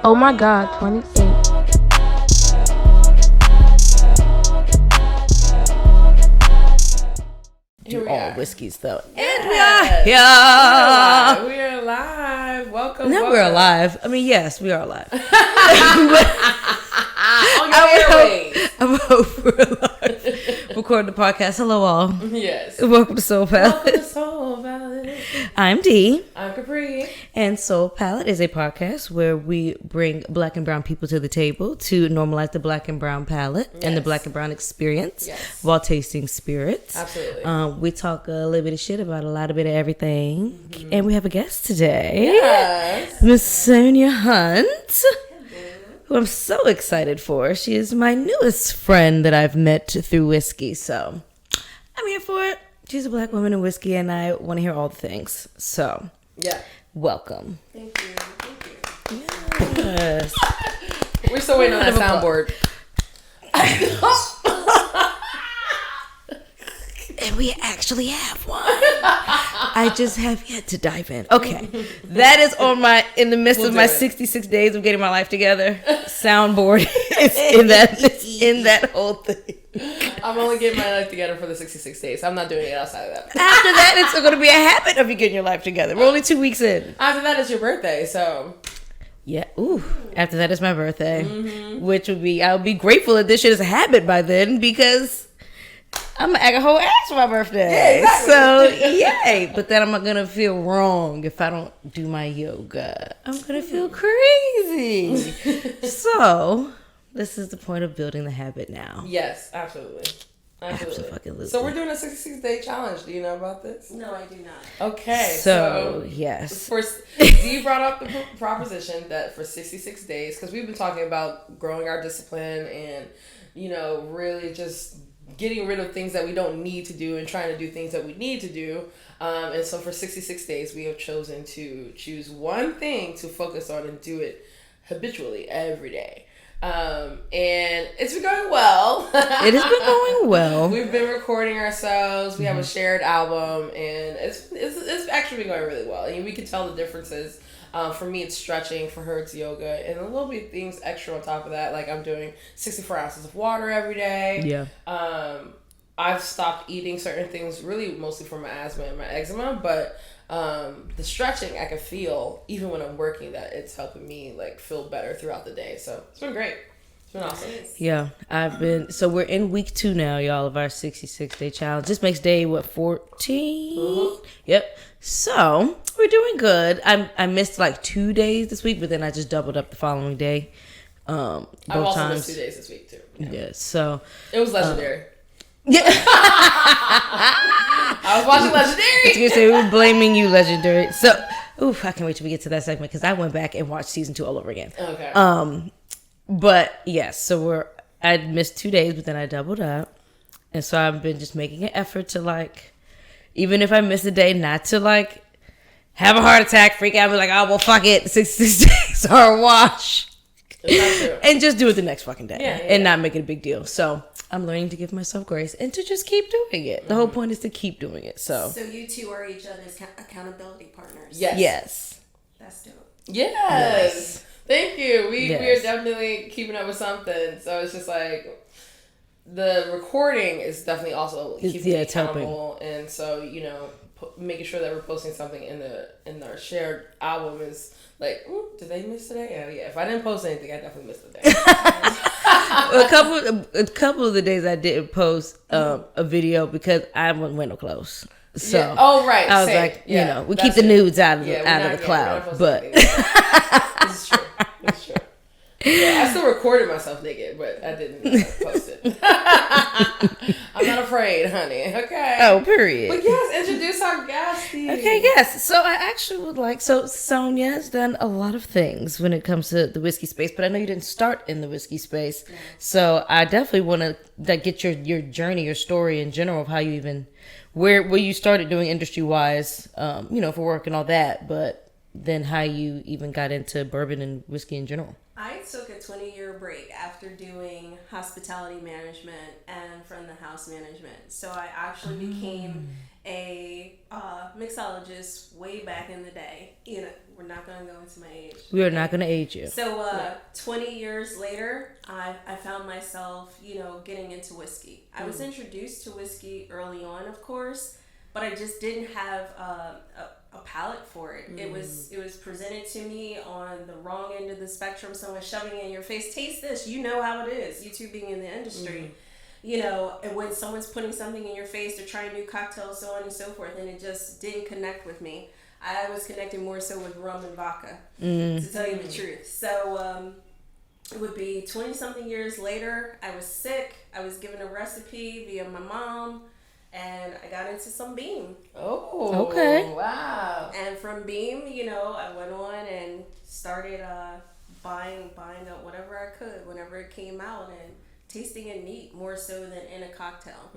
Oh my God, 28. Do all whiskeys though. Yes. And we are here. We are live. Welcome. Now we're alive. I mean, yes, we are alive. I hope we're alive. Recording the podcast. Hello all. Yes. Welcome to Soul Palate. Welcome to Soul Palate. I'm Dee. I'm Kapri. And Soul Palate is a podcast where we bring black and brown people to the table to normalize the black and brown palate and the black and brown experience while tasting spirits. Absolutely. We talk a little bit of shit about a lot of bit of everything. Mm-hmm. And we have a guest today. Yes. Miss Sonja Hunt, who I'm so excited for. She is my newest friend that I've met through whiskey. So I'm here for it. She's a black woman in whiskey, and I want to hear all the things. So, welcome. Thank you. Yes. We're still waiting on that soundboard. And we actually have one. I just have yet to dive in. Okay. That is in the midst of my 66 days of getting my life together. Soundboard is in that whole thing. I'm only getting my life together for the 66 days. I'm not doing it outside of that. After that, it's going to be a habit of you getting your life together. We're only 2 weeks in. After that, it's your birthday, so. Yeah. Ooh. After that is my birthday, which would be, I'll be grateful that this shit is a habit by then because I'm going to act a whole ass for my birthday. Yeah, exactly. So, yay. But then I'm not going to feel wrong if I don't do my yoga. I'm going to feel crazy. So, this is the point of building the habit now. Yes, absolutely. Absolutely. So we're doing a 66-day challenge. Do you know about this? No, I do not. Okay. So yes. First, Dee brought up the proposition that for 66 days, because we've been talking about growing our discipline and, really just getting rid of things that we don't need to do and trying to do things that we need to do. And so for 66 days, we have chosen to choose one thing to focus on and do it habitually every day. And it's been going well. It has been going well. We've been recording ourselves. We have a shared album, and it's actually been going really well. And we can tell the differences. For me, it's stretching. For her, it's yoga, and a little bit of things extra on top of that. Like I'm doing 64 ounces of water every day. Yeah. I've stopped eating certain things, really mostly for my asthma and my eczema, but the stretching I can feel even when I'm working that it's helping me like feel better throughout the day. So it's been great. It's been awesome. Yeah, so we're in week 2 now, y'all, of our 66-day challenge. This makes day 14? Mm-hmm. Yep. So we're doing good. I missed like 2 days this week, but then I just doubled up the following day. Both I've also times. missed 2 days this week too. Yeah. So it was legendary. Yeah. I was watching Legendary. I was gonna say, we're blaming you, Legendary. So, I can't wait till we get to that segment because I went back and watched season 2 all over again. Okay. But yes, so I missed 2 days, but then I doubled up, and so I've been just making an effort to like, even if I miss a day, not to like have a heart attack, freak out, be like, oh well, fuck it, 66 days are a wash, and just do it the next fucking day, and not make it a big deal. So I'm learning to give myself grace and to just keep doing it. The whole point is to keep doing it. So you two are each other's accountability partners. Yes. That's dope. Yes. Thank you. We are definitely keeping up with something. So it's just like the recording is definitely also keeping me accountable. Helping. And so, making sure that we're posting something in our shared album is like, did they miss today? Oh, yeah. If I didn't post anything, I definitely missed the day. a couple of the days I didn't post a video because I went no close. So right. I was like, we keep the nudes out of the cloud, but it's true. It's true. Yeah, I still recorded myself naked, but I didn't post it. I'm not afraid, honey. Okay. Oh, period. But yes, introduce our guest. Okay, yes. So I actually would like. So Sonja has done a lot of things when it comes to the whiskey space, but I know you didn't start in the whiskey space. Yeah. So I definitely want to get your journey, your story in general of how you even where you started doing industry wise, for work and all that, but then how you even got into bourbon and whiskey in general. I took a 20-year break after doing hospitality management and front of the house management. So I actually became a mixologist way back in the day. You know, we're not going to go into my age. We are not going to age you. So 20 years later, I found myself, you know, getting into whiskey. I was introduced to whiskey early on, of course, but I just didn't have a palate for it. It was presented to me on the wrong end of the spectrum. Someone shoving it in your face, taste this. You know how it is. You two being in the industry. You know, and when someone's putting something in your face, they're trying new cocktails, so on and so forth, and it just didn't connect with me. I was connecting more so with rum and vodka, to tell you the truth. So it would be 20-something years later. I was sick. I was given a recipe via my mom, and I got into some Beam. Oh, okay. Wow. And from Beam, you know, I went on and started buying up whatever I could whenever it came out, and tasting it neat more so than in a cocktail.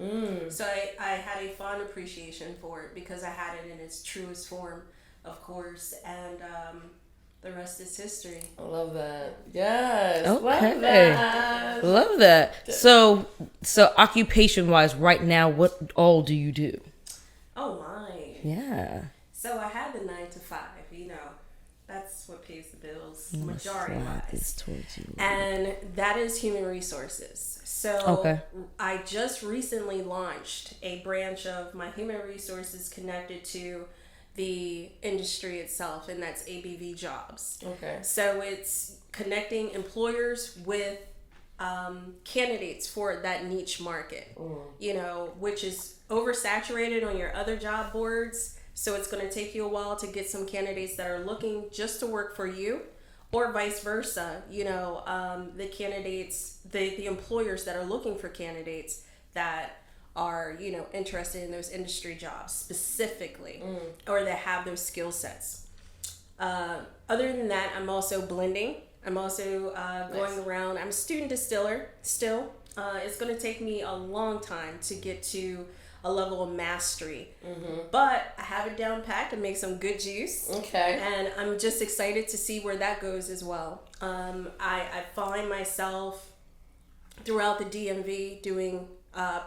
So I had a fond appreciation for it because I had it in its truest form, of course, and the rest is history. I love that. Yes. Okay. Love that. Love that. So occupation wise, right now, what all do you do? Oh my. Yeah. So I had the 9 to 5, you know. That's what pays the bills, majority-wise. And that is human resources. So I just recently launched a branch of my human resources connected to the industry itself, and that's ABV Jobs. Okay. So it's connecting employers with candidates for that niche market, you know, which is oversaturated on your other job boards. So it's going to take you a while to get some candidates that are looking just to work for you, or vice versa. You know, the candidates, the employers that are looking for candidates that are, you know, interested in those industry jobs specifically, or that have those skill sets. Other than that, I'm also blending. I'm also going around. I'm a student distiller still. It's going to take me a long time to get to a level of mastery, but I have it down packed and make some good juice. Okay. And I'm just excited to see where that goes as well. I find myself throughout the DMV doing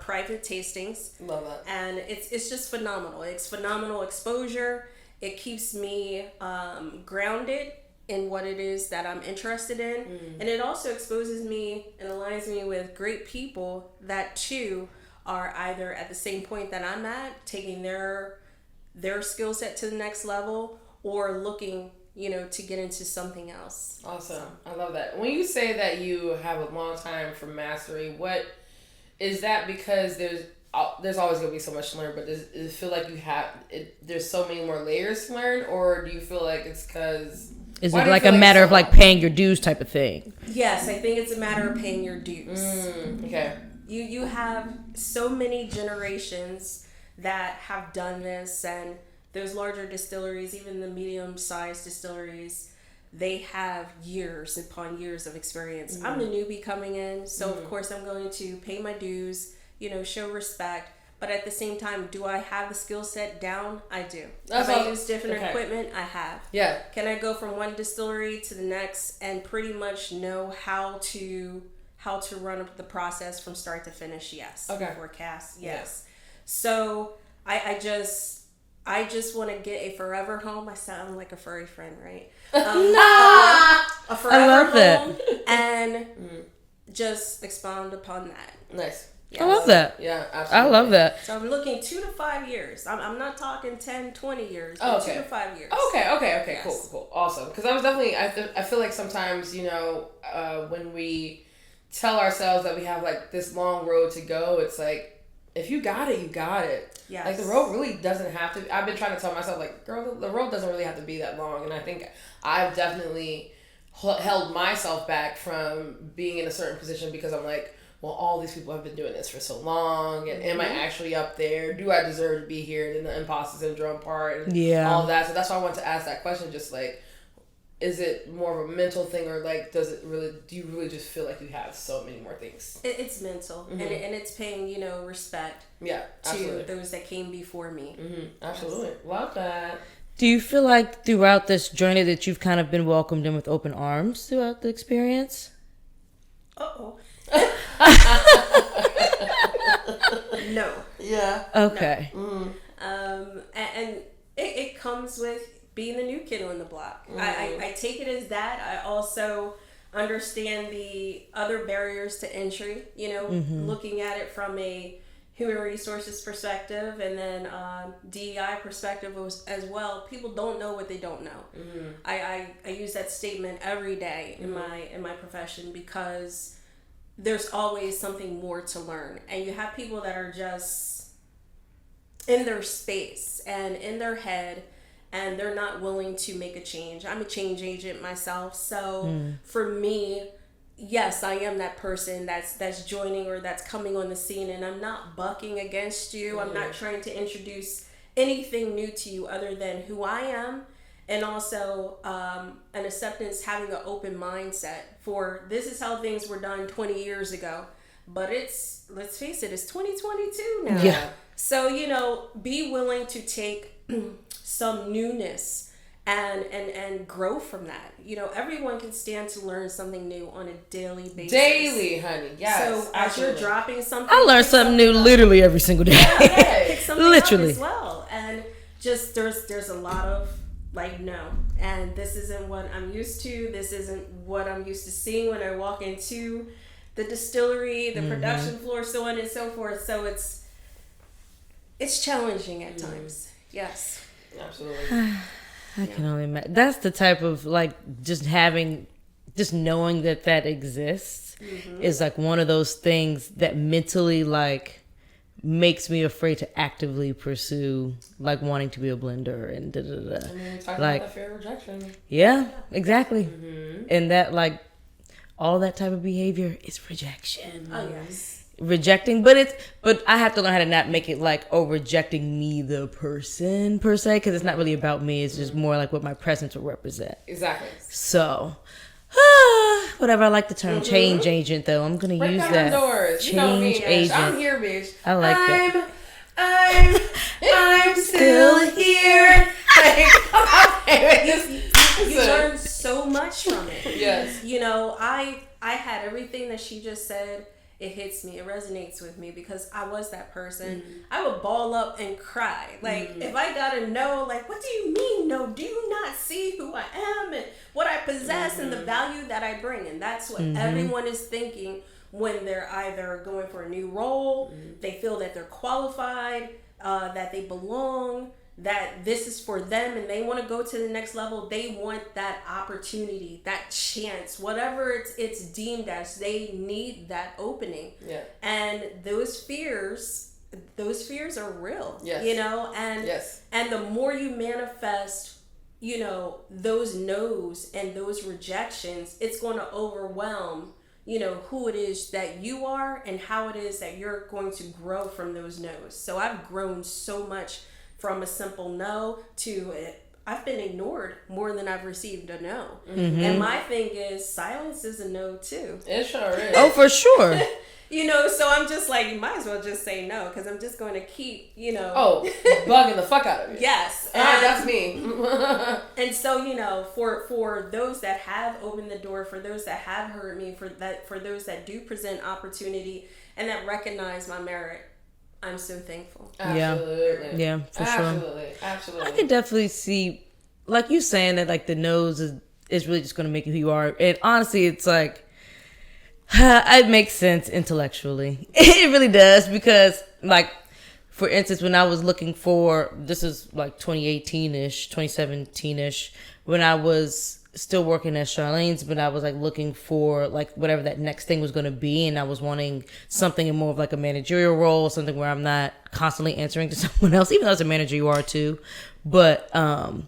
private tastings. Love that. And it's just phenomenal. It's phenomenal exposure. It keeps me grounded in what it is that I'm interested in. And it also exposes me and aligns me with great people that too are either at the same point that I'm at, taking their skill set to the next level, or looking, you know, to get into something else. Awesome. I love that. When you say that you have a long time for mastery, what is that? Because there's always going to be so much to learn, but does it feel like there's so many more layers to learn, or do you feel like it's because... Is it like a matter of like paying your dues type of thing? Yes, I think it's a matter of paying your dues. Okay. You have so many generations that have done this, and those larger distilleries, even the medium-sized distilleries, they have years upon years of experience. I'm the newbie coming in, so of course I'm going to pay my dues, you know, show respect. But at the same time, do I have the skill set down? I do. If I use different equipment, I have. Yeah. Can I go from one distillery to the next and pretty much know how to run the process from start to finish? Yes. Okay. Before cast, yes. So I just want to get a forever home. I sound like a furry friend, right? A forever home and just expound upon that. Nice. Yes. I love that. Yeah, absolutely. I love that. So I'm looking 2 to 5 years. I'm not talking 10, 20 years, but 2 to 5 years. Okay. Yes. Cool. Awesome. Because I was definitely, I feel like sometimes, you know, when we tell ourselves that we have like this long road to go, it's like, if you got it, you got it. Yes. Like the road really doesn't have to, I've been trying to tell myself like, girl, the road doesn't really have to be that long. And I think I've definitely held myself back from being in a certain position because I'm like, well, all these people have been doing this for so long, and am I actually up there? Do I deserve to be here? And the imposter syndrome part, and all of that. So that's why I wanted to ask that question. Just like, is it more of a mental thing, or like, do you really just feel like you have so many more things? It's mental, and it's paying, you know, respect. Yeah, absolutely. To those that came before me. Absolutely, love that. Do you feel like throughout this journey that you've kind of been welcomed in with open arms throughout the experience? Uh-oh. No. Yeah. Okay. No. And it comes with being the new kid on the block. I take it as that. I also understand the other barriers to entry, looking at it from a human resources perspective and then DEI perspective as well. People don't know what they don't know. I use that statement every day in my profession because there's always something more to learn. And you have people that are just in their space and in their head, and they're not willing to make a change. I'm a change agent myself, so for me, yes, I am that person that's joining or that's coming on the scene, and I'm not bucking against you. I'm not trying to introduce anything new to you other than who I am, and also an acceptance, having an open mindset for this is how things were done 20 years ago. But let's face it, it's 2022 now. Yeah. So, be willing to take some newness and grow from that. Everyone can stand to learn something new on a daily basis. Daily, honey. Yes. So as you're dropping something, I learn something new literally every single day. Pick something Literally. up as well. And just there's a lot of no. And this isn't what I'm used to. This isn't what I'm used to seeing when I walk into the distillery, the production floor, so on and so forth. So it's challenging at times. Yes. Absolutely. I can only imagine. That's the type of just knowing that exists is one of those things that mentally makes me afraid to actively pursue wanting to be a blender and da da da. I mean, talking about that fear of rejection. Yeah, exactly. And that all that type of behavior is rejection. Oh yes. Rejecting, but I have to learn how to not make it rejecting me the person per se, because it's not really about me. It's just more what my presence will represent. Exactly. So whatever. I like the term change agent though. I'm gonna use that. Doors. Change agent. I'm here, bitch. I like that. I'm still here. You learn so much from it. Yes. I had everything that she just said. It hits me. It resonates with me because I was that person. I would ball up and cry. If I gotta know, what do you mean? No, do you not see who I am and what I possess and the value that I bring? And that's what everyone is thinking when they're either going for a new role, they feel that they're qualified, that they belong, that this is for them and they want to go to the next level. They want that opportunity, that chance, whatever it's deemed as. They need that opening. Yeah. And those fears are real. Yes. And the more you manifest, those no's and those rejections, it's going to overwhelm who it is that you are and how it is that you're going to grow from those no's. So I've grown so much from a simple no to I've been ignored more than I've received a no. And my thing is silence is a no too. It sure is. Oh, for sure. So I'm just you might as well just say no because I'm just going to keep, bugging the fuck out of you. Yes. That's me. And so, for those that have opened the door, for those that have heard me, for those that do present opportunity and that recognize my merit, I'm so thankful. Absolutely. Yeah, for sure. Absolutely. I can definitely see, you saying that, the nose is really just going to make you who you are. And honestly, it's it makes sense intellectually. It really does because, for instance, when I was looking for, this is 2018-ish, 2017-ish, when I was still working at Charlene's, but I was looking for whatever that next thing was going to be, and I was wanting something in more of a managerial role, something where I'm not constantly answering to someone else, even though as a manager you are too. But and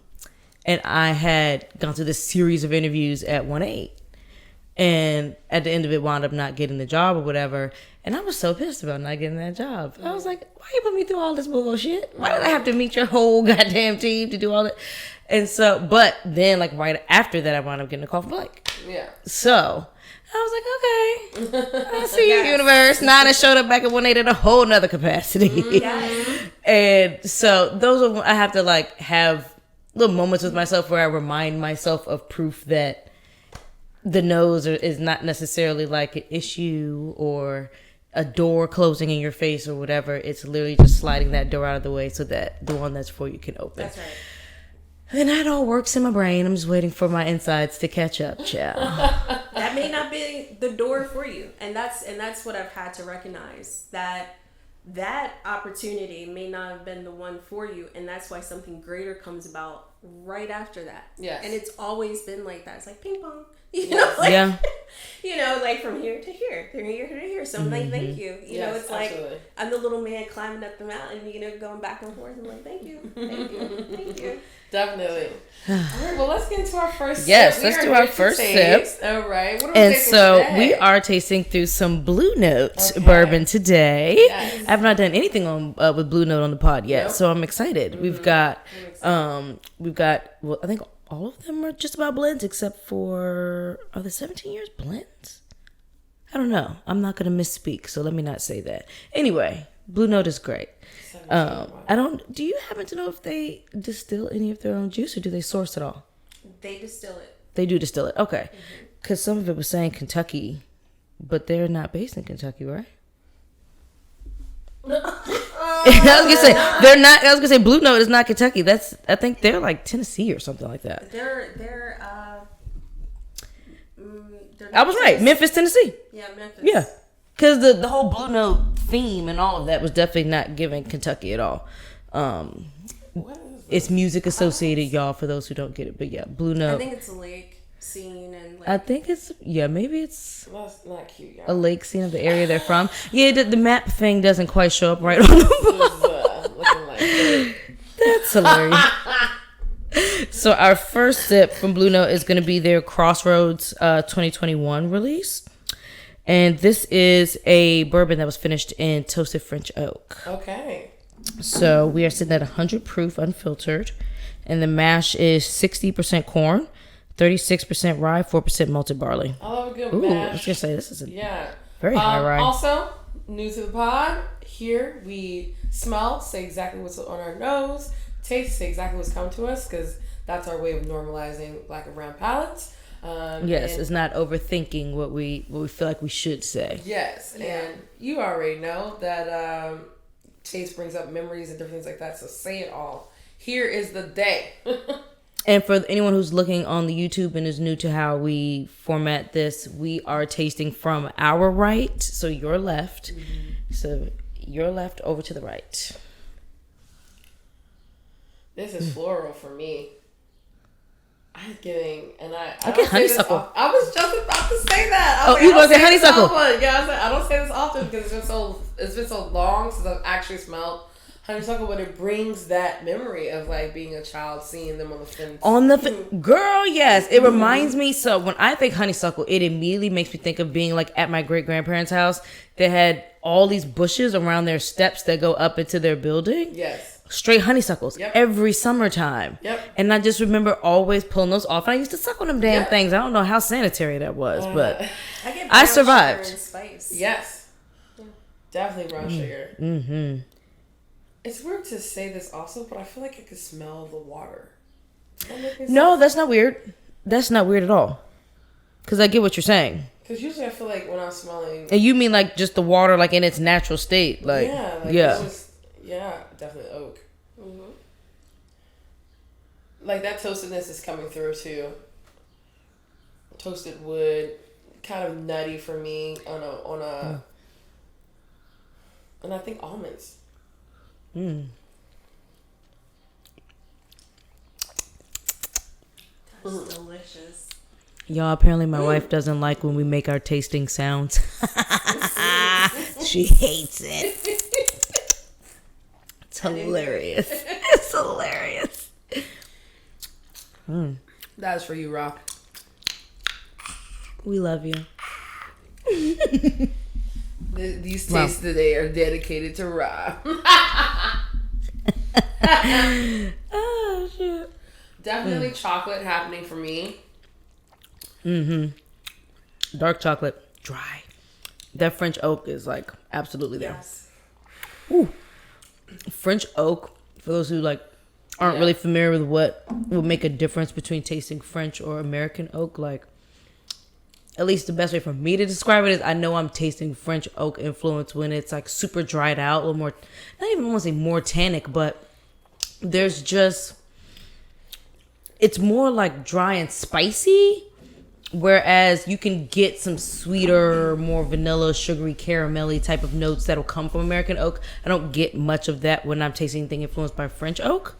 I had gone through this series of interviews at 1-8, and at the end of it wound up not getting the job or whatever, and I was so pissed about not getting that job. I was like, why you put me through all this bullshit? Why did I have to meet your whole goddamn team to do all that? And so, but then right after that, I wound up getting a call from Blake. Yeah. So I was okay. I see you, universe. Now I showed up back at 1-8 in a whole nother capacity. Yes. And so those are, I have to have little moments with myself where I remind myself of proof that the nose is not necessarily an issue or a door closing in your face or whatever. It's literally just sliding that door out of the way so that the one that's for you can open. That's right. And that all works in my brain. I'm just waiting for my insides to catch up, child. That may not be the door for you, and that's what I've had to recognize, that opportunity may not have been the one for you, and that's why something greater comes about right after that. Yes. And it's always been like that. It's like ping pong. You know, like, yeah. You know, like from here to here, from here to here. So I'm like, thank you. You know, it's like absolutely. I'm the little man climbing up the mountain, you know, going back and forth. I'm like, thank you, thank you, thank you. Definitely. All right, well, let's get into our first yes, sip. let's do our first sip. All right. What are we and tasting so today? we are tasting through some Blue Note bourbon today. Yes. I have not done anything on with Blue Note on the pod yet, Nope. so I'm excited. We've got well, I think all of them are just about blends except for, are the 17 years blends? I don't know. I'm not going to misspeak, so let me not say that. Anyway, Blue Note is great. Do you happen to know if they distill any of their own juice or do they source it all? They distill it. They do distill it. Okay. Because some of it was saying Kentucky, but they're not based in Kentucky, right? I was gonna say Blue Note is not Kentucky. I think they're like Tennessee or something like that. They're I was right. Memphis, Tennessee. Yeah, Memphis. Yeah. Because the whole Blue Note theme and all of that was definitely not giving Kentucky at all. It's music associated, y'all, for those who don't get it. But yeah, Blue Note. I think it's a lake scene and like, I think maybe it's That's not cute, y'all. a lake scene of the area they're from. Yeah, the map thing doesn't quite show up right on the Looking like That's hilarious. So our first sip from Blue Note is going to be their Crossroads 2021 release. And this is a bourbon that was finished in toasted French oak. Okay. So we are sitting at 100 proof unfiltered. And the mash is 60% corn, 36% rye, 4% malted barley. I love a good Ooh, mash. I was going to say, this is a Yeah. very high rye. Also, new to the pod, here we smell, say exactly what's on our nose, taste, say exactly what's come to us, because that's our way of normalizing black and brown palates. Yes, it's not overthinking what we feel like we should say. Yes, and you already know that taste brings up memories and different things like that, so say it all. Here is the day. And for anyone who's looking on the YouTube and is new to how we format this, we are tasting from our right, so your left. Mm-hmm. So your left over to the right. This is floral for me. I'm getting, and I get don't say this honeysuckle. often. I was just about to say that. You gonna say honeysuckle? Yeah, I was like, I don't say this often because it's been so long since I've actually smelled honeysuckle, but it brings that memory of like being a child, seeing them on the fence. Girl, yes, it reminds me. So when I think honeysuckle, it immediately makes me think of being like at my great grandparents' house. They had all these bushes around their steps that go up into their building. Yes. Straight honeysuckles every summertime. Yep. And I just remember always pulling those off. And I used to suck on them damn things. I don't know how sanitary that was, but I survived. Sugar and spice. Yes. Yeah. Definitely brown sugar. Mm-hmm. It's weird to say this also, but I feel like I could smell the water. Does that make any sense? No, that's not weird. That's not weird at all. Because I get what you're saying. Because usually I feel like when I'm smelling... And you mean like just the water like in its natural state? Like, It's just, definitely oak. Mm-hmm. Like that toastedness is coming through too. Toasted wood, kind of nutty for me and I think almonds. That's delicious. Y'all, apparently my wife doesn't like when we make our tasting sounds. She hates it. It's hilarious. It's hilarious. That's for you, Rob. We love you. These tastes today are dedicated to Rob. Oh, shit. Definitely chocolate happening for me. Dark chocolate, dry. That French oak is like absolutely there. Yes. Ooh. French oak, for those who like aren't really familiar with what would make a difference between tasting French or American oak, like at least the best way for me to describe it is I know I'm tasting French oak influence when it's like super dried out, a little more, not even want to say more tannic, but there's just, it's more like dry and spicy, whereas you can get some sweeter, more vanilla, sugary, caramelly type of notes that'll come from American oak. I don't get much of that when I'm tasting anything influenced by French oak.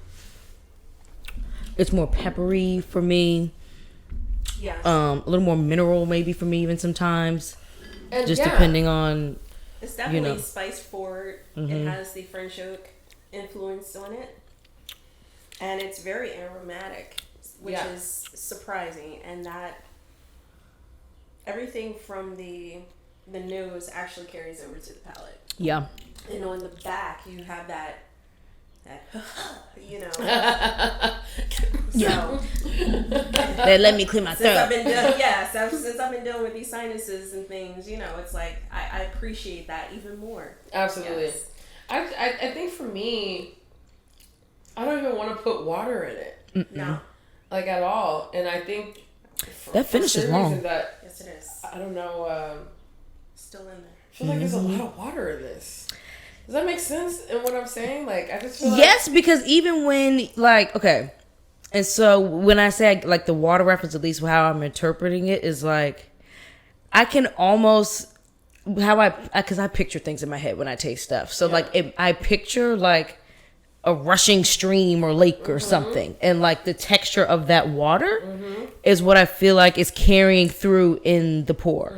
It's more peppery for me. Yes. A little more mineral maybe for me even sometimes. And just depending on, it's definitely spice forward. It has the French oak influence on it. And it's very aromatic, which is surprising. And that everything from the nose actually carries over to the palate. Yeah. And on the back you have that you know. So They let me clear my since I've throat. been since I've been dealing with these sinuses and things, you know, it's like I appreciate that even more. Absolutely. Yes. I think for me, I don't even want to put water in it. No. Like at all. And I think That finish is long. That, Yes, it is. I don't know. Still in there. I feel like there's a lot of water in this. Does that make sense in what I'm saying? Like, I just feel like... Yes, because even when, like, okay. And so when I say, like, the water reference, at least how I'm interpreting it, is like, I can almost, because I picture things in my head when I taste stuff. So, like, I picture, like, a rushing stream or lake or something. And, like, the texture of that water is what I feel like is carrying through in the pour.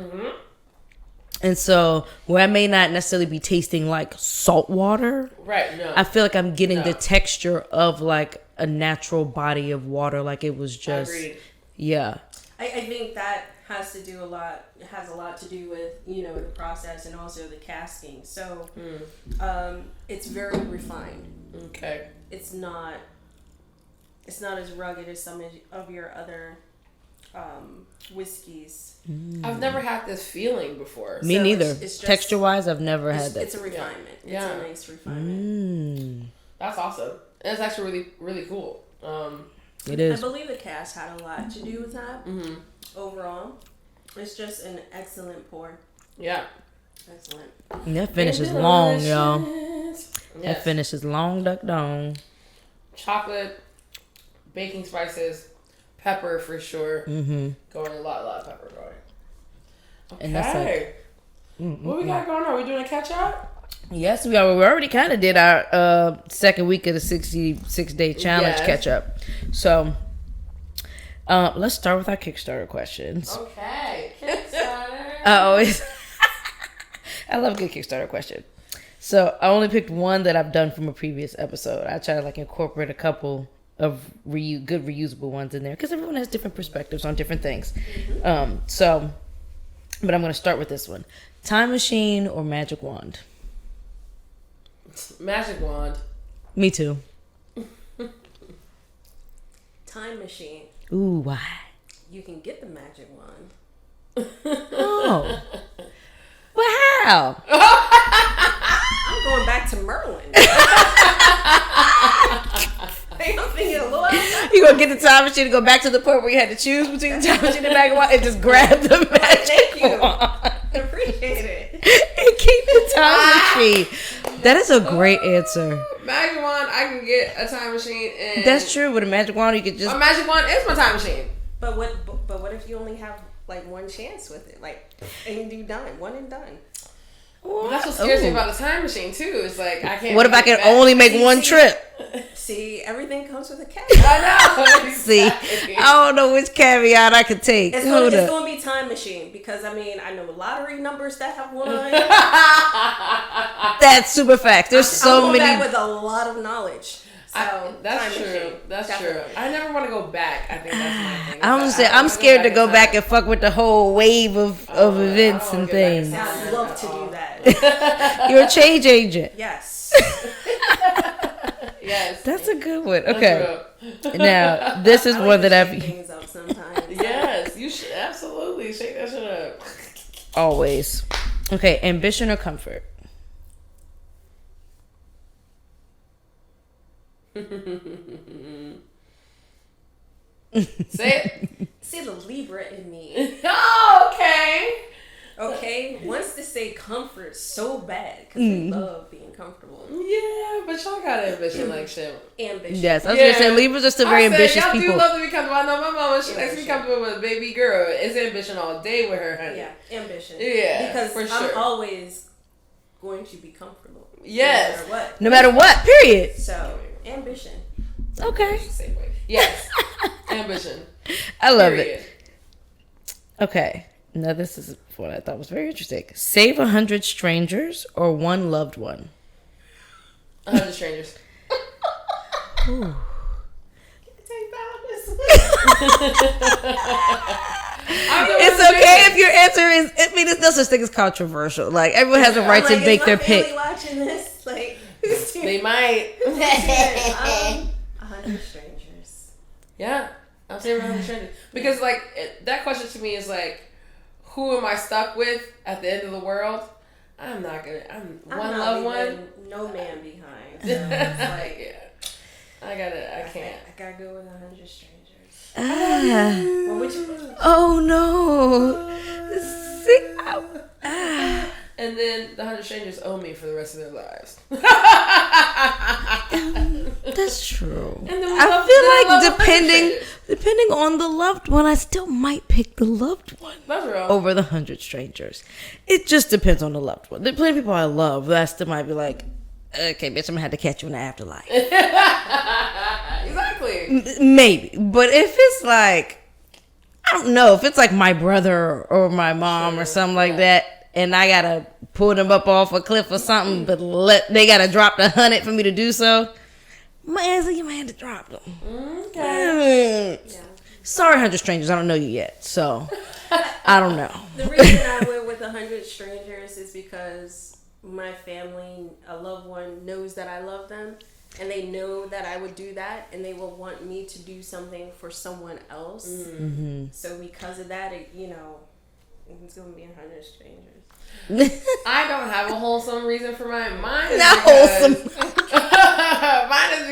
And so, where I may not necessarily be tasting like salt water, Right, no. I feel like I'm getting the texture of like a natural body of water, like it was just, Agreed. yeah. I think that has a lot to do with, you know, the process and also the casking. So, it's very refined. Okay. It's not as rugged as some of your other whiskeys. I've never had this feeling before. Me So neither. it's just- Texture-wise, I've never had that. It's a refinement. Yeah. It's a nice refinement. That's awesome. And it's actually really, really cool. It is. I believe the cast had a lot to do with that. Overall, it's just an excellent pour. Yeah. Excellent. And that finish is long, y'all. Yes. That finish is long, duck dong. Chocolate, baking spices, pepper for sure. Going a lot of pepper going. Okay. And that's like, what we got going on? Are we doing a catch up? yes, we are. We already kind of did our second week of the 66-day challenge catch up. So, let's start with our Kickstarter questions. Okay. Kickstarter. I always, I love a good Kickstarter question. So I only picked one that I've done from a previous episode. I try to like incorporate a couple of good reusable ones in there because everyone has different perspectives on different things. But I'm going to start with this one. Time machine or magic wand? Magic wand. Me too. Time machine. Ooh, why? You can get the magic wand. Oh. Well, how? I'm going back to Merlin. I'm thinking a little outside. You gonna get the time machine and go back to the point where you had to choose between the time machine and the magic wand and just grab the magic Thank you. wand Appreciate it. and keep the time machine. That is a great answer. Magic wand, I can get a time machine and... That's true. With a magic wand, you could just... A magic wand is my time machine. But what if you only have like one chance with it, like, and you done one and done? Well, that's what scares me about the time machine too. It's like I can't. What if I can only make one trip? See, everything comes with a caveat. I know. See, I don't know which caveat I could take. It's Hold going up. to be time machine because I mean I know lottery numbers that have won. That's super fact. There's so I'm going many. back with a lot of knowledge. So that's time true. machine, That's definitely. true. I never want to go back. I think that's my thing. I'm just saying, I'm scared to go back and fuck with the whole wave of events and things. I'd love to do that. You're a change agent. Yes. Yes. That's a good one. Okay. Now, this is one that shake I've things up sometimes. Yes, you should absolutely shake that shit up. always. Okay, ambition or comfort? Say it. See the Libra in me. Oh, okay. Okay, wants to say comfort so bad because they love being comfortable. Yeah, but y'all got ambition like shit. Ambition. Yes, I was gonna say Libras are still very ambitious y'all people. do love to be comfortable. I know my mama, she likes to be comfortable with a baby girl. It's ambition all day with her, honey. Yeah, ambition. Yeah, because for sure. I'm always going to be comfortable. Yes. No matter what. No matter what, period. So, ambition. Okay. Same way. Yes. Ambition. I love Period. it. Okay. Now this is what I thought was very interesting. Save 100 strangers or one loved one? 100 strangers. Ooh. It's okay if your answer is. I mean, there's no such thing as controversial. Like everyone has a right to make their pick. Watching this, like they might. 100 strangers. Yeah, I'll say 100 strangers because like that question to me is like, who am I stuck with at the end of the world? I'm not gonna. I'm one loved one. No man behind. It's like yeah. I can't. I gotta go with 100 strangers. Ah. What would you? Oh no. And then the 100 strangers owe me for the rest of their lives. That's true. And then I feel like depending on the loved one, I still might pick the loved one over the 100 strangers. It just depends on the loved one. There are plenty of people I love that still might be like, okay, bitch, I'm gonna have to catch you in the afterlife. Exactly. Maybe, but if it's like, I don't know, if it's like my brother or my mom or something like that, and I gotta pull them up off a cliff or something, but they gotta drop the 100 for me to do so, you might have to drop them. Okay. Yeah. Sorry, 100 strangers, I don't know you yet, so I don't know. The reason I went with 100 strangers is because my family, a loved one, knows that I love them, and they know that I would do that, and they will want me to do something for someone else. Mm-hmm. So because of that, it's going to be 100 strangers. I don't have a wholesome reason for mine. Mine is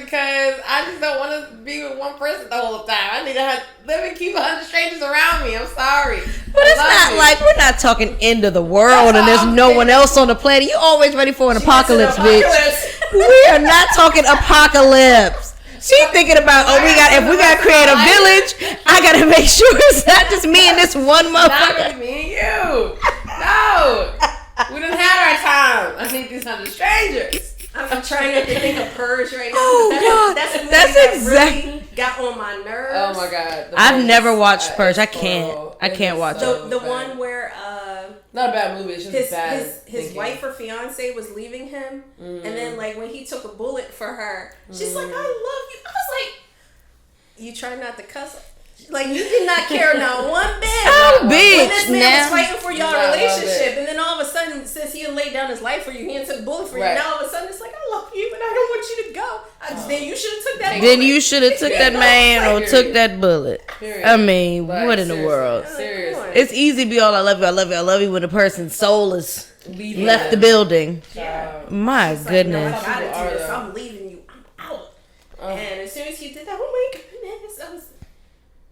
because I just don't want to be with one person the whole time. I need to let me keep 100 strangers around me. I'm sorry. But it's not like we're not talking end of the world and there's no one else on the planet. You always ready for an apocalypse, bitch. We are not talking apocalypse. She thinking about, if we gotta create a village, I gotta make sure it's not just me and this one motherfucker. Not me and you. No. We done had our time. I need these 100 strangers. I'm trying not to think of Purge right now. Oh, God. That's exactly. Really got on my nerves. Oh, my God. I've never watched Purge. I can't watch it. The one where... not a bad movie. It's just bad. His wife or fiance was leaving him. And then, like, when he took a bullet for her, she's like, I love you. I was like, you try not to cuss. Like, you did not care not one bit. Oh, bitch. When this man now was fighting for y'all relationship, and then all of a sudden, since he had laid down his life for you, he took a bullet for you, now all of a sudden it's like, I love you, but I don't want you to go. Then you should have took that bullet. Then you should have took that man or took that bullet. Period. I mean, like, what in the world? Seriously. It's easy to be all I love you, I love you, I love you when the person's soul is left the building. Yeah. My goodness. Like, no, I gotta do this. I'm leaving you. I'm out. And as soon as he did that, oh my goodness,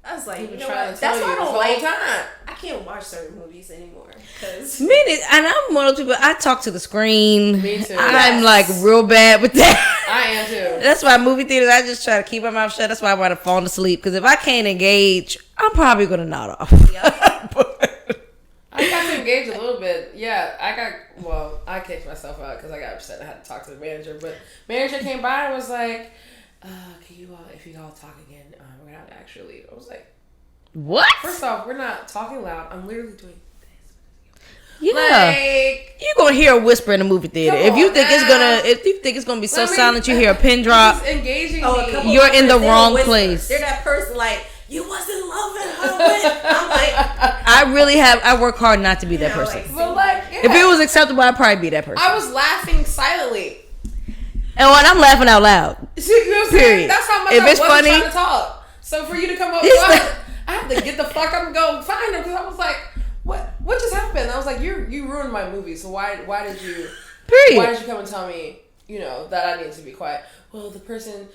I was like, you know what? That's why I don't like time. I can't watch certain movies anymore because and I'm one of those people. I talk to the screen. Me too. I'm like real bad with that. I am too. That's why movie theaters, I just try to keep my mouth shut. That's why I want to fall asleep, because if I can't engage, I'm probably gonna nod off. I got to engage a little bit. Yeah, I kicked myself out because I got upset. I had to talk to the manager, but manager came by and was like, "Can you all, if you all talk again, we're gonna have to actually leave." I was like, "What?" First off, we're not talking loud. I'm literally doing this. Yeah, like, you're gonna hear a whisper in the movie theater. If you think it's gonna be so silent, you hear a pin drop. Engaging you're in the wrong place. They're that person like, you wasn't loving her. I'm like, I work hard not to be that person. But if it was acceptable, I'd probably be that person. I was laughing silently. And when I'm laughing out loud. You know what I'm saying? That's how much if I it's wasn't funny, trying to talk. So for you to come up, I had to get the fuck up and go find her, because I was like, what just happened? I was like, you ruined my movie. So why did you? Period. Why did you come and tell me, that I need to be quiet? Well, the person,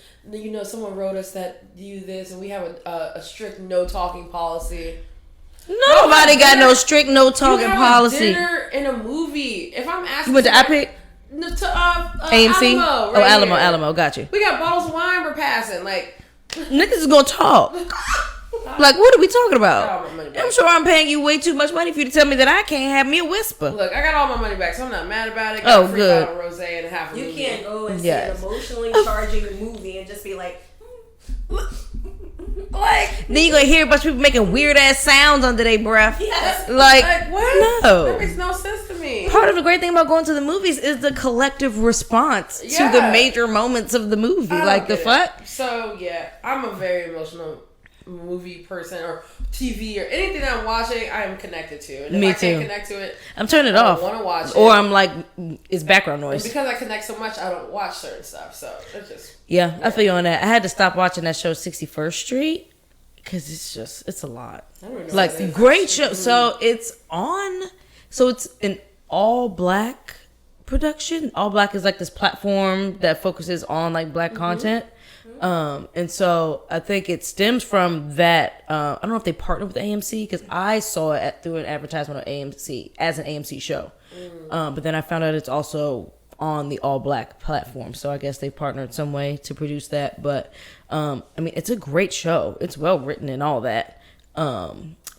someone wrote us that you this, and we have a strict no talking policy. Nobody got no strict no talking policy. Dinner in a movie. If I'm asking, You went to IPIC? To AMC? Alamo, right here. Alamo, got you. We got bottles of wine we're passing. Like, niggas is gonna talk. Like, what are we talking about? I got all my money back. I'm sure I'm paying you way too much money for you to tell me that I can't have me a whisper. Look, I got all my money back, so I'm not mad about it. Oh, got a free good. bottle of rosé and half a You movie. can't go and see Yes. an emotionally charging movie and just be like, Like, then you gonna hear a bunch of people making weird ass sounds under their breath. yes. Like what? no. That makes no sense to me. Part of the great thing about going to the movies is the collective response to the major moments of the movie. I Like don't the get fuck. it. So yeah, I'm a very emotional movie person or TV or anything that I'm watching. I am connected to. And if Me I can't too. connect to it, I'm turning it I off. don't want to watch it. Or I'm like, it's background And noise. because I connect so much, I don't watch certain stuff. So it's just Yeah, I feel you on that. I had to stop watching that show 61st Street because it's a lot. I don't even know Like what that is. great show. So it's an all black production. All Black is like this platform that focuses on like black content. And so I think it stems from that. I don't know if they partnered with AMC because I saw it through an advertisement on AMC as an AMC show. But then I found out it's also on the All Black platform. So I guess they partnered some way to produce that. But I mean, it's a great show. It's well written and all that.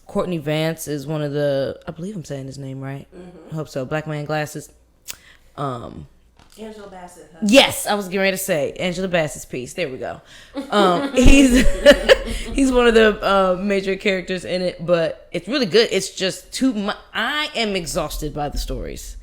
Courtney Vance is one of the, I believe I'm saying his name right. I hope so. Black man glasses. Angela Bassett. Yes, I was getting ready to say Angela Bassett's piece. There we go. He's he's one of the major characters in it, but it's really good. It's just too much. I am exhausted by the stories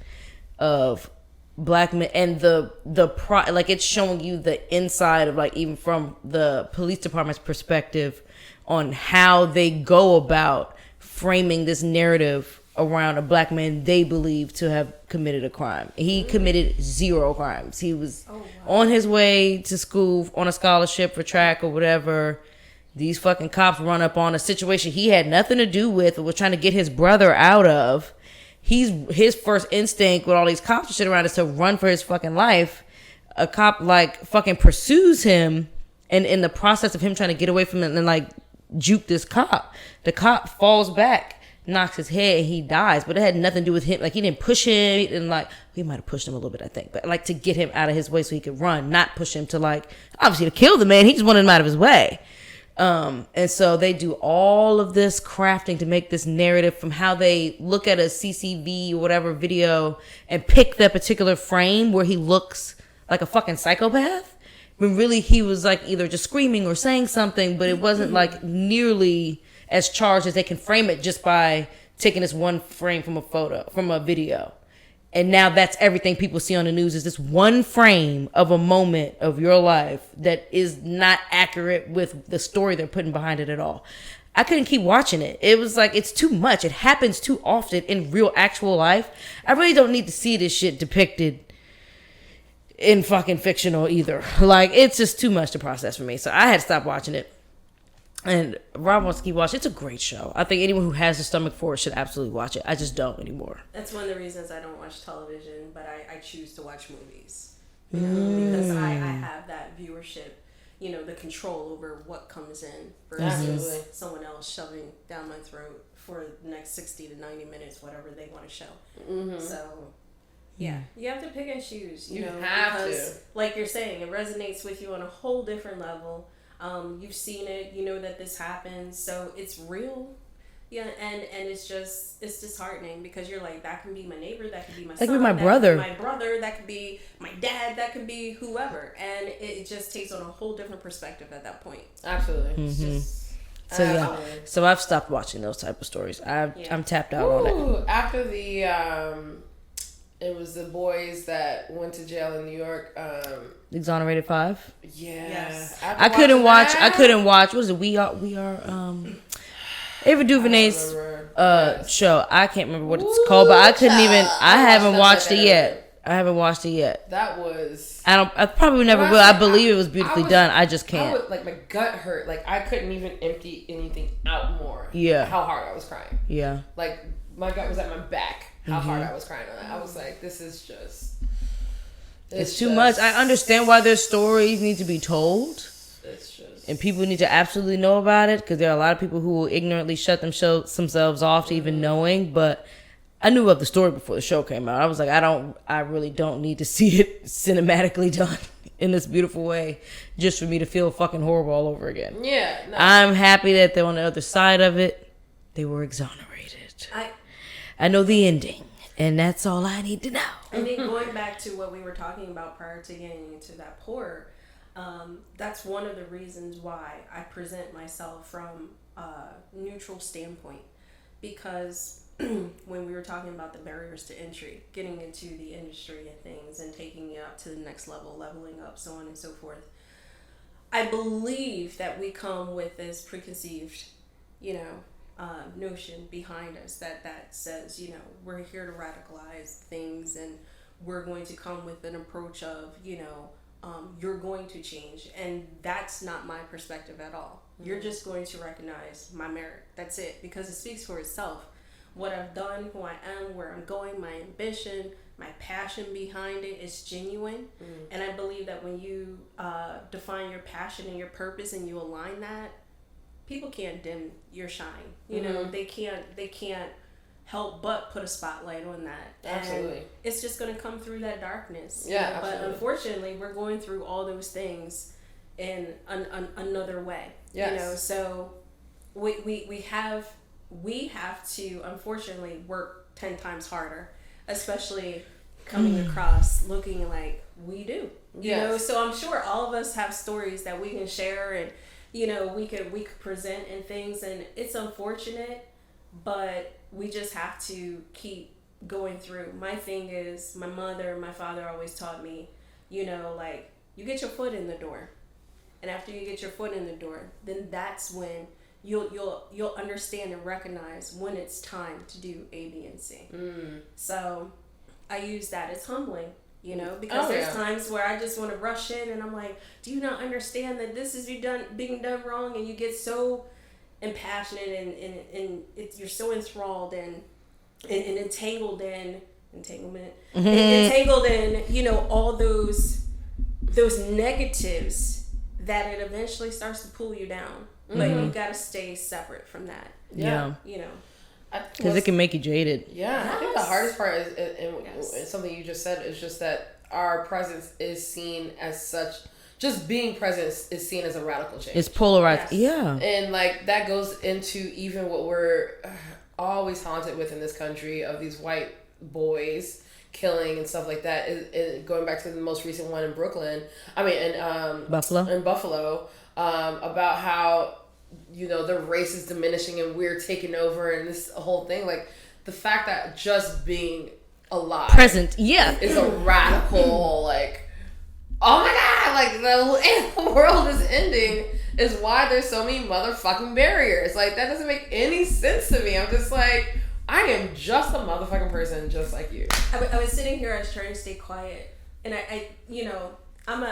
of black men and like it's showing you the inside of like even from the police department's perspective on how they go about framing this narrative around a black man they believe to have committed a crime. He committed 0 crimes. He was on his way to school on a scholarship for track or whatever. These fucking cops run up on a situation he had nothing to do with or was trying to get his brother out of. His first instinct with all these cops and shit around is to run for his fucking life. A cop like fucking pursues him, and in the process of him trying to get away from it and like juke this cop, the cop falls back, knocks his head, and he dies. But it had nothing to do with him. Like he didn't push him. He didn't like, he might have pushed him a little bit, I think, but like to get him out of his way so he could run, not push him to like obviously to kill the man. He just wanted him out of his way. And so they do all of this crafting to make this narrative from how they look at a CCV or whatever video and pick that particular frame where he looks like a fucking psychopath when really he was like either just screaming or saying something, but it wasn't like nearly as charged as they can frame it just by taking this one frame from a video. And now that's everything people see on the news is this one frame of a moment of your life that is not accurate with the story they're putting behind it at all. I couldn't keep watching it. It was like, it's too much. It happens too often in real actual life. I really don't need to see this shit depicted in fucking fictional either. Like, it's just too much to process for me. So I had to stop watching it. And Rob wants to keep watching. It's a great show. I think anyone who has the stomach for it should absolutely watch it. I just don't anymore. That's one of the reasons I don't watch television, but I choose to watch movies. You know, because I have that viewership, you know, the control over what comes in versus someone else shoving down my throat for the next 60 to 90 minutes, whatever they want to show. So, yeah, you have to pick and choose, you know, because, like you're saying, it resonates with you on a whole different level. You've seen it, you know that this happens, so it's real. Yeah, and it's disheartening because you're like, that can be my neighbor, that could be my son, that could be my brother, that could be my dad, that could be whoever, and it just takes on a whole different perspective at that point. Absolutely. It's just, so I've stopped watching those type of stories. I'm tapped out on it. After the it was the boys that went to jail in New York. Exonerated 5. Yeah. Yes. I couldn't watch. What is it? We are. Ava DuVernay's show. I can't remember what it's called, but I couldn't even. I haven't watched it yet. That was. I probably never will. I believe it was beautifully done. I just can't. Like my gut hurt. Like I couldn't even empty anything out more. Yeah. How hard I was crying. Yeah. Like my gut was at my back. How hard I was crying on that. I was like, this is just. It's too much. I understand why their stories need to be told. It's just. and people need to absolutely know about it, because there are a lot of people who will ignorantly shut themselves off to even knowing. But I knew of the story before the show came out. I was like, I really don't need to see it cinematically done in this beautiful way just for me to feel fucking horrible all over again. Yeah. No. I'm happy that they're on the other side of it. They were exonerated. I know the ending, and that's all I need to know. I think going back to what we were talking about prior to getting into that pour, that's one of the reasons why I present myself from a neutral standpoint, because when we were talking about the barriers to entry, getting into the industry and things and taking it up to the next level, leveling up, so on and so forth, I believe that we come with this preconceived, notion behind us that says, we're here to radicalize things, and we're going to come with an approach of, you're going to change. And that's not my perspective at all. Mm-hmm. You're just going to recognize my merit. That's it, because it speaks for itself. What I've done, who I am, where I'm going, my ambition, my passion behind it is genuine. Mm-hmm. And I believe that when you define your passion and your purpose and you align that, people can't dim your shine. They can't help but put a spotlight on that. Absolutely. And it's just going to come through that darkness. Yeah, But unfortunately, we're going through all those things in another way. Yes. So we have to, unfortunately, work 10 times harder, especially coming across looking like we do. So I'm sure all of us have stories that we can share, and we could present and things, and it's unfortunate, but we just have to keep going through. My thing is, my mother, my father always taught me, you get your foot in the door, and after you get your foot in the door, then that's when you'll understand and recognize when it's time to do A, B, and C. So I use that as humbling. Because there's times where I just want to rush in, and I'm like, do you not understand that this is being done wrong? And you get so impassioned and you're so enthralled and entangled in all those negatives that it eventually starts to pull you down. Mm-hmm. But you got to stay separate from that. Yeah. Because it can make you jaded. Yeah, yes. I think the hardest part is, and something you just said, is just that our presence is seen as such. Just being present is seen as a radical change. It's polarized. Yes. Yeah. And that goes into even what we're always haunted with in this country, of these white boys killing and stuff like that. Is going back to the most recent one in Buffalo, about how the race is diminishing and we're taking over, and this whole thing, the fact that just being alive, present, is a radical, oh my god, the world is ending, is why there's so many motherfucking barriers. That doesn't make any sense to me. I'm just I am just a motherfucking person just like you. I was sitting here, I was trying to stay quiet, and I'm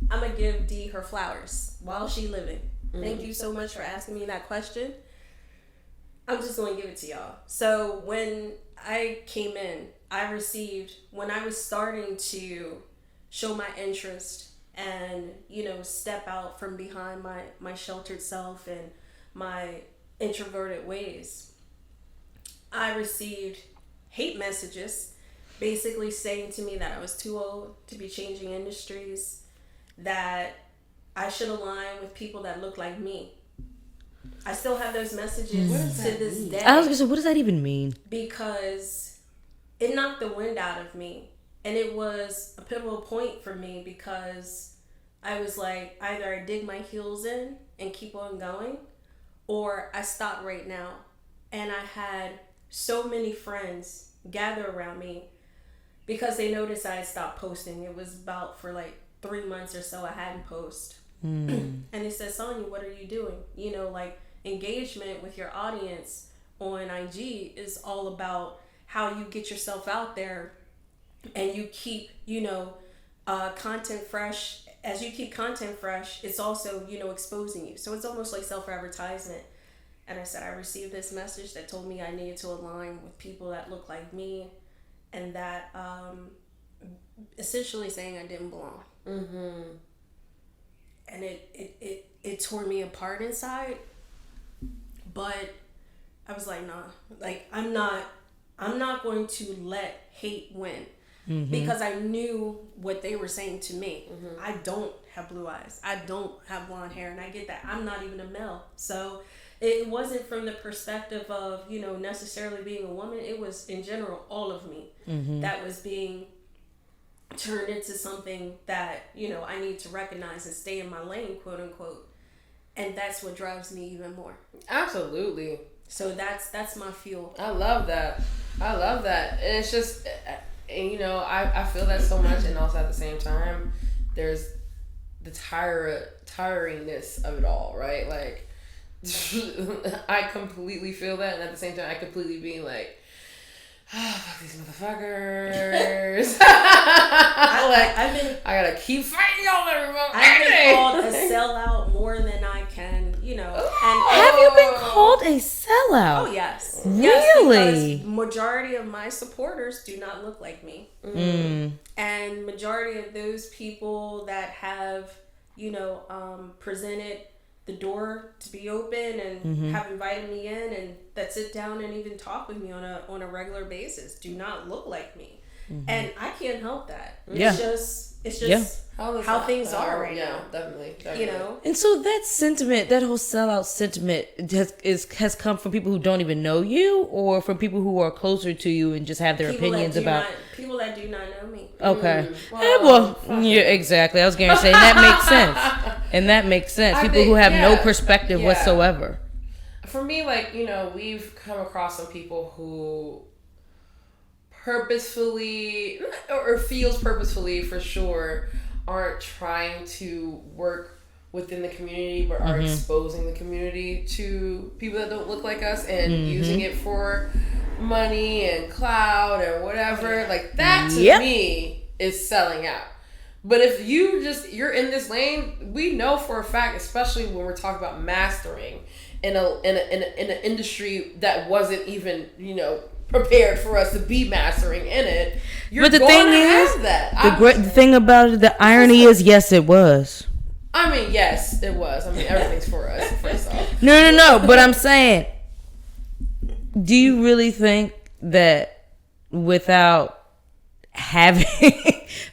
gonna give Dee her flowers while she's living. Thank you so much for asking me that question. I'm just going to give it to y'all. So when I came in, when I was starting to show my interest and, step out from behind my sheltered self and my introverted ways, I received hate messages basically saying to me that I was too old to be changing industries, that I should align with people that look like me. I still have those messages to this day. I was going to say, what does that even mean? Because it knocked the wind out of me. And it was a pivotal point for me, because I was like, either I dig my heels in and keep on going, or I stop right now. And I had so many friends gather around me because they noticed I had stopped posting. It was about for 3 months or so I hadn't posted. And they said, Sonja, what are you doing? Engagement with your audience on IG is all about how you get yourself out there and you keep, content fresh. As you keep content fresh, it's also, exposing you. So it's almost like self-advertisement. And I said, I received this message that told me I needed to align with people that look like me, and that essentially saying I didn't belong. Mm-hmm. And it it tore me apart inside. But I was like, nah, like I'm not going to let hate win. Because I knew what they were saying to me. I don't have blue eyes. I don't have blonde hair. And I get that. I'm not even a male. So it wasn't from the perspective of, you know, necessarily being a woman. It was, in general, all of me that was being turned into something that, you know, I need to recognize and stay in my lane, quote unquote. And that's what drives me even more. Absolutely. So that's my fuel. I love that. And it's just... And, you know, I feel that so much, and also at the same time, there's the tiringness of it all, right? Like, I completely feel that, and at the same time, I completely being like, oh, fuck these motherfuckers. I gotta keep fighting y'all everyone. I've been called a sellout more than I can, you know. Have you been called a sellout? Oh, yes. Really? Yes, because majority of my supporters do not look like me. And majority of those people that have, you know, presented the door to be open and have invited me in and that sit down and even talk with me on a regular basis do not look like me. And I can't help that. It's just how things are right now. Definitely. You know? And so that sentiment, that whole sellout sentiment has come from people who don't even know you, or from people who are closer to you and just have their opinions about... People that do not know me. Okay. Yeah, exactly. I was going to say, that makes sense. And that makes sense. People who have no perspective whatsoever. For me, like, you know, we've come across some people who purposefully, or feels purposefully for sure, aren't trying to work within the community, but are exposing the community to people that don't look like us and using it for money and clout and whatever. Like, that to me is selling out. But if you're in this lane, we know for a fact, especially when we're talking about mastering in an industry that wasn't even, you know, prepared for us to be mastering in it. But the thing is, the thing about it, the irony is, yes, it was. I mean, yes, it was. I mean, everything's for us, first off. No. But I'm saying, do you really think that without having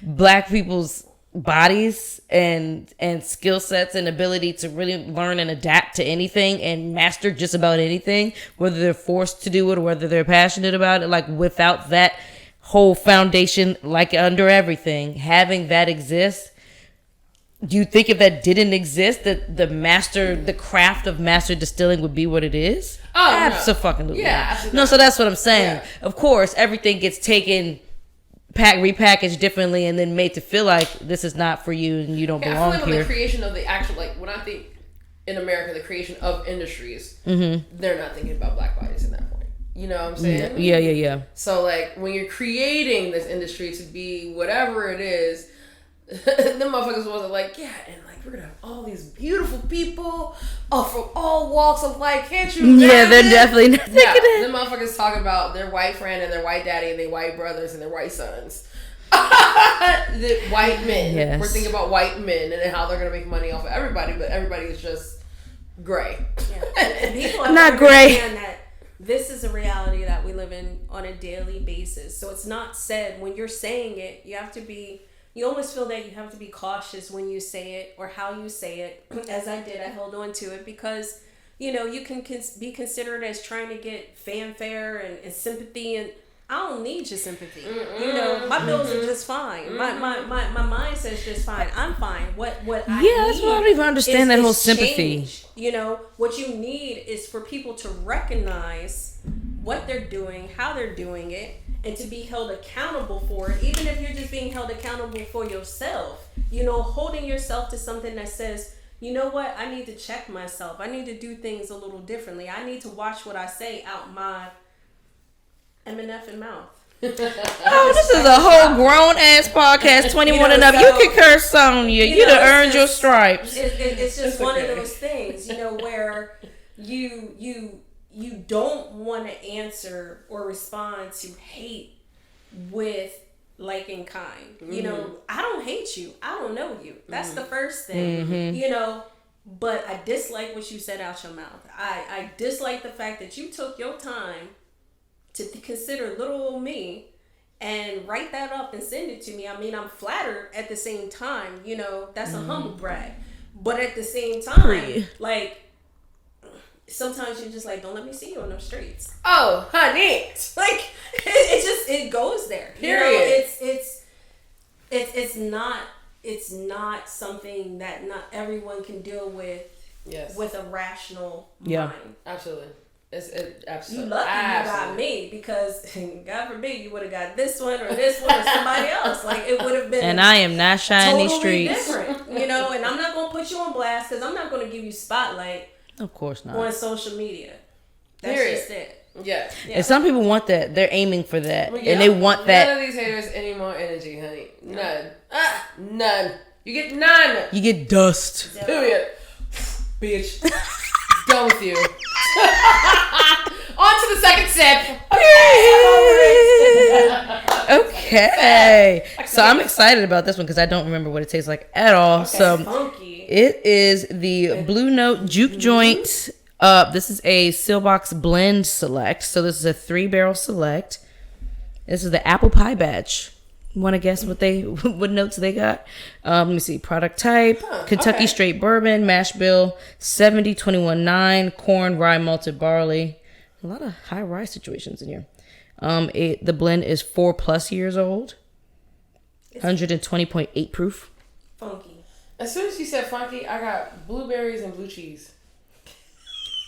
black people's bodies and skill sets and ability to really learn and adapt to anything and master just about anything, whether they're forced to do it or whether they're passionate about it, like without that whole foundation, like under everything, having that exist, do you think if that didn't exist, that the craft of master distilling would be what it is? Oh, absolutely. Yeah, absolutely. No, so that's what I'm saying. Yeah. Of course, everything gets taken, repackaged differently, and then made to feel like this is not for you and you don't belong I feel like here. The creation of the actual, like, when I think in America, the creation of industries, they're not thinking about black bodies at that point. You know what I'm saying? Yeah. So, like, when you're creating this industry to be whatever it is, them motherfuckers wasn't like, yeah, and like, we're gonna have all these beautiful people from all walks of life. Can't you imagine? Yeah, they're definitely not thinking that. Them motherfuckers talking about their white friend and their white daddy and their white brothers and their white sons. The white men. Yes. We're thinking about white men and how they're gonna make money off of everybody, but everybody is just gray. Yeah. And people not gray. That this is a reality that we live in on a daily basis. So it's not said. When you're saying it, you almost feel that you have to be cautious when you say it or how you say it. As I did, I held on to it because, you know, you can be considered as trying to get fanfare and sympathy, and I don't need your sympathy. You know, my bills are just fine. My mindset's just fine. I'm fine. What I need, that's why I don't even understand that whole sympathy. Change. You know, what you need is for people to recognize what they're doing, how they're doing it, and to be held accountable for it, even if you're just being held accountable for yourself. You know, holding yourself to something that says, you know what, I need to check myself. I need to do things a little differently. I need to watch what I say out my M&F mouth. Oh, this is a whole grown ass podcast, 21 and up. You can curse Sonja. You done earned your stripes. It's just one of those things, you know, where you don't want to answer or respond to hate with like in kind. You know, I don't hate you. I don't know you. That's the first thing. You know, But I dislike what you said out your mouth. I dislike the fact that you took your time to consider little old me and write that up and send it to me. I mean, I'm flattered at the same time. You know, that's a humble brag. But at the same time, like, sometimes you're just like, don't let me see you on those streets. Oh, honey. Like, it goes there. Period. You know, it's not something that not everyone can deal with. Yes. With a rational Yeah. mind. Absolutely. Absolutely. You lucky you got me, because God forbid you would have got this one or somebody else. Like, it would have been. And I am not shying these totally streets. different, you know. And I'm not gonna put you on blast because I'm not gonna give you spotlight. Of course not. On social media. That's Period. just it. Yeah. And some people want that. They're aiming for that. Well, And they want that. None of these haters any more energy, honey. None. None. You get none. You get dust. Yeah. Period. Bitch. Done with you. On to the second sip. Okay. So I'm excited about this one because I don't remember what it tastes like at all. Okay, So funky. it is the Blue Note Juke joint. This is a Seelbach blend select. So this is a 3-barrel select. This is the apple pie batch. Want to guess what notes they got? Let me see. Product type: Kentucky straight bourbon, mash bill 70-21-9, corn, rye, malted barley. A lot of high rye situations in here. The blend is 4+ years old. 120.8 proof. Funky. As soon as you said funky, I got blueberries and blue cheese.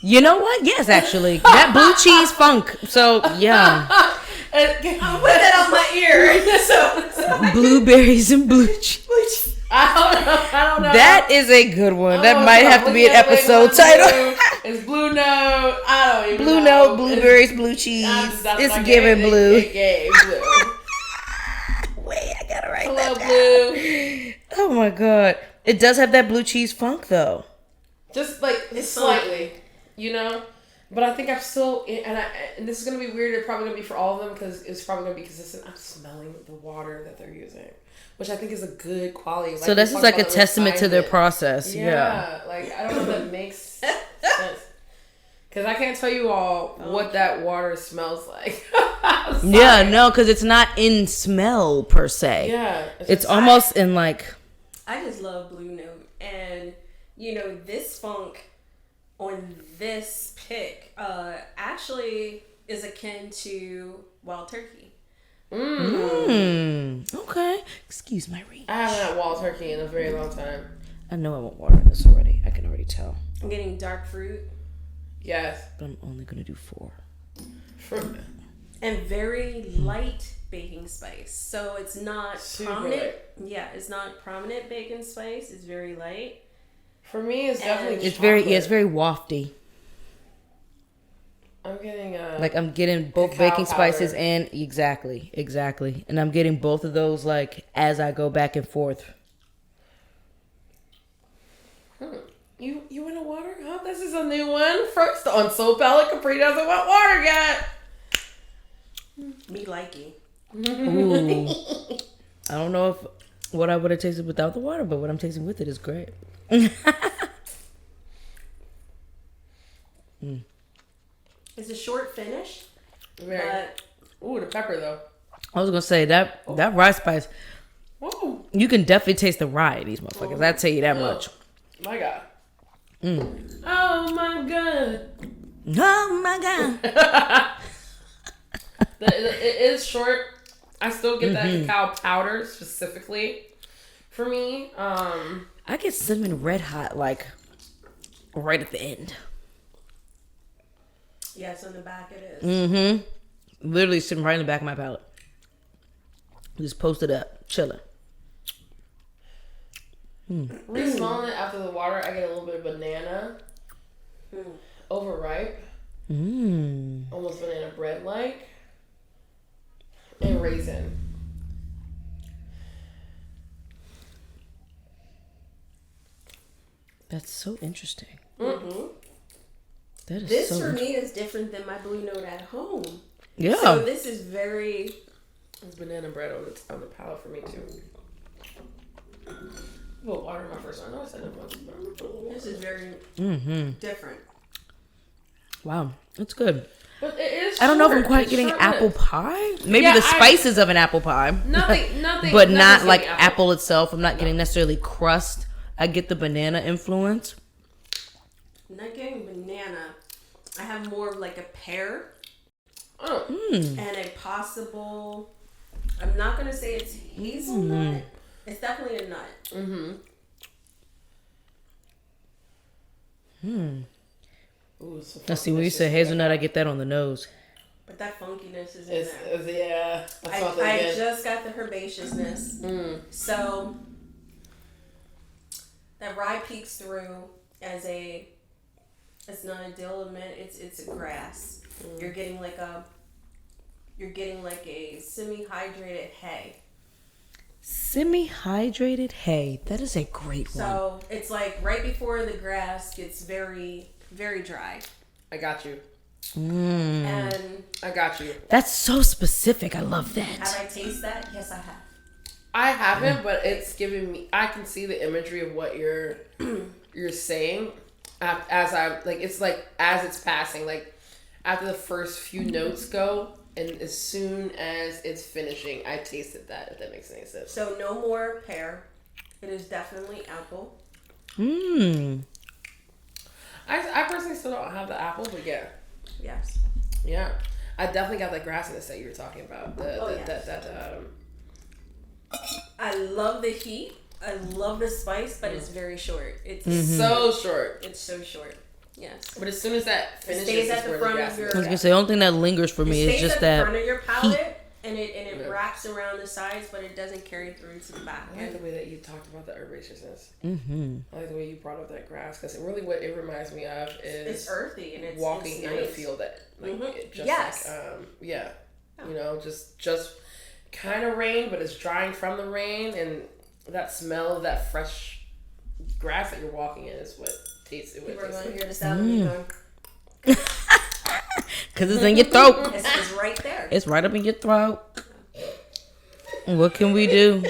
You know what? Yes, actually, that blue cheese funk. So yeah. I put that on my ear. So Blueberries and blue cheese. I don't know. That is a good one. That might have to be an episode title. It's Blue Note. I don't even Blue know. Note, blueberries, blue cheese. That's It's my giving game. blue. Blue. Wait, I gotta write Hello, that down. Blue. Oh my god. It does have that blue cheese funk though. Just like It's slightly, you know. But I think I'm still, and this is gonna be weird. It's probably gonna be for all of them because it's probably gonna be consistent. I'm smelling the water that they're using, which I think is a good quality. Like, So this is like a testament to their process. Yeah. Like, I don't know if that makes sense. Because I can't tell you all what that water smells like. Yeah, no, because it's not in smell per se. Yeah. It's almost in like. I just love Blue Note, and you know, this funk on this pick actually is akin to Wild Turkey. Okay. Excuse my reach. I haven't had Wild Turkey in a very long time. I know I want water in this already. I can already tell. I'm getting dark fruit Yes. But I'm only gonna do 4. and very light baking spice. So it's not Super prominent. light. Yeah, it's not prominent baking spice. It's very light. For me, it's definitely It's chocolate. it's very wafty. I'm getting Like I'm getting both cacao baking spices powder. and exactly. And I'm getting both of those like as I go back and forth. You want a water? Huh? This is a new one. First on Soul Palate, Kapri doesn't want water yet. Me likey. Ooh. I don't know if what I would have tasted without the water, but what I'm tasting with it is great. It's a short finish, Very. but Ooh, the pepper though. I was gonna say that rye spice, Ooh, you can definitely taste the rye in these motherfuckers. I'd tell you that much. my God. Oh my God. Oh my god. It is short. I still get that cacao powder specifically for me. I get cinnamon red hot like right at the end. yes, on the back it is. Mm-hmm. Literally sitting right in the back of my palate. Just posted up, chilling. Re-smelling it after the water, I get a little bit of banana. Overripe. Almost banana bread like. And raisin. That's so interesting. Mm-hmm. That is This so for interesting. me is different than my Blue Note at home. Yeah. So this is very. It's banana bread on the palate for me too. put water in my first one. I know I said it. This is very different. Wow, it's good. But it is. I don't know if I'm quite It's getting short-lived. apple pie. Maybe the spices of an apple pie. Nothing. But not nothing's like giving apple itself. I'm not getting necessarily crust. I get the banana influence. I'm not getting banana. I have more of like a pear Mm. and a possible. I'm not gonna say it's hazelnut. It's definitely a nut. Mm-hmm. Ooh, so Let's see, when you say hazelnut, I get that on the nose. But that funkiness is in there. Yeah. I just got the herbaceousness. So that rye peeks through as a. It's not a dill mint. It's a grass. You're getting like a semi-hydrated hay. Semi-hydrated hay. That is a great one. So it's like right before the grass gets very, very dry. I got you. And I got you. That's so specific. I love that. have I tasted that? Yes, I have. I haven't, but it's giving me. I can see the imagery of what you're saying. As I like, it's like as it's passing, like after the first few notes go, and as soon as it's finishing, I tasted that. If that makes any sense. So no more pear. It is definitely apple. I personally still don't have the apple, but yeah. Yes. Yeah. I definitely got that grassiness that you were talking about. I love the heat. I love the spice, but it's very short. It's so short. It's so short. Yes. But as soon as that finishes, stays at is the where front of grassiness your- I was gonna say, the only thing that lingers for me is just at that the front of your palate, heat. and it wraps around the sides, but it doesn't carry through to the back. I like the way that you talked about the herbaceousness. Mm-hmm. I like the way you brought up that grass, because really what it reminds me of is It's earthy and it's walking it's in a nice. field that it just Yes. you know, just kind of rain, but it's drying from the rain, and that smell of that fresh grass that you're walking in is what tastes it. People are going to hear the sound of me going. Because it's in your throat. It's right there. It's right up in your throat. What can we do?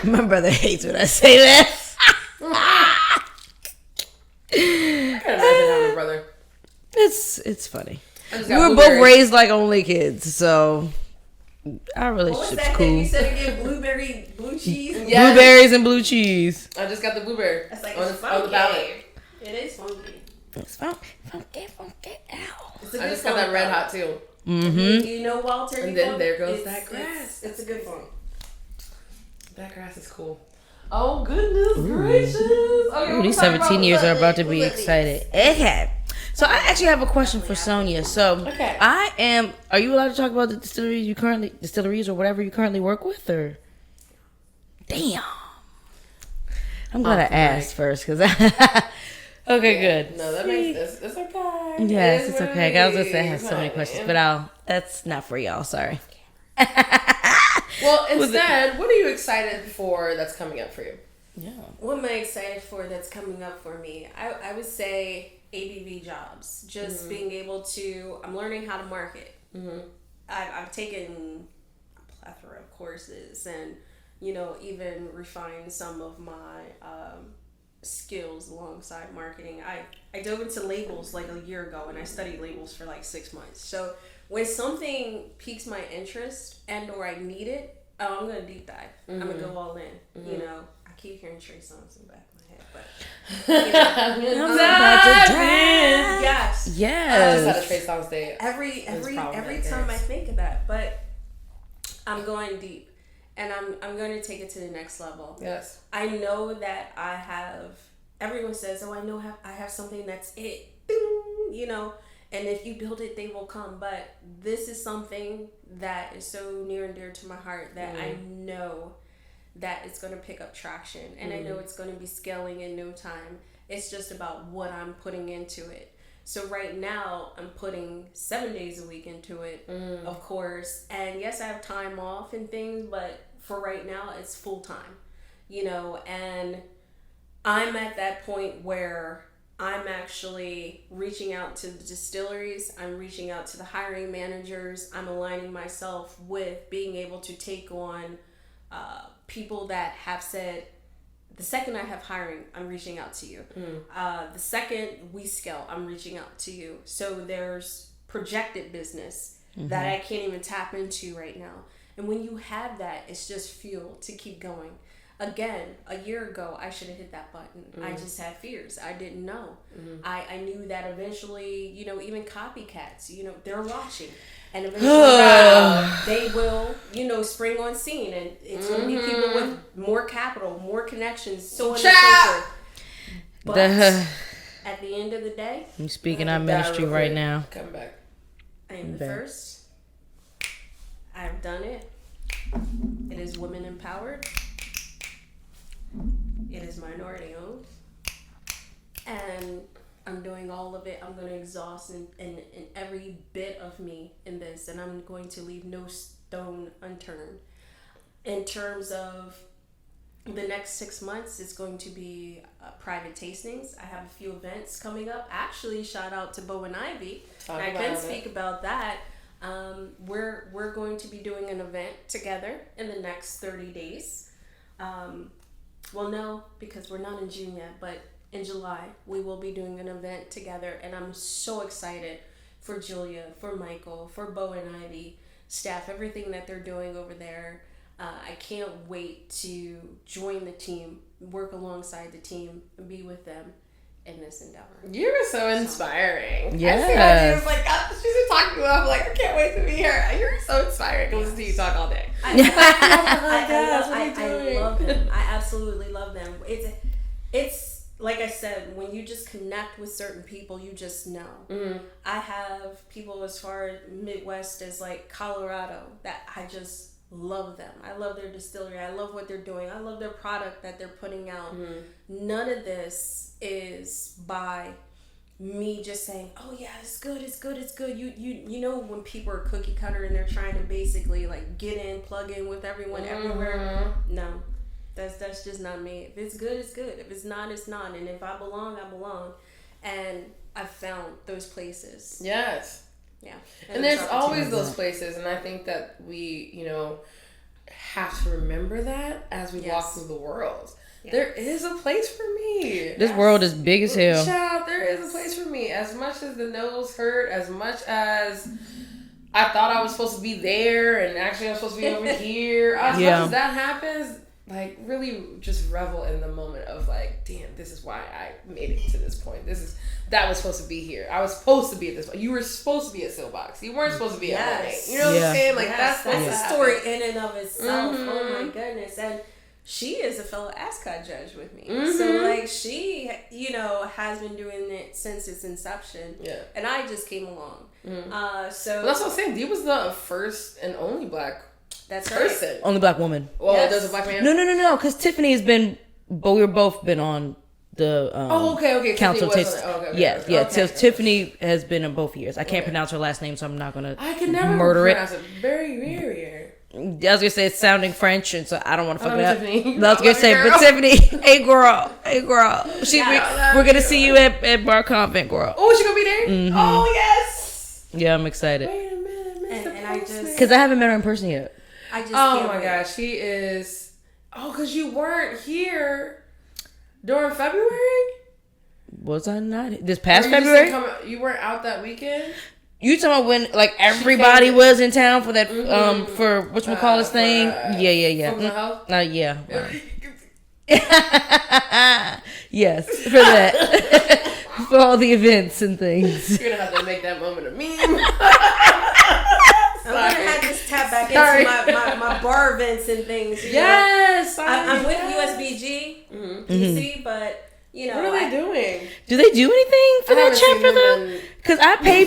My brother hates when I say that. I can't imagine having a brother. It's funny. I just We got were both blueberries. raised like only kids, so our What was relationship's that thing cool. you said again? Blueberry, blue cheese? Yes. Blueberries and blue cheese. I just got the blueberry That's like on it's the ballot. It is funky. It's funky. Ow. It's a I good just got that funk, red though. hot too. You know Walter? And you then funk? there goes It's- that grass. It's a good funk. That grass is cool. Oh goodness gracious! Okay, Ooh, these 17 years are about to be excited. Okay. So I actually have a question for Sonja. So Okay. are you allowed to talk about the distilleries or whatever you currently work with, or? Damn. I'm glad I asked first, because okay, good. No, that makes it's okay. Yes, It is it's what okay. it I was gonna say I is, have so many honey. questions, but that's not for y'all. Sorry. Well, instead, what are you excited for that's coming up for you? Yeah. What am I excited for that's coming up for me? I would say ABV jobs. Just being able to, I'm learning how to market. I've taken a plethora of courses and, even refined some of my skills alongside marketing. I dove into labels like a year ago and I studied labels for like 6 months. So when something piques my interest and or I need it, I'm going to deep dive. I'm going to go all in. I keep hearing Trey songs in the back of my head, but yes. I Yes. just had a Trey Songz day. Every problematic, time I yes. think of that, but I'm going deep and I'm going to take it to the next level. Yes. I know that I have, everyone says, oh, I have something that's it, Bing, and if you build it, they will come. But this is something that is so near and dear to my heart that I know that it's going to pick up traction. And I know it's going to be scaling in no time. It's just about what I'm putting into it. So right now, I'm putting 7 days a week into it, of course. And yes, I have time off and things, but for right now, it's full time, and I'm at that point where I'm actually reaching out to the distilleries. I'm reaching out to the hiring managers. I'm aligning myself with being able to take on people that have said, the second I have hiring, I'm reaching out to you. The second we scale, I'm reaching out to you. So there's projected business that I can't even tap into right now. And when you have that, it's just fuel to keep going. Again, a year ago, I should have hit that button. I just had fears. I didn't know. I knew that eventually, you know, even copycats, you know, they're watching. And eventually they will, you know, spring on scene. And it's going to be people with more capital, more connections, so on and so forth. But at the end of the day, I'm speaking our ministry right now. Come back. I am the first. I've done it. It is women empowered. It is minority owned. And I'm doing all of it. I'm going to exhaust in every bit of me in this. And I'm going to leave no stone unturned. In terms of the next 6 months, it's going to be private tastings. I have a few events coming up. Actually, shout out to Bo and Ivy. I can speak about that. We're going to be doing an event together in the next 30 days. Well, no, because we're not in June yet, but in July, we will be doing an event together. And I'm so excited for Julia, for Michael, for Bo and Ivy, staff, everything that they're doing over there. I can't wait to join the team, work alongside the team, and be with them in this endeavor. You're so inspiring. Yeah. I was like, she's been talking to me. I'm like, I can't wait to be here. You're so inspiring. I can listen to you talk all day. I love them. I absolutely love them. It's like I said, when you just connect with certain people, you just know. I have people as far as Midwest as like Colorado that I just love them. I love their distillery. I love what they're doing. I love their product that they're putting out. None of this is by me just saying, oh yeah, it's good. You know when people are cookie cutter and they're trying to basically like get in, plug in with everyone everywhere. No. That's just not me. If it's good, it's good. If it's not, it's not. And if I belong, I belong. And I've found those places. Yes. Yeah. And there's always those places, and I think that we, you know, have to remember that as we walk through the world. Yeah. There is a place for me. This world is big as hell. Child, there is a place for me. As much as the nose hurt, as much as I thought I was supposed to be there, and actually I'm supposed to be over here. As much as that happens, like, really just revel in the moment of like, damn, this is why I made it to this point. That was supposed to be here. I was supposed to be at this point. You were supposed to be at Seelbach. You weren't supposed to be at Wal-Mart. You know what I'm saying? Like, that's a story in and of itself. Oh my goodness. And she is a fellow ASCOT judge with me. So like, she, you know, has been doing it since its inception. Yeah. And I just came along. So that's what I'm saying. Dee was the first and only black person. Right. Only black woman. Well, there's a black man? No. Because Tiffany has been, but we've both been on the council. Tiffany has been in both years. I can't pronounce her last name, so I'm not going to murder pronounce it. Very rare. I was going to say it's sounding French, and so I don't want to fuck it up. I was going to say, but Tiffany, hey girl. We're going to see you at Bar Convent, girl. Oh, she going to be there? Oh, yes. Yeah, I'm excited. Wait a minute, because I haven't met her in person yet. Oh my gosh, she is. Oh, because you weren't here during February? Was I not? This past February? You weren't out that weekend? You talking about when like everybody was in town for that for whatchamacallit thing? Yeah. Yeah. Yes, for that. For all the events and things. You're gonna have to make that moment a meme. I'm gonna have to tap back into my bar events and things. Yes, I'm with USBG DC, but you know, what are they doing? Do they do anything for that chapter though? Because I pay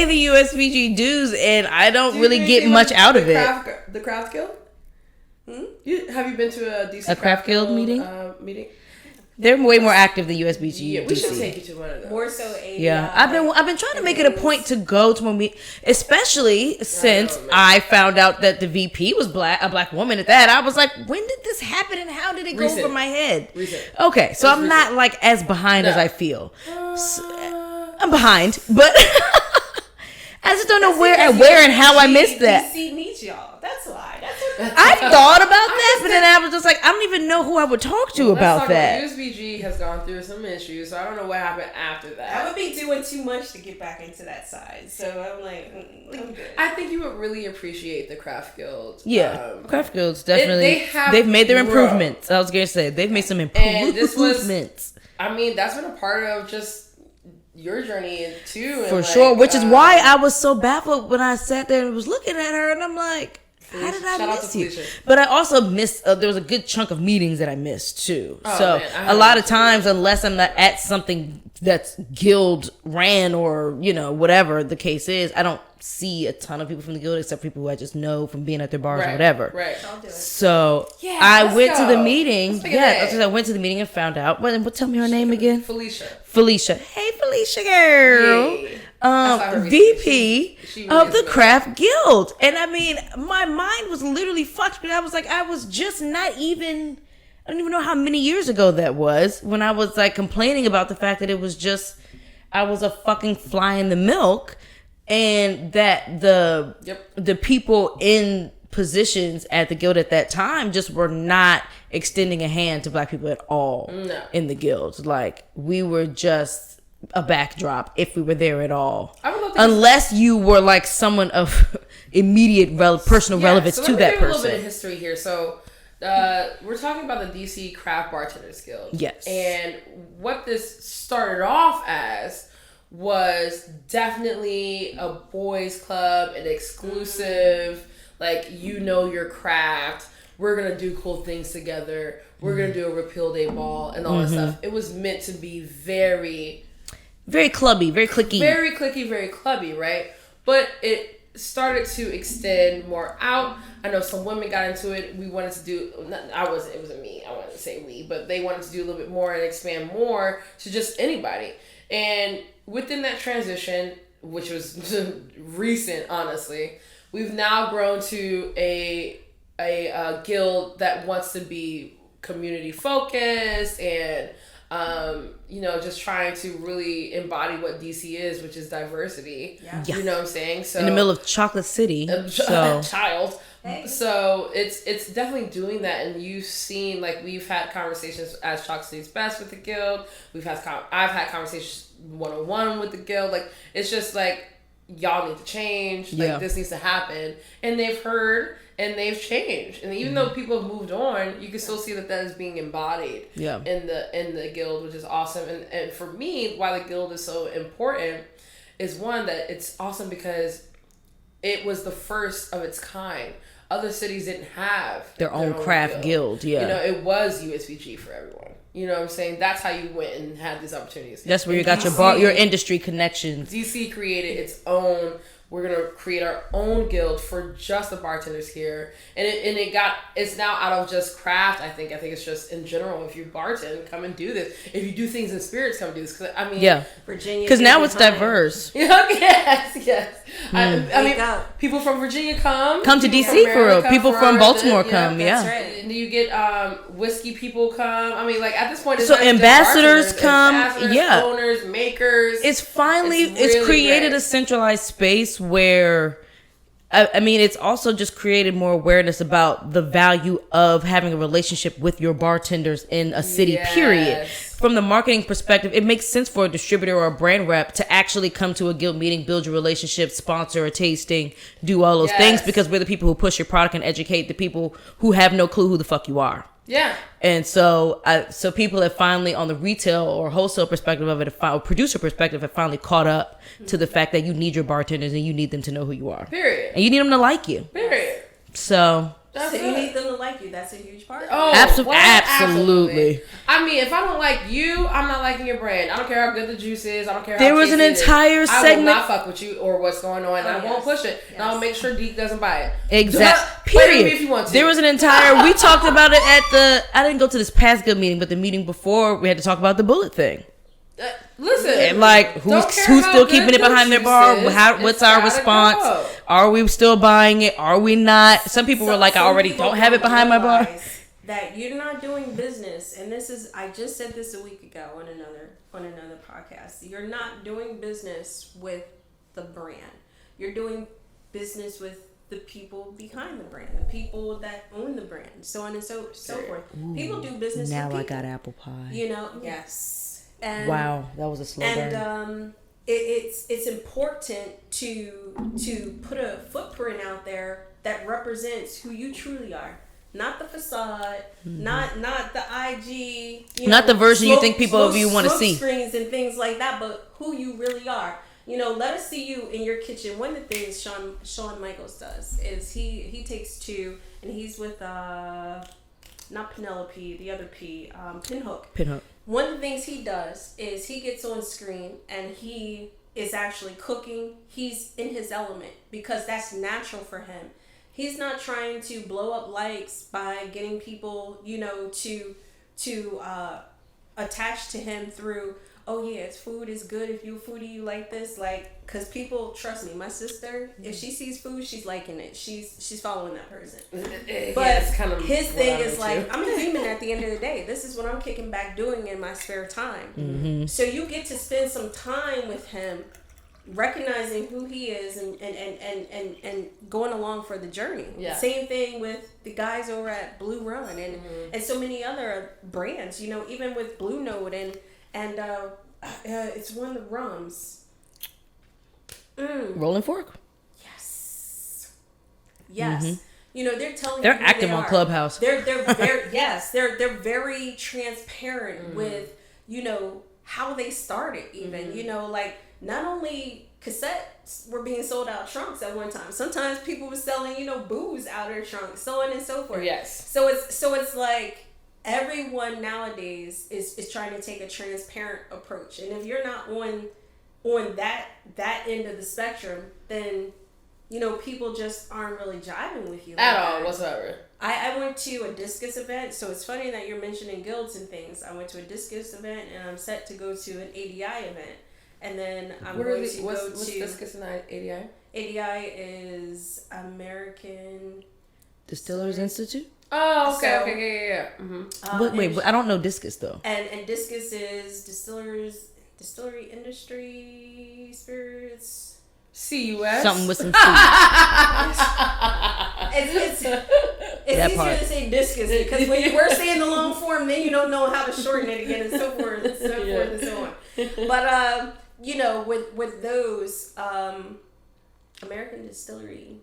the USBG dues, and I don't really get much out of it. The Craft Guild. Have you been to a DC Craft Guild meeting? Meeting. They're way more active than USBG. Yeah, we should take you to one of those. More so I've been trying to make it a point to go to a meet, especially since I found out that the VP was a black woman at that. I was like, when did this happen and how did it go over my head? Okay, so I'm not like as behind as I feel. I'm behind, but I just don't know where and how I missed that. DC meets y'all. That's why. That's what I thought about that, but then I was just like, I don't even know who I would talk to about that. USBG has gone through some issues, so I don't know what happened after that. I would be doing too much to get back into that side, so I'm like, I'm good. I think you would really appreciate the craft guild. Yeah, craft guilds definitely. They've made their improvements. I was gonna say they've made some improvements. I mean, that's been a part of just your journey too, for sure. Which is why I was so baffled when I sat there and was looking at her, and I'm like, how did I miss you? But I also missed. There was a good chunk of meetings that I missed too. So a lot of times, unless I'm not at something that's guild ran or whatever the case is, I don't see a ton of people from the guild except people who I just know from being at their bars or whatever. Right. So I went to the meeting. I went to the meeting and found out. What? Tell me her name again. Felicia. Hey, Felicia girl. VP of the Craft Guild. And I mean, my mind was literally fucked because I was like, I was just not even, I don't even know how many years ago that was when I was like complaining about the fact that it was just, I was a fucking fly in the milk, and that the people in positions at the guild at that time just were not extending a hand to black people at all in the guild. Like, we were just a backdrop if we were there at all, unless you were like someone of immediate personal relevance to that person. A little bit of history here. So we're talking about the DC Craft Bartenders Guild. Yes. And what this started off as was definitely a boys club, an exclusive, like, your craft. We're going to do cool things together. We're going to do a repeal day ball and all that stuff. It was meant to be very clubby, very cliquey. Very cliquey, very clubby, right? But it started to extend more out. I know some women got into it. We wanted to do, it wasn't me. I wanted to say we, but they wanted to do a little bit more and expand more to just anybody. And within that transition, which was recent, honestly, we've now grown to a guild that wants to be community focused and just trying to really embody what DC is, which is diversity. Yeah. You know what I'm saying? So in the middle of Chocolate City, child. Hey. So it's definitely doing that, and you've seen, like, we've had conversations as Chocolate City's best with the guild. I've had conversations 1-on-1 with the guild. Like, it's just like, y'all need to change. Like, this needs to happen, and they've heard. And they've changed, and even though people have moved on, you can still see that is being embodied in the guild, which is awesome. And for me, why the guild is so important is, one, that it's awesome because it was the first of its kind. Other cities didn't have their own craft guild. Yeah, it was USBG for everyone. You know what I'm saying? That's how you went and had these opportunities. That's where you got your industry connections. DC created its own. We're gonna create our own guild for just the bartenders here, and it's now out of just craft. I think it's just in general. If you bartend, come and do this. If you do things in spirits, come do this. Cause I mean, Virginia. Because now it's diverse. Yes. I mean, people from Virginia come to DC for real. People from Baltimore come. That's right. And you get whiskey people come. I mean, like, at this point, it's so ambassadors come. Owners, makers. It's created a centralized space where, I mean, it's also just created more awareness about the value of having a relationship with your bartenders in a city, period. From the marketing perspective, it makes sense for a distributor or a brand rep to actually come to a guild meeting, build your relationship, sponsor a tasting, do all those things, because we're the people who push your product and educate the people who have no clue who the fuck you are. Yeah. And so people have finally, on the retail or wholesale perspective of it, or producer perspective, have finally caught up to the fact that you need your bartenders and you need them to know who you are. Period. And you need them to like you. Period. So you need them to like you. That's a huge part. Oh, absolutely. I mean, if I don't like you, I'm not liking your brand. I don't care how good the juice is. I don't care how there was an entire segment. I will not fuck with you or what's going on. And I won't push it. And I'll make sure Deke doesn't buy it. Exactly. Period. If you want to. There was an entire. We talked about it I didn't go to this past guild meeting, but the meeting before, we had to talk about the bullet thing. Listen, and like, who's still keeping it behind their bar? What's our response? Go. Are we still buying it? Are we not? Some people were like, I already don't have it behind my bar. That you're not doing business, and I just said this a week ago on another podcast. You're not doing business with the brand. You're doing business with the people behind the brand, the people that own the brand, so on and so forth. People do business with people. Now I got apple pie. You know, yes. And, wow, that was a slow burn. And it's important to put a footprint out there that represents who you truly are. Not the facade, not the IG, not the version you think people of you want to see. Screens and things like that, but who you really are. You know, let us see you in your kitchen. One of the things Shawn Michaels does is he takes two, and he's with not Penelope, the other P, Pinhook. One of the things he does is he gets on screen and he is actually cooking. He's in his element because that's natural for him. He's not trying to blow up likes by getting people, you know, to attach to him through, oh yeah, it's food is good. If you a foodie, you like this, like, cause people, trust me, my sister, if she sees food, she's liking it. She's following that person. But kind of his thing is like, I'm a human at the end of the day. This is what I'm kicking back doing in my spare time. Mm-hmm. So you get to spend some time with him, recognizing who he is and going along for the journey. Yeah. Same thing with the guys over at Blue Run and so many other brands, you know, even with Blue Note and it's one of the rums. Rolling Fork. Yes. Mm-hmm. You know, they're telling they're you who active they on are. Clubhouse. They're very they're very transparent with, you know, how they started even. You know, like not only cassettes were being sold out trunks at one time. Sometimes people were selling, you know, booze out of their trunks, so on and so forth. Yes. So it's like everyone nowadays is trying to take a transparent approach, and if you're not on that end of the spectrum, then you know people just aren't really jiving with you at all whatsoever. I went to a discus event, so it's funny that you're mentioning guilds and things. I went to a discus event, and I'm set to go to an ADI event, and then I'm going to go to discus and ADI. ADI is American Distillers Institute. Oh, okay, So, okay, yeah. Mm-hmm. Wait, I don't know discus though. And discus is distillery industry spirits. CUS. Something with some It's easier to say discus because when you were saying the long form, then you don't know how to shorten it again and so forth and so forth and so on. But you know, with those American distillery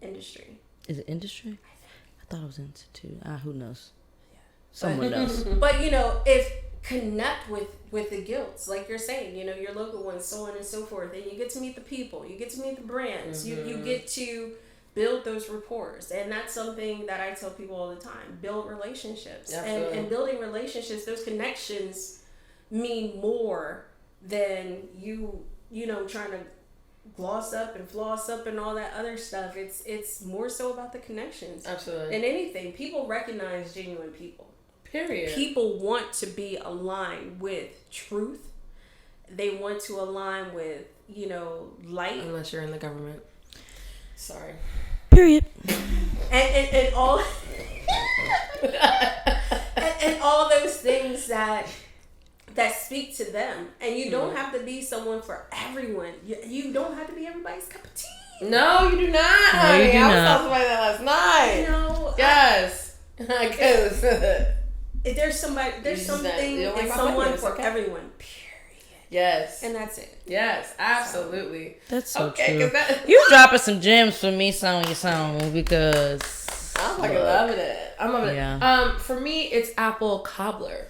industry. Is it industry? I thought it was institute. Who knows? Yeah. Someone knows. But you know, if connect with the guilds, like you're saying, you know, your local ones, so on and so forth, and you get to meet the people, you get to meet the brands, you get to build those rapports, and that's something that I tell people all the time: build relationships, and building relationships, those connections mean more than you know trying to gloss up and floss up and all that other stuff. It's more so about the connections. Absolutely. Than anything. People recognize genuine people. Period. People want to be aligned with truth. They want to align with, you know, light. Unless you're in the government. Sorry. Period. And all and all those things that speak to them. And you don't have to be someone for everyone. You don't have to be everybody's cup of tea. No, you do not, honey. No, you do I was not. talking about that last night. You know, yes. Because there's something and someone for everyone. Period. Yes. And that's it. Yes, absolutely. That's so okay, true. You dropping some gems for me, Sonja, because I'm fucking loving it. I'm loving it. For me, it's apple cobbler.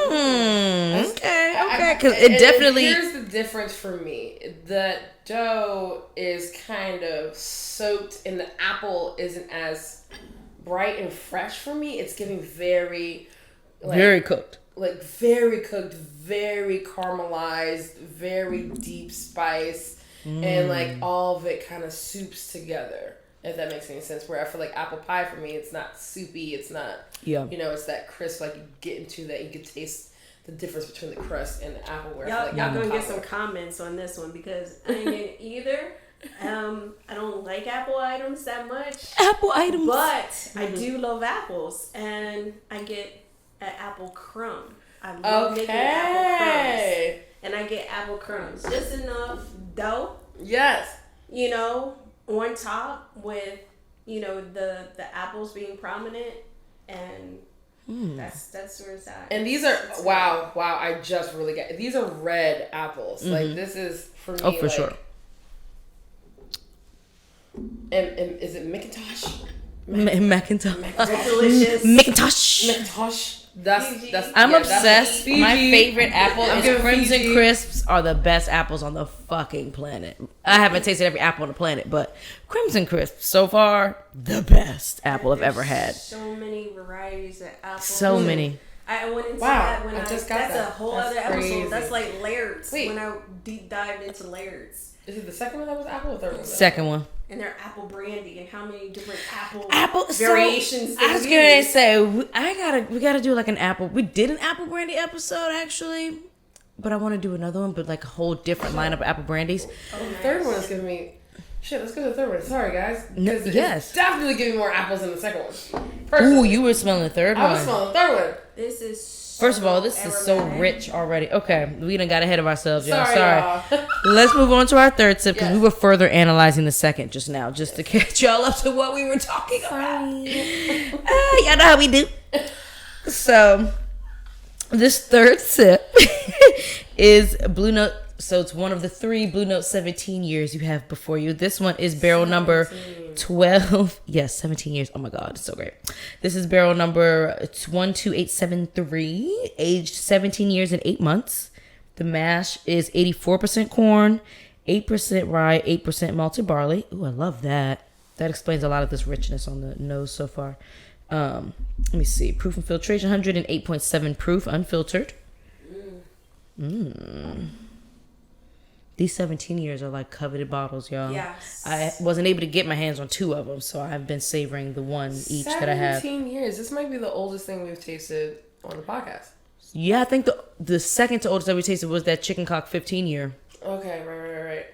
Okay. Because it definitely. Here's the difference for me. The dough is kind of soaked, and the apple isn't as bright and fresh for me. It's giving very cooked. Like very cooked, very caramelized, very deep spice, and like all of it kind of soups together. If that makes any sense. Where I feel like apple pie for me, it's not soupy. It's not. Yeah. You know, it's that crisp. Like you get into that, you can taste the difference between the crust and the apple. Where y'all gonna get some comments on this one because I ain't in either. I don't like apple items that much. Apple items, but I do love apples, and I get an apple crumb. I love making apple crumbs, and I get apple crumbs just enough dough. Yes. You know, on top with, you know, the apples being prominent, and that's where it's at. And these are wow. I just really get these are red apples. Like this is for me. Oh, for sure. And is it Macintosh? Macintosh. Delicious. Macintosh. That's. I'm yeah, obsessed. that's My favorite apple I'm is giving Crimson Fiji. Crisps are the best apples on the fucking planet. I haven't tasted every apple on the planet, but Crimson Crisps so far the best apple I've ever had. So many varieties of apples. So many. I went into Wow, that when I just got that's that. a whole That's other crazy. episode. That's like Laird's. Wait. When I deep dived into Laird's. Is it the second one that was apple or third one? Second one. And their apple brandy and how many different apple So, variations I was they gonna use. say we gotta do like an apple. We did an apple brandy episode actually, but I want to do another one, but like a whole different lineup of apple brandies. Oh, The third one is giving me. Shit, let's go to the third one. Sorry, guys. No, 'Cause yes. It's definitely giving me more apples than the second one. Ooh, Personally. you were smelling the third I one. was smelling the third one. This is First of all, this is so aromatic. rich already. Okay, we done got ahead of ourselves, y'all. Sorry, Sorry. y'all. Let's move on to our third sip because Yes. we were further analyzing the second just now, just to catch y'all up to what we were talking about. Y'all know how we do. So, this third sip is Blue Note. So, it's one of the 3 Blue Note 17 years you have before you. This one is barrel number 12. Yes, 17 years. Oh my God, it's so great. This is barrel number 12873, aged 17 years and 8 months. The mash is 84% corn, 8% rye, 8% malted barley. Ooh, I love that. That explains a lot of this richness on the nose so far. Let me see. Proof and filtration, 108.7 proof, unfiltered. These 17 years are like coveted bottles, y'all. Yes. I wasn't able to get my hands on 2 of them, so I've been savoring the one each that I have. 17 years. This might be the oldest thing we've tasted on the podcast. Yeah, I think the second to oldest that we tasted was that chicken cock 15 year. Okay, right.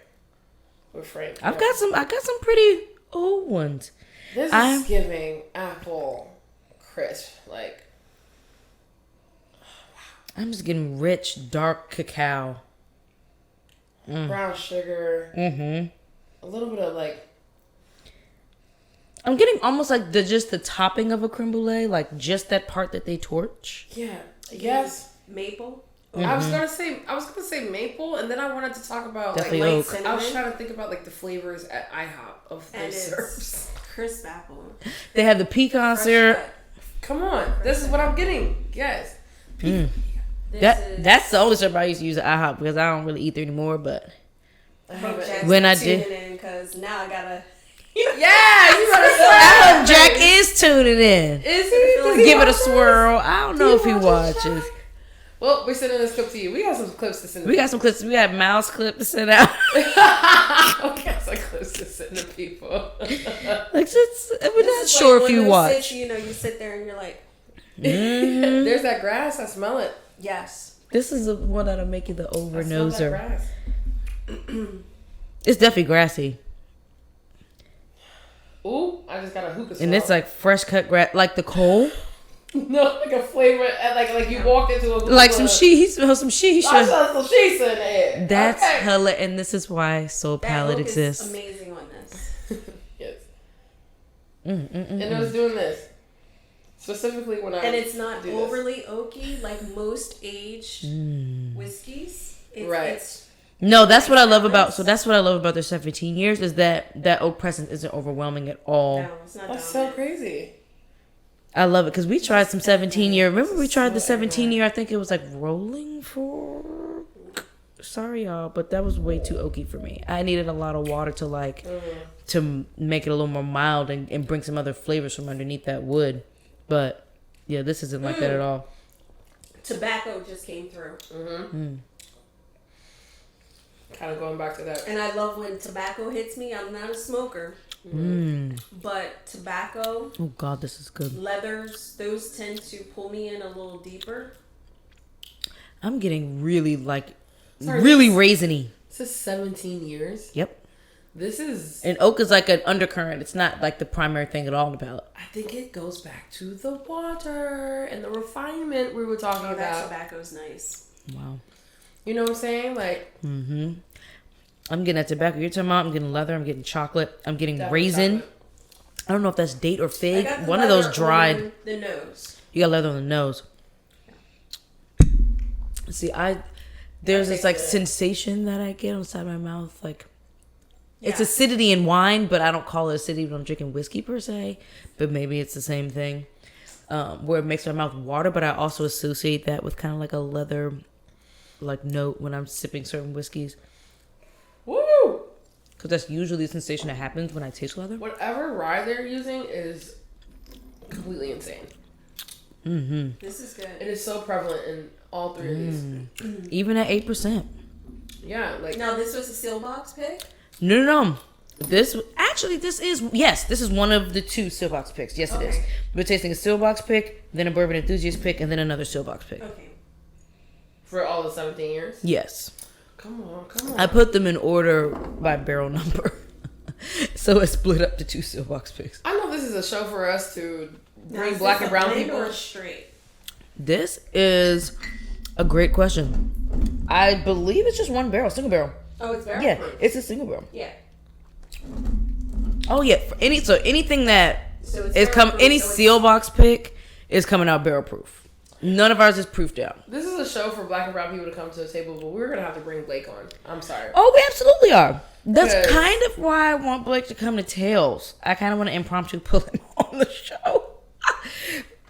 We're framed. I got some pretty old ones. This I'm- is giving apple crisp. Like, I'm just getting rich, dark cacao. brown sugar. Mm-hmm. A little bit of like. I'm getting almost like the topping of a creme brulee, like just that part that they torch. Yeah. Yes. Maple. I was gonna say maple, and then I wanted to talk about Definitely like oak. I was trying to think about like the flavors at IHOP of And those it's syrups. crisp apple. They have the pecan syrup. Fresh cut. Come on, this is what I'm getting. Yes. This is That's the only syrup I used to use at IHOP because I don't really eat there anymore. But I hope haven't. Jack's When I tuning did- in, because now I gotta. Yeah, you better I say. hope Jack is tuning in. Is he? Does he Give it a watch this? swirl. I don't know if he watch this, watches. Jack? Well, we're sending this clip to you. We got some clips to send. We got some clips. We got mouse clip to send out. We got some clips to send to people. Like, just, we're not This is sure like if one of you those watch. sits, you know, you sit there and you're like, There's that grass. I smell it. yes. This is the one that'll make you the I smell that overnoser. grass. It's definitely grassy. Ooh, I just got a hookah. And it's like fresh cut grass, like the coal. no, like a flavor, like you walked into a Like some she, he smells some I shisha. smell some sheets in there. That's okay. hella, and this is why Soul That Palate oak exists. is amazing on this. Yes. And it was doing this specifically when I And it's not do this. overly oaky like most aged whiskeys. It's, Right. It's, No, that's what I love about. balance. So that's what I love about their 17 years is that oak presence isn't overwhelming at all. no, it's not That's so dominant. crazy. I love it because we tried some 17 year. Remember we tried the 17 year? I think it was like Rolling Fork. Sorry y'all, but that was way too oaky for me. I needed a lot of water to like to make it a little more mild and bring some other flavors from underneath that wood. But yeah, this isn't like that at all. Tobacco just came through. Kind of going back to that. And I love when tobacco hits me. I'm not a smoker. But tobacco, Oh God, this is good. leathers, those tend to pull me in a little deeper. I'm getting really like Sorry, really raisiny. This is 17 years. Yep. This is. And oak is like an undercurrent. It's not like the primary thing at all about. I think it goes back to the water and the refinement we were talking Oh, that about. tobacco's nice. Wow. You know what I'm saying? Like, I'm getting that tobacco you're talking about. I'm getting leather. I'm getting chocolate. I'm getting Definitely raisin. chocolate. I don't know if that's date or I fig. got the One of those leather dried. on the nose. You got leather on the nose. See, there's this like sensation that I get on the side of my mouth. Like, it's acidity in wine, but I don't call it acidity when I'm drinking whiskey per se. But maybe it's the same thing. Where it makes my mouth water, but I also associate that with kind of like a leather like note when I'm sipping certain whiskeys. Woo! Because that's usually the sensation that happens when I taste leather. Whatever rye they're using is completely insane. Mm-hmm. This is good. It is so prevalent in all three of these. Even at 8%. Yeah, like Now, this was a Seelbach pick? No. This is one of the 2 Seelbach picks. Yes, it is. We're tasting a Seelbach pick, then a bourbon enthusiast pick, and then another Seelbach pick. Okay. for all the 17 years. Yes. Come on. I put them in order by barrel number. So it's split up to 2 Seelbach picks. I know this is a show for us to bring Now, black and brown plain people. or straight? This is a great question. I believe it's just one barrel, single barrel. Oh, it's barrel Yeah, proof. it's a single barrel. Yeah. Oh yeah, for anything that So it's is barrel proof, any so it's- Seelbach pick is coming out barrel proof. None of ours is proofed out. This is a show for black and brown people to come to the table, but we're gonna have to bring Blake on. I'm sorry. Oh, we absolutely are. That's Good. kind of why I want Blake to come to Tales. I kind of want to impromptu pull him on the show.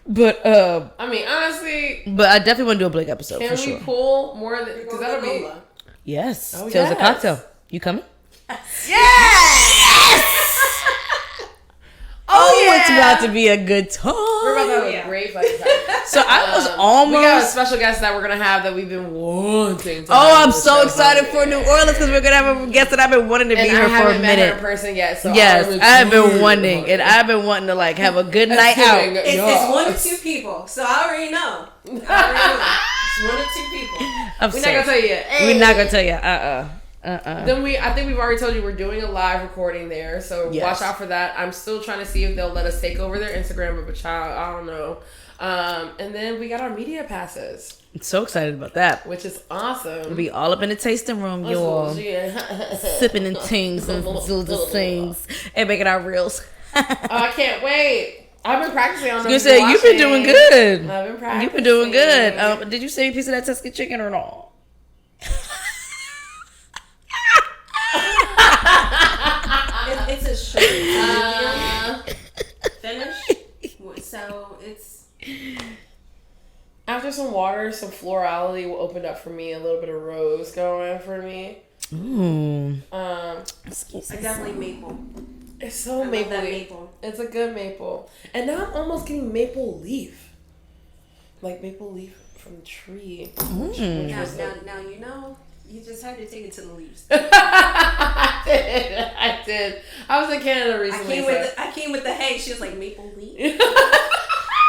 But I mean, honestly, I definitely want to do a Blake episode can for we sure. pull more than because that'll be. Coca-Cola. Yes, Oh, Tales a yes. cocktail. You coming? Yes! Oh, it's about to be a good time. We're about to have Yeah. a great fucking time. So I was We got a almost. special guest that we're gonna have that we've been wanting to. Oh, have on I'm the so show. excited for New Orleans because we're gonna have a guest that I've been wanting to And be I here for a haven't met her in minute. person yet, so Yes, I'm I have been excited. wanting, and I've been wanting to like have a good night out. It's 1 to 2 people, so I already know. It's 1 to 2 people. I'm We're not gonna tell you yet. We're not gonna tell you. Then I think we've already told you we're doing a live recording there, so Yes. watch out for that. I'm still trying to see if they'll let us take over their Instagram, but child, I don't know. And then we got our media passes, I'm so excited about that. which is awesome. We'll be all up in the tasting room, That's y'all. bullshit. Sipping and things and doing the things and making our reels. Oh, I can't wait. I've been practicing on them. You said you've been doing good. I've been practicing. You've been doing good. Did you save a piece of that Tuscan chicken or not? It's a short finish, so it's After some water, some florality will open up for me. A little bit of rose going for me. Ooh. it's definitely maple. It's so I love that mapley. maple. It's a good maple. And now I'm almost getting maple leaf. Like maple leaf from the tree. Which was Now you know. You just had to take it to the leaves. I did. I was in Canada I recently. came with the hay. She was like maple leaf.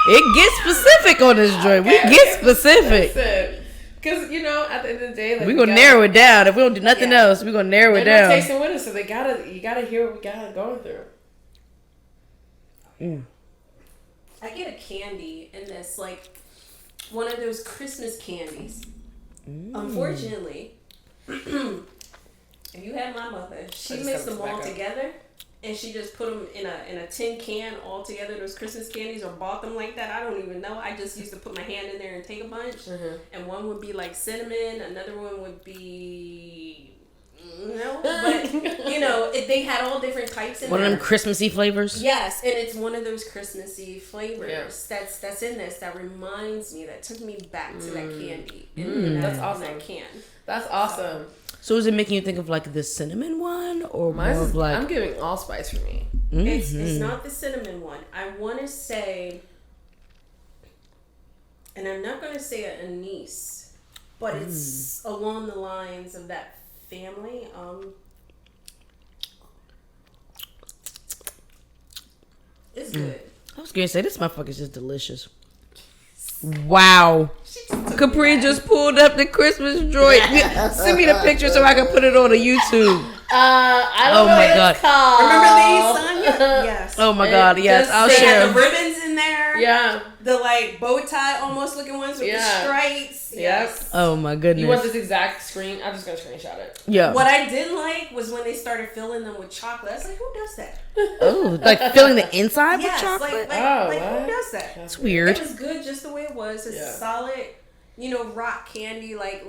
It gets specific on this joint. We get specific. Because, at the end of the day, like, We're going to narrow it down. If we don't do nothing else, we're going to narrow it they're not down. tasting with us, so you gotta hear what we got going through. I get a candy in this, like one of those Christmas candies. Unfortunately, if you had my mother, she just mixed got them all tobacco. together, and she just put them in a tin can all together. Those Christmas candies, or bought them like that. I don't even know. I just used to put my hand in there and take a bunch. And one would be like cinnamon. Another one would be but they had all different types in One there. of them Christmassy flavors. Yes, and it's one of those Christmassy flavors that's in this that reminds me, that took me back to that candy. That's awesome. In that can. That's awesome. So is it making you think of like the cinnamon one or more Mine's of like... I'm giving allspice for me. It's not the cinnamon one. I want to say, and I'm not going to say an anise, but it's along the lines of that family. It's good. I was going to say, this motherfucker's just delicious. Wow. Kapri just pulled up the Christmas joint. Send me the picture so I can put it on the YouTube. I don't Oh know my what God. it's called. Remember these, Sonja? Yes. Oh my God, yes. I'll They share had them. the ribbons in there. wear. Yeah. The like bow tie almost looking ones with the stripes. Yes. Oh my goodness. You want this exact screen? I'm just gonna screenshot it. Yeah. What I didn't like was when they started filling them with chocolate. I was like, who does that? Oh, like filling the inside with chocolate? Like who does that? That's weird. It was good just the way it was. It's solid, rock candy, like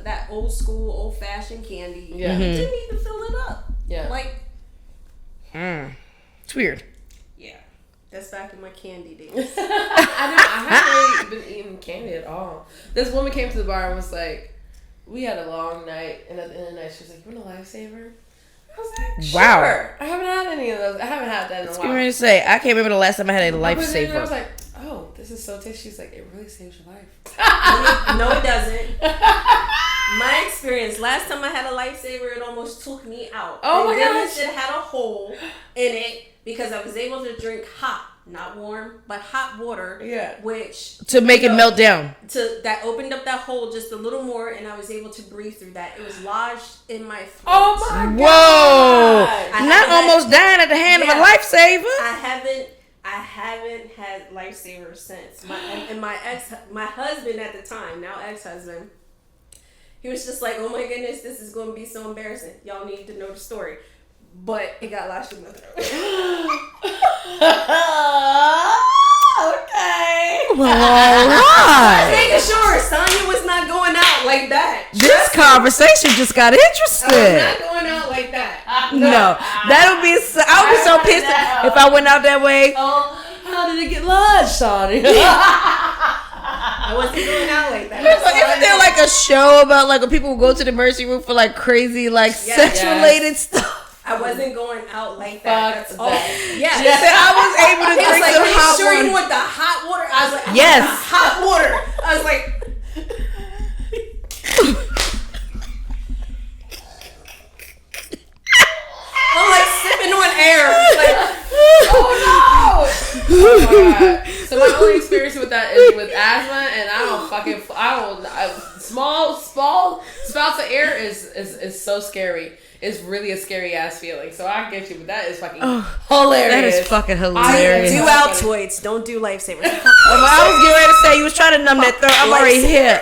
that old fashioned candy. Yeah. You didn't need to fill it up. Yeah. Like. It's weird. Yeah. That's back in my candy days. I haven't been eating candy at all. This woman came to the bar and was like, we had a long night, and at the end of the night, she was like, you want a Lifesaver? I was like, sure. Wow. I haven't had any of those. I haven't had that in a while. I was ready to say, I can't remember the last time I had a I Lifesaver. was like, oh, this is so tasty. She's like, it really saves your life. No, it doesn't. My experience, last time I had a Lifesaver, it almost took me out. Oh my gosh. It had a hole in it because I was able to drink hot, not warm, but hot water. Yeah. Which to make it melt down. That opened up that hole just a little more, and I was able to breathe through that. It was lodged in my throat. Oh my god! Whoa! Not almost dying at the hand of a Lifesaver. I haven't had Lifesaver since. My husband at the time, now ex-husband, he was just like, oh my goodness, this is going to be so embarrassing. Y'all need to know the story. But it got lodged in my throat. Okay. Well, all right. Making sure Sonja was not going out like that. This conversation just got interesting. I was not going out like that. No, I would be so pissed if I went out that way. Oh, how did it get lodged, Sonja? I wasn't going out like that. Isn't there like a show about like when people would go to the emergency room for like crazy like sex related stuff? I wasn't going out like that. That's all. Yeah. She said I was able to drink some hot sure water. You want the hot water? I was like, yes, the hot water. I was like. I'm like sipping on air. Like, oh no! Oh my god. So my only experience with that is with asthma, and small spouts of air is so scary. It's really a scary ass feeling. So I get you, but that is fucking hilarious. That is fucking hilarious. Do Altoids. Don't do Lifesavers. I was getting ready to say you was trying to numb that throat. I'm already here.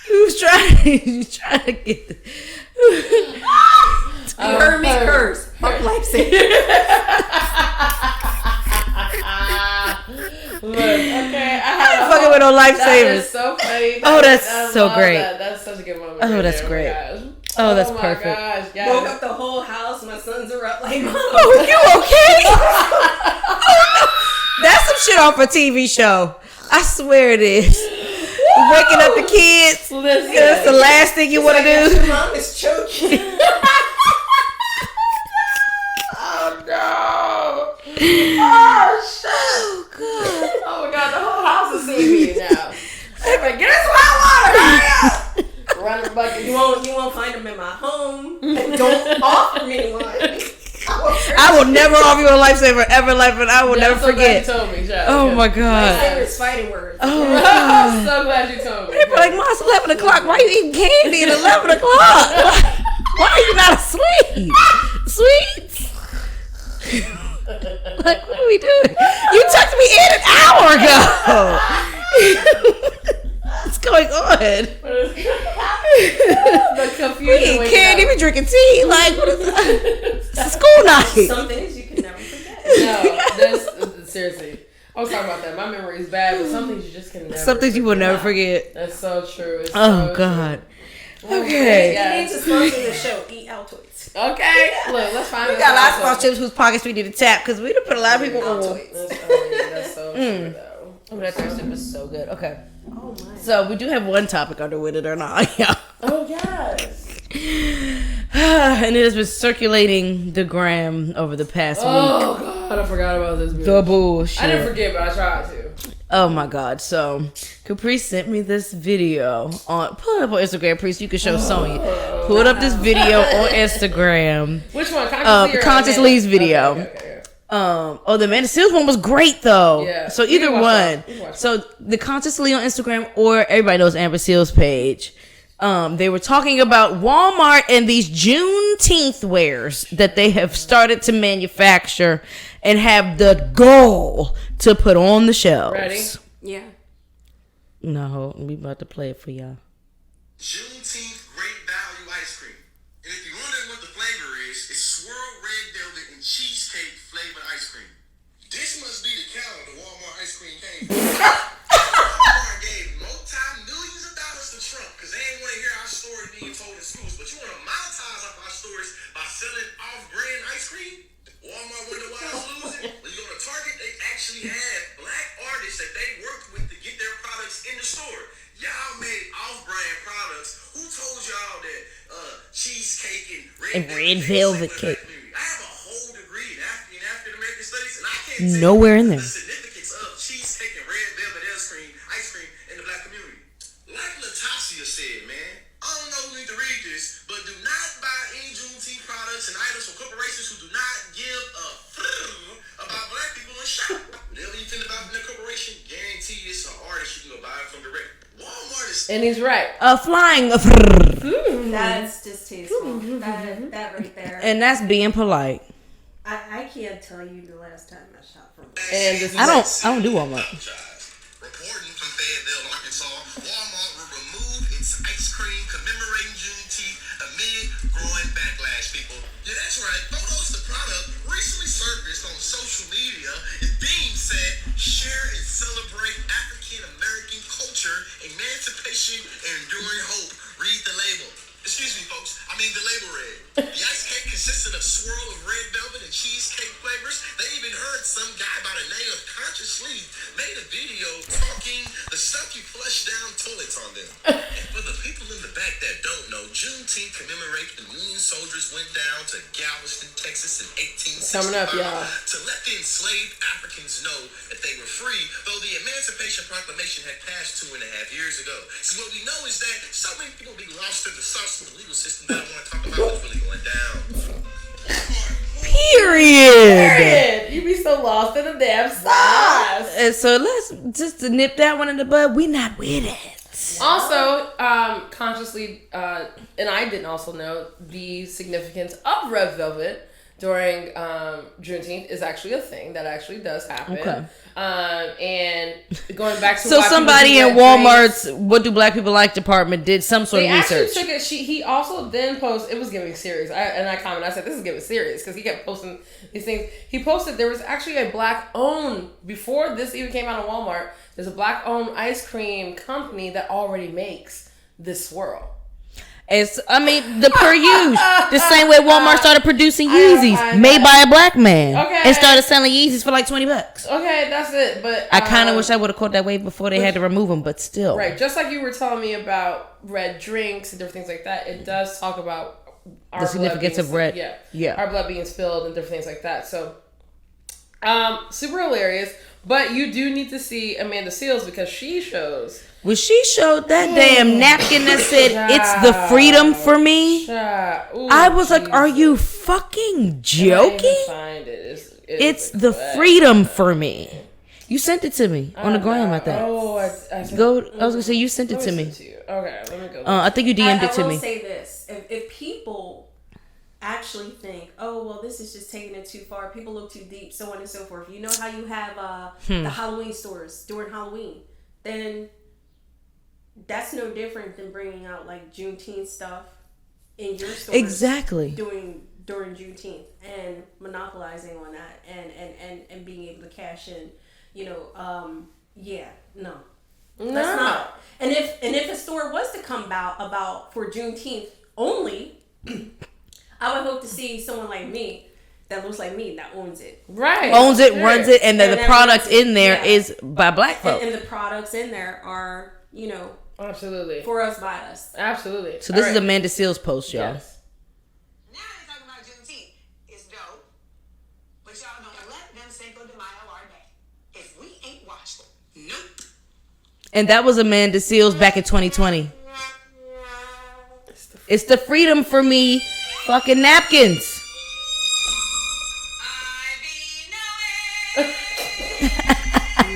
You was trying to get. You heard me curse. Fuck Lifesavers. Look, okay, I ain't fucking with no Lifesavers. That is so funny. That's so great. That's such a good moment. Oh, that's great. Oh, that's perfect. Gosh, yes. Woke up the whole house. My sons are up like, Mom. Oh, you okay? Oh, no. That's some shit off a TV show. I swear it is. Waking up the kids. Listen. That's the last thing you want to do. Mom is choking. Oh no! Oh shit! Oh god! Oh my god! The whole house is seeing me now. Everybody, get us some hot water! Hurry up! Run the bucket. You won't find them in my home. And don't offer me one. I will never offer you a Lifesaver ever, and I will never forget. Glad you told me, Chad. Oh my god! Lifesaver is fighting words. Oh my I'm so glad you told me. People are like, Mom, it's 11 o'clock. Why are you eating candy at 11 o'clock? Why are you not asleep? Sweets? Like, what are we doing? You tucked me in an hour ago. What's going on? The confusion. We eat candy, we drinking tea. Like, what is that? It's a school night. Some things you can never forget. No, seriously. I was talking about that. My memory is bad, but some things you just can never Some things you will never forget. That's so true. It's Oh, so God. True. Okay. You need to sponsor the show. Eat Altoids. Okay. Look, let's find We got a lot of sponsorships whose pockets we need to tap because we done put a lot of people on. That's so true, though. Oh, that Thursday was so good. Okay. Oh, my. So we do have one topic under With It or Not. Yeah. Oh, yes. And it has been circulating the gram over the past week. Oh, God. I forgot about this. Bitch. The bullshit. I didn't forget, but I tried to. Oh my God. So Kapri sent me this video on, pull it up on Instagram, please, so you can show Sonja. Pulled up this video on Instagram. Which one? Conscious Lee's video. Okay. The Amanda Seals one was great though. Yeah. So either one. So the Conscious Lee on Instagram, or everybody knows Amber Seals page. They were talking about Walmart and these Juneteenth wares that they have started to manufacture and have the goal to put on the shelves. Ready? Yeah. No, we about to play it for y'all. Juneteenth Great Value Ice Cream. And if you're wondering what the flavor is, it's swirl red velvet and cheesecake flavored ice cream. This must be the cow the Wal-Mart ice cream came from. Wal-Mart gave multi-millions of dollars to Trump because they didn't want to hear our story being told in schools. But you want to monetize off our stories by selling off-brand ice cream? Walmart wonder why it's losing? When you go to Target, they actually had black artists that they worked with to get their products in the store. Y'all made off-brand products. Who told y'all that cheesecake and red velvet cake? I have a whole degree in African American studies, and I can't Nowhere in there. the significance of cheesecake and red velvet ice cream in the black community. Like Latasha said, man, I don't know who need to read this, but do not buy any Juneteenth products and items from corporations who do not give a about black people in shop. Whatever you think about in the corporation, guarantee it's an artist you can go buy it from direct. Walmart is. And he's right. Flying. That's distasteful. That right there. And that's being polite. I can't tell you the last time I shopped from. And this is I don't do Walmart. Reporting from Fayetteville, Arkansas, Walmart will remove its ice cream commemorating Juneteenth amid growing backlash, people. Yeah, that's right. Photos of the product recently surfaced on social media is being said, share and celebrate African American culture, emancipation, and enduring hope. Read the label. Excuse me, folks. I mean, the label read. The ice cake consisted of swirl of red velvet and cheesecake flavors. They even heard some guy by the name of Conscious Sleep made a video talking the stuff you flush down toilets on them. And for the people in the back that don't know, Juneteenth commemorates when Union soldiers went down to Galveston, Texas in 1865 Coming up, y'all. to let the enslaved Africans know that they were free, though the Emancipation Proclamation had passed 2.5 years ago. So what we know is that so many people be lost in the sauce of the legal system that I want to talk about what's really going down. Period. You be so lost in the damn sauce. And so let's just to nip that one in the bud. We not with it. Also, consciously, and I didn't also know the significance of red velvet during Juneteenth is actually a thing that actually does happen. Okay. And going back to So why somebody people in do red Walmart's drinks, "What Do Black People Like" department did some sort they of actually research. took it. He also then posted. It was getting serious. I commented. I said, "This is getting serious," because he kept posting these things. He posted there was actually a black-owned before this even came out on Walmart. There's a black-owned ice cream company that already makes this swirl. It's, I mean, the per use. The same way Walmart started producing I Yeezys made by a black man. Okay. And started selling Yeezys for like $20. Okay, that's it. But I kind of wish I would have caught that way before they had to remove them, but still. right, just like you were telling me about red drinks and different things like that, it does talk about our The significance blood of being, red. Yeah. our blood being spilled and different things like that. So, super hilarious. But you do need to see Amanda Seales because she shows. When she showed that damn napkin that said, "It's the freedom for me," I was like, "Are you fucking joking?" Find it. It's the freedom for me. You sent it to me on the gram, I think. Oh, I Go. I was gonna say you sent it to me. Okay, let me go. I think you DM'd it to I me. will say this: if people actually think, "Oh, well, this is just taking it too far," people look too deep, so on and so forth. You know how you have the Halloween stores during Halloween, then that's no different than bringing out like Juneteenth stuff in your stores. Exactly. During Juneteenth and monopolizing on that and being able to cash in, no. That's not. And if a store was to come about for Juneteenth only, I would hope to see someone like me that looks like me that owns it. Right. Owns it, runs it, and then the product in there yeah. is by black folks. And the products in there are, absolutely for us, by us. Absolutely. So this is Amanda Seales' post, y'all. Yes. Now they're talking about Juneteenth. It's dope. But y'all don't let them Cinco-de-Mayo-ed. If we ain't watched them, nope. And that was Amanda Seales back in 2020. It's the freedom for me fucking napkins. I be knowing.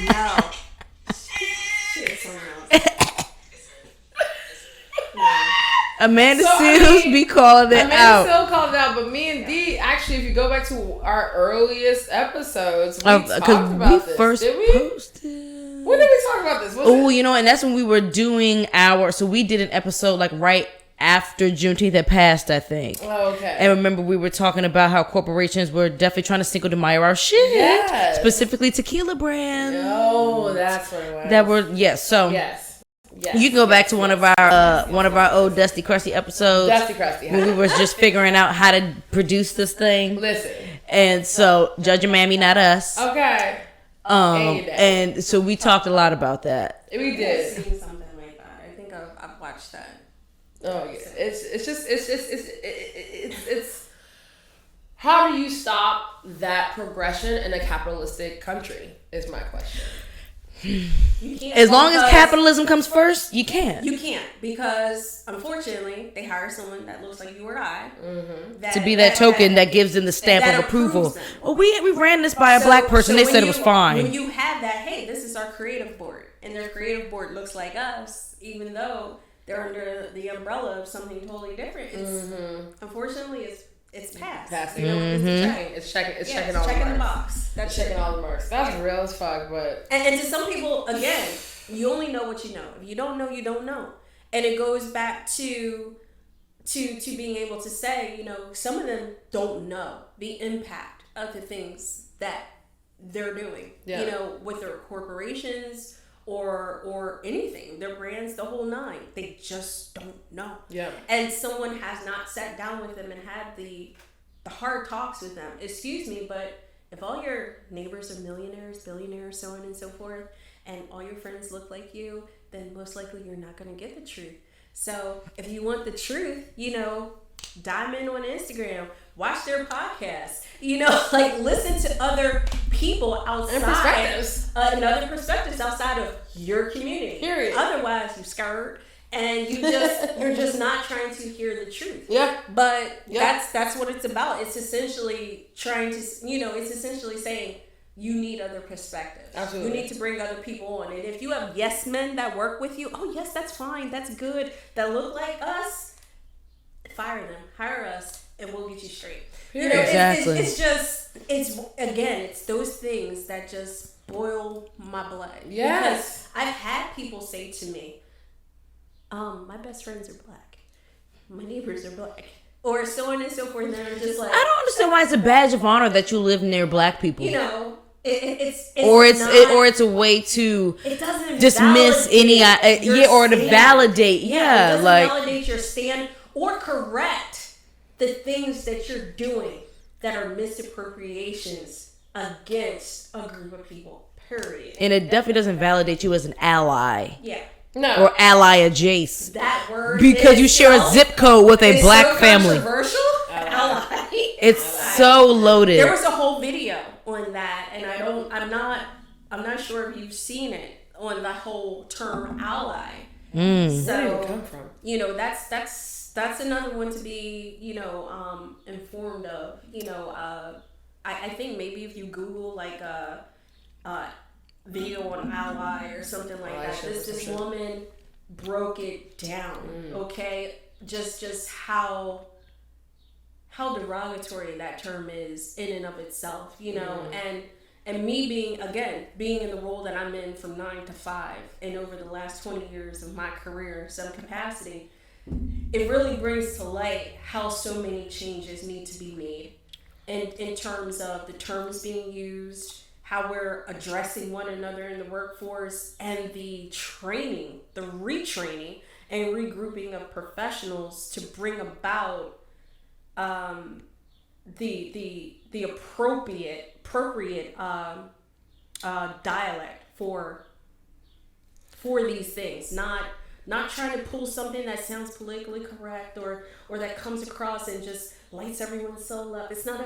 No. Shit, someone else. Amanda So, Seals be calling it out. Amanda Seals called it out, but me and Dee, actually, if you go back to our earliest episodes, we talked about this. First did we? posted. When did we talk about this? Oh, you know, and that's when we were doing so we did an episode like right after Juneteenth had passed, I think. Oh, okay. And remember, we were talking about how corporations were definitely trying to Cinco-de-Mayo our shit. Yes. Specifically tequila brands. Oh, that's what it was. That were, so. Yes. You can go back to one of our old Dusty Crusty episodes. Dusty Crusty. When we were just figuring out how to produce this thing. Listen. And so, judge your mammy, not us. Okay. And so we talked a lot about that. We did. I've seen something like that. I think I've watched that. Oh yeah, it's how do you stop that progression in a capitalistic country? Is my question. You can't, as long as capitalism comes first, you can't. You can't, because unfortunately they hire someone that looks like you or I to be that token that gives them the stamp of approval. Well, we ran this by a black person. They said it was fine. When you have that, hey, this is our creative board, and their creative board looks like us, even though they're under the umbrella of something totally different. It's unfortunately it's passed. Passing. It's checking all checking the the box. That's checking all the marks. That's real as fuck, but and to some people, again, you only know what you know. If you don't know, you don't know. And it goes back to being able to say, you know, some of them don't know the impact of the things that they're doing. Yeah. You know, with their corporations or anything, their brands, the whole nine. They just don't know. Yeah. And someone has not sat down with them and had the hard talks with them. Excuse me, but if all your neighbors are millionaires, billionaires, so on and so forth, and all your friends look like you, then most likely you're not going to get the truth. So if you want the truth, you know, dive in on Instagram, watch their podcasts, you know, like listen to other people outside and other perspectives outside of your community. Period. Otherwise, you're scared and you're just not trying to hear the truth. Yeah. But that's what it's about. It's essentially it's essentially saying you need other perspectives. Absolutely. You need to bring other people on. And if you have yes men that work with you, oh yes, that's fine, that's good, that look like us, fire them, hire us, and we'll get you straight. You know, exactly. It's those things that just boil my blood. Yes. Because I've had people say to me, my best friends are black, my neighbors are black, or so on and so forth. And I'm just like, I don't understand why it's a badge of honor that you live near black people. You know, it's a way to it doesn't dismiss any or to validate it doesn't validate your stand or correct the things that you're doing that are misappropriations against a group of people. Period. And it definitely doesn't validate you as an ally. Yeah. No. Or ally adjacent. That word because you share a zip code with a black family. Controversial. Ally. It's so loaded. There was a whole video on that, and I'm not sure if you've seen it, on the whole term ally. So where did it come from? You know, that's another one to be, you know, informed of. You know, I think maybe if you Google like video on ally or something like that, this woman broke it down. Okay, just how derogatory that term is in and of itself, you know, and me being in the role that I'm in from 9 to 5, and over the last 20 years of my career, some capacity, it really brings to light how so many changes need to be made in terms of the terms being used, how we're addressing one another in the workforce, and the training, the retraining and regrouping of professionals to bring about the appropriate dialect for these things, not trying to pull something that sounds politically correct or that comes across and just lights everyone's soul up. It's not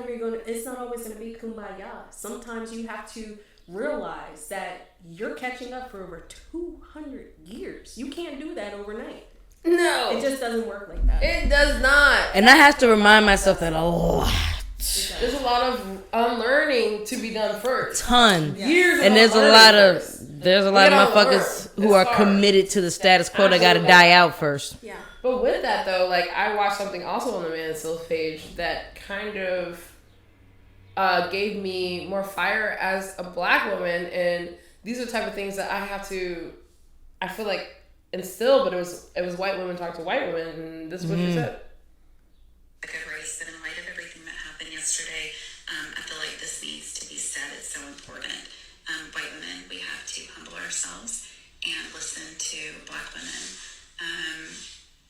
always gonna be kumbaya. Sometimes you have to realize that you're catching up for over 200 years. You can't do that overnight. No. It just doesn't work like that. It does not. And I have to remind myself that a lot. There's a lot of unlearning to be done first. Ton. Yeah. Years. And there's a lot of motherfuckers who are committed to the status quo that gotta die out first. Yeah. But with that though, like I watched something also on the Mansfield page that kind of gave me more fire as a black woman, and these are the type of things that I feel like instill, but it was white women talk to white women, and this is what she said. A good race, but in light of everything that happened yesterday, I feel like this needs to be said. It's so important. White women, we have to humble ourselves and listen to black women.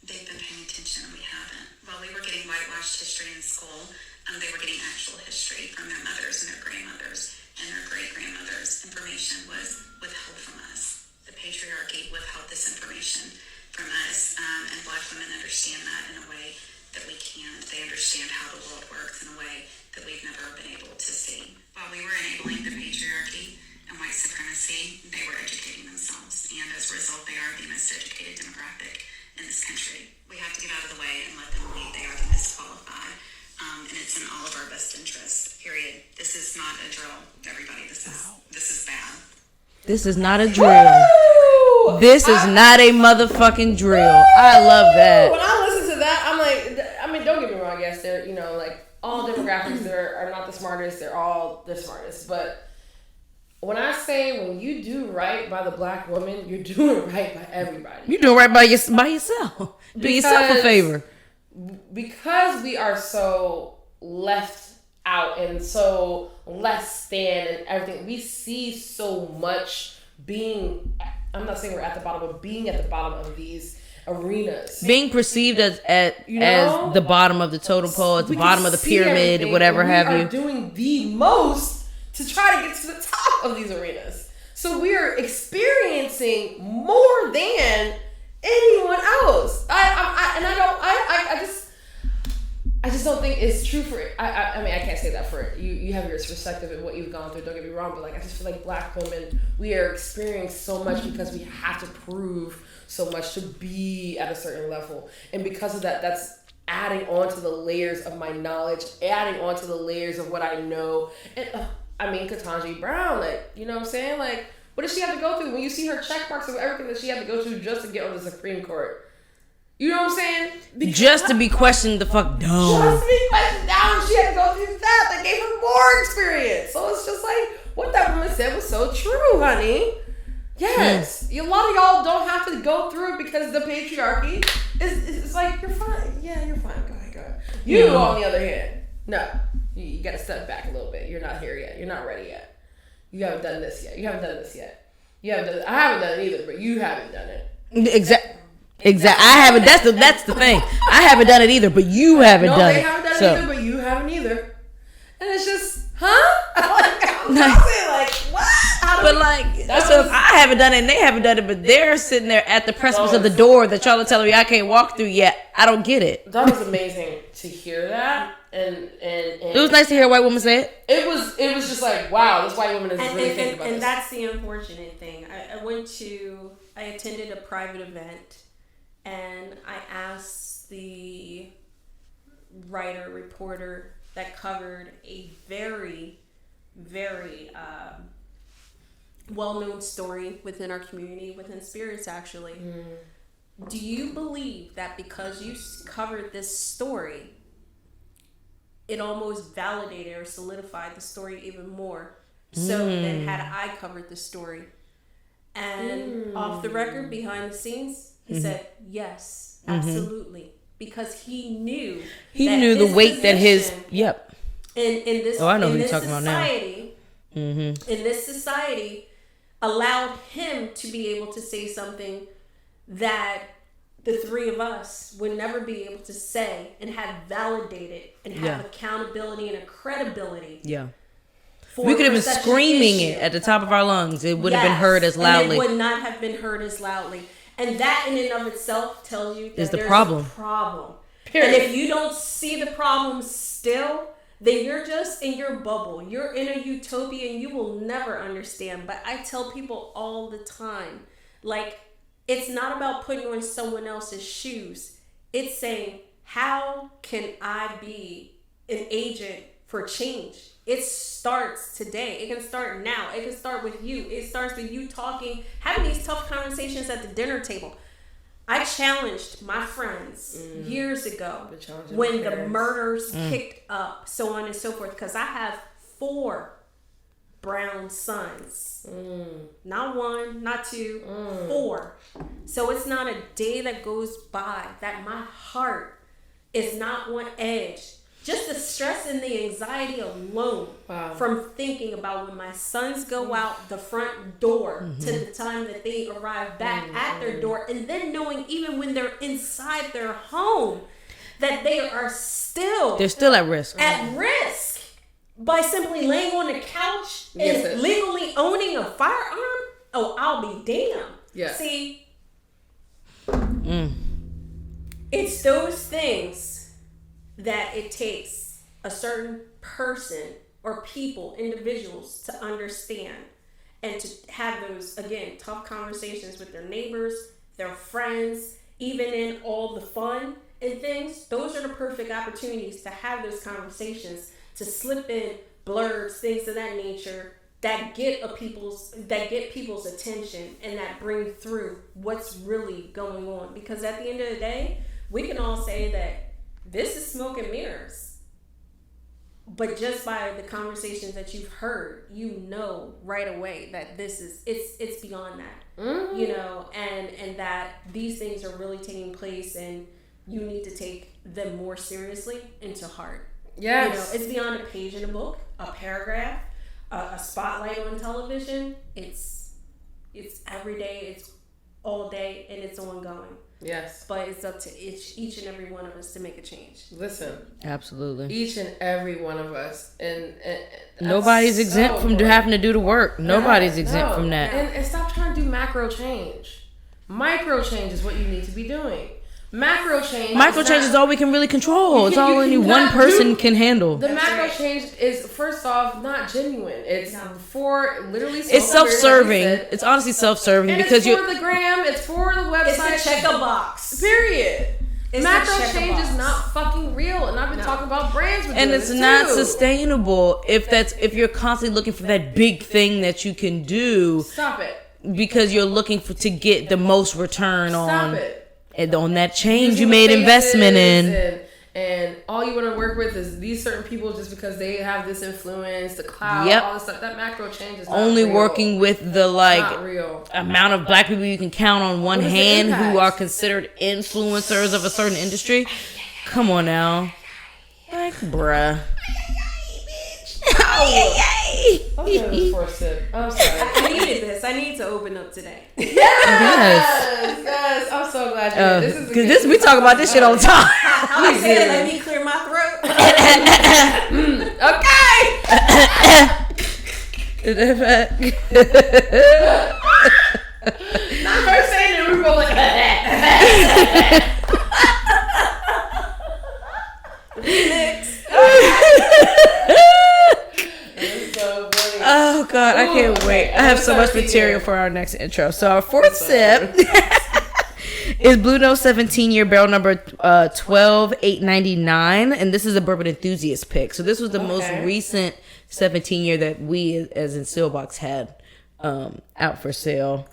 They've been paying attention and we haven't. While we were getting whitewashed history in school, they were getting actual history from their mothers and their grandmothers and their great-grandmothers. Information was withheld from us. The patriarchy withheld this information from us, and black women understand that in a way that we can't. They understand how the world works in a way that we've never been able to see. While we were enabling the patriarchy and white supremacy, they were educating themselves, and as a result, they are the most educated demographic in this country. We have to get out of the way and let them lead. They are the disqualified, and it's in all of our best interests. Period. This is not a drill, everybody. This is bad. This is not a drill. Woo! This is not a motherfucking drill. I love that. When I listen to that, I'm like, I mean, don't get me wrong. Yes, they're like all demographics are not the smartest. They're all the smartest, but. When I say when you do right by the black woman, you're doing right by everybody. You're doing right by yourself. Do yourself a favor. Because we are so left out and so less than and everything, we see so much being, I'm not saying we're at the bottom, but being at the bottom of these arenas. Being perceived as the bottom of the totem pole, at the bottom of the pyramid, whatever have you. We are doing the most to try to get to the top of these arenas. So we are experiencing more than anyone else. I just don't think it's true for it. I mean, I can't say that for it. You have your perspective and what you've gone through. Don't get me wrong, but like I just feel like black women, we are experiencing so much because we have to prove so much to be at a certain level, and because of that, that's adding on to the layers of my knowledge, adding on to the layers of what I know. And I mean, Ketanji Brown, like, you know what I'm saying? Like, what did she have to go through when you see her check marks of everything that she had to go through just to get on the Supreme Court? You know what I'm saying? Just to be questioned the fuck down. Just to be questioned down. She had to go through that. That gave her more experience. So it's just like, what that woman said was so true, honey. Yes. A lot of y'all don't have to go through it because the patriarchy is like, you're fine. Yeah, you're fine. Go ahead. You, on the other hand, no. You got to step back a little bit. You're not here yet. You're not ready yet. You haven't done this yet. I haven't done it either, but you haven't done it. Exactly. I haven't. That's the thing. I haven't done it either, but you haven't done it. No, they haven't done it either, but you haven't either. And it's just, like, what? But like, so I haven't done it and they haven't done it, but they're sitting there at the precipice of the door that y'all are telling me I can't walk through yet. I don't get it. That was amazing to hear that. And it was nice to hear a white woman say it. It was just like, wow, this white woman is really thinking about this. And that's the unfortunate thing. I attended a private event, and I asked the reporter that covered a very, very well-known story within our community, within Spirits actually. Do you believe that because you covered this story, it almost validated or solidified the story even more so than had I covered the story? And off the record, behind the scenes, he said, yes, absolutely. Because he knew the weight that his in this I know who you're talking society, about now. In this society allowed him to be able to say something that the three of us would never be able to say and have validated and have accountability and a credibility. Yeah. We could have been screaming it at the top of our lungs. It wouldn't have been heard as loudly. And it would not have been heard as loudly. And that in and of itself tells you that there's a problem. Period. And if you don't see the problem still, then you're just in your bubble. You're in a utopia and you will never understand. But I tell people all the time, like, it's not about putting on someone else's shoes. It's saying, how can I be an agent for change? It starts today. It can start now. It can start with you. It starts with you talking, having these tough conversations at the dinner table. I challenged my friends years ago when the murders kicked up, so on and so forth, because I have 4 brown sons. Not 1, not 2, 4. So it's not a day that goes by that my heart is not on edge. Just the stress and the anxiety alone from thinking about when my sons go out the front door to the time that they arrive back at their door, and then knowing even when they're inside their home that they're still at risk. At risk by simply laying on the couch and legally owning a firearm. Oh, I'll be damned. Yeah. See, it's those things that it takes a certain person or people, individuals, to understand and to have those, again, tough conversations with their neighbors, their friends, even in all the fun and things. Those are the perfect opportunities to have those conversations, to slip in blurbs, things of that nature that get people's attention and that bring through what's really going on. Because at the end of the day, we can all say that this is smoke and mirrors, but just by the conversations that you've heard, you know right away that it's beyond that, you know, and that these things are really taking place, and you need to take them more seriously and to heart. Yes. You know, it's beyond a page in a book, a paragraph, a spotlight on television. It's every day, it's all day, and it's ongoing. Yes. But it's up to each and every one of us to make a change. Listen. Absolutely. Each and every one of us. And nobody's exempt from having to do the work. Nobody's exempt from that. And stop trying to do macro change. Micro change is what you need to be doing. Macro change is all we can really control. It's all only one person can handle. The macro change is, first off, not genuine. It's for literally. It's self-serving. It's honestly self-serving because it's for the gram. It's for the website. It's a check a box. Period. Macro change is not fucking real, and I've been talking about brands with and it's not sustainable if you're constantly looking for that big thing that you can do. Stop it. Because you're looking to get the most return Stop it. And on that change you made investment in. And all you want to work with is these certain people just because they have this influence, the cloud, all this stuff. That macro change is not only real. Working with the amount of black people you can count on one hand who are considered influencers of a certain industry. Come on now. Like, bruh. I'm sorry. I needed this. I need to open up today. Yes. I'm so glad you did. This is because we talk about this shit all the time. How I say it? Let me clear my throat. Okay. Not first saying it. We go like that. Oh God, I can't wait. I have so much material for our next intro. So our fourth sip is Blue Note 17-year barrel number 12899, and this is a bourbon enthusiast pick. So this was the most recent 17-year that we, as in Seelbach, had out for sale.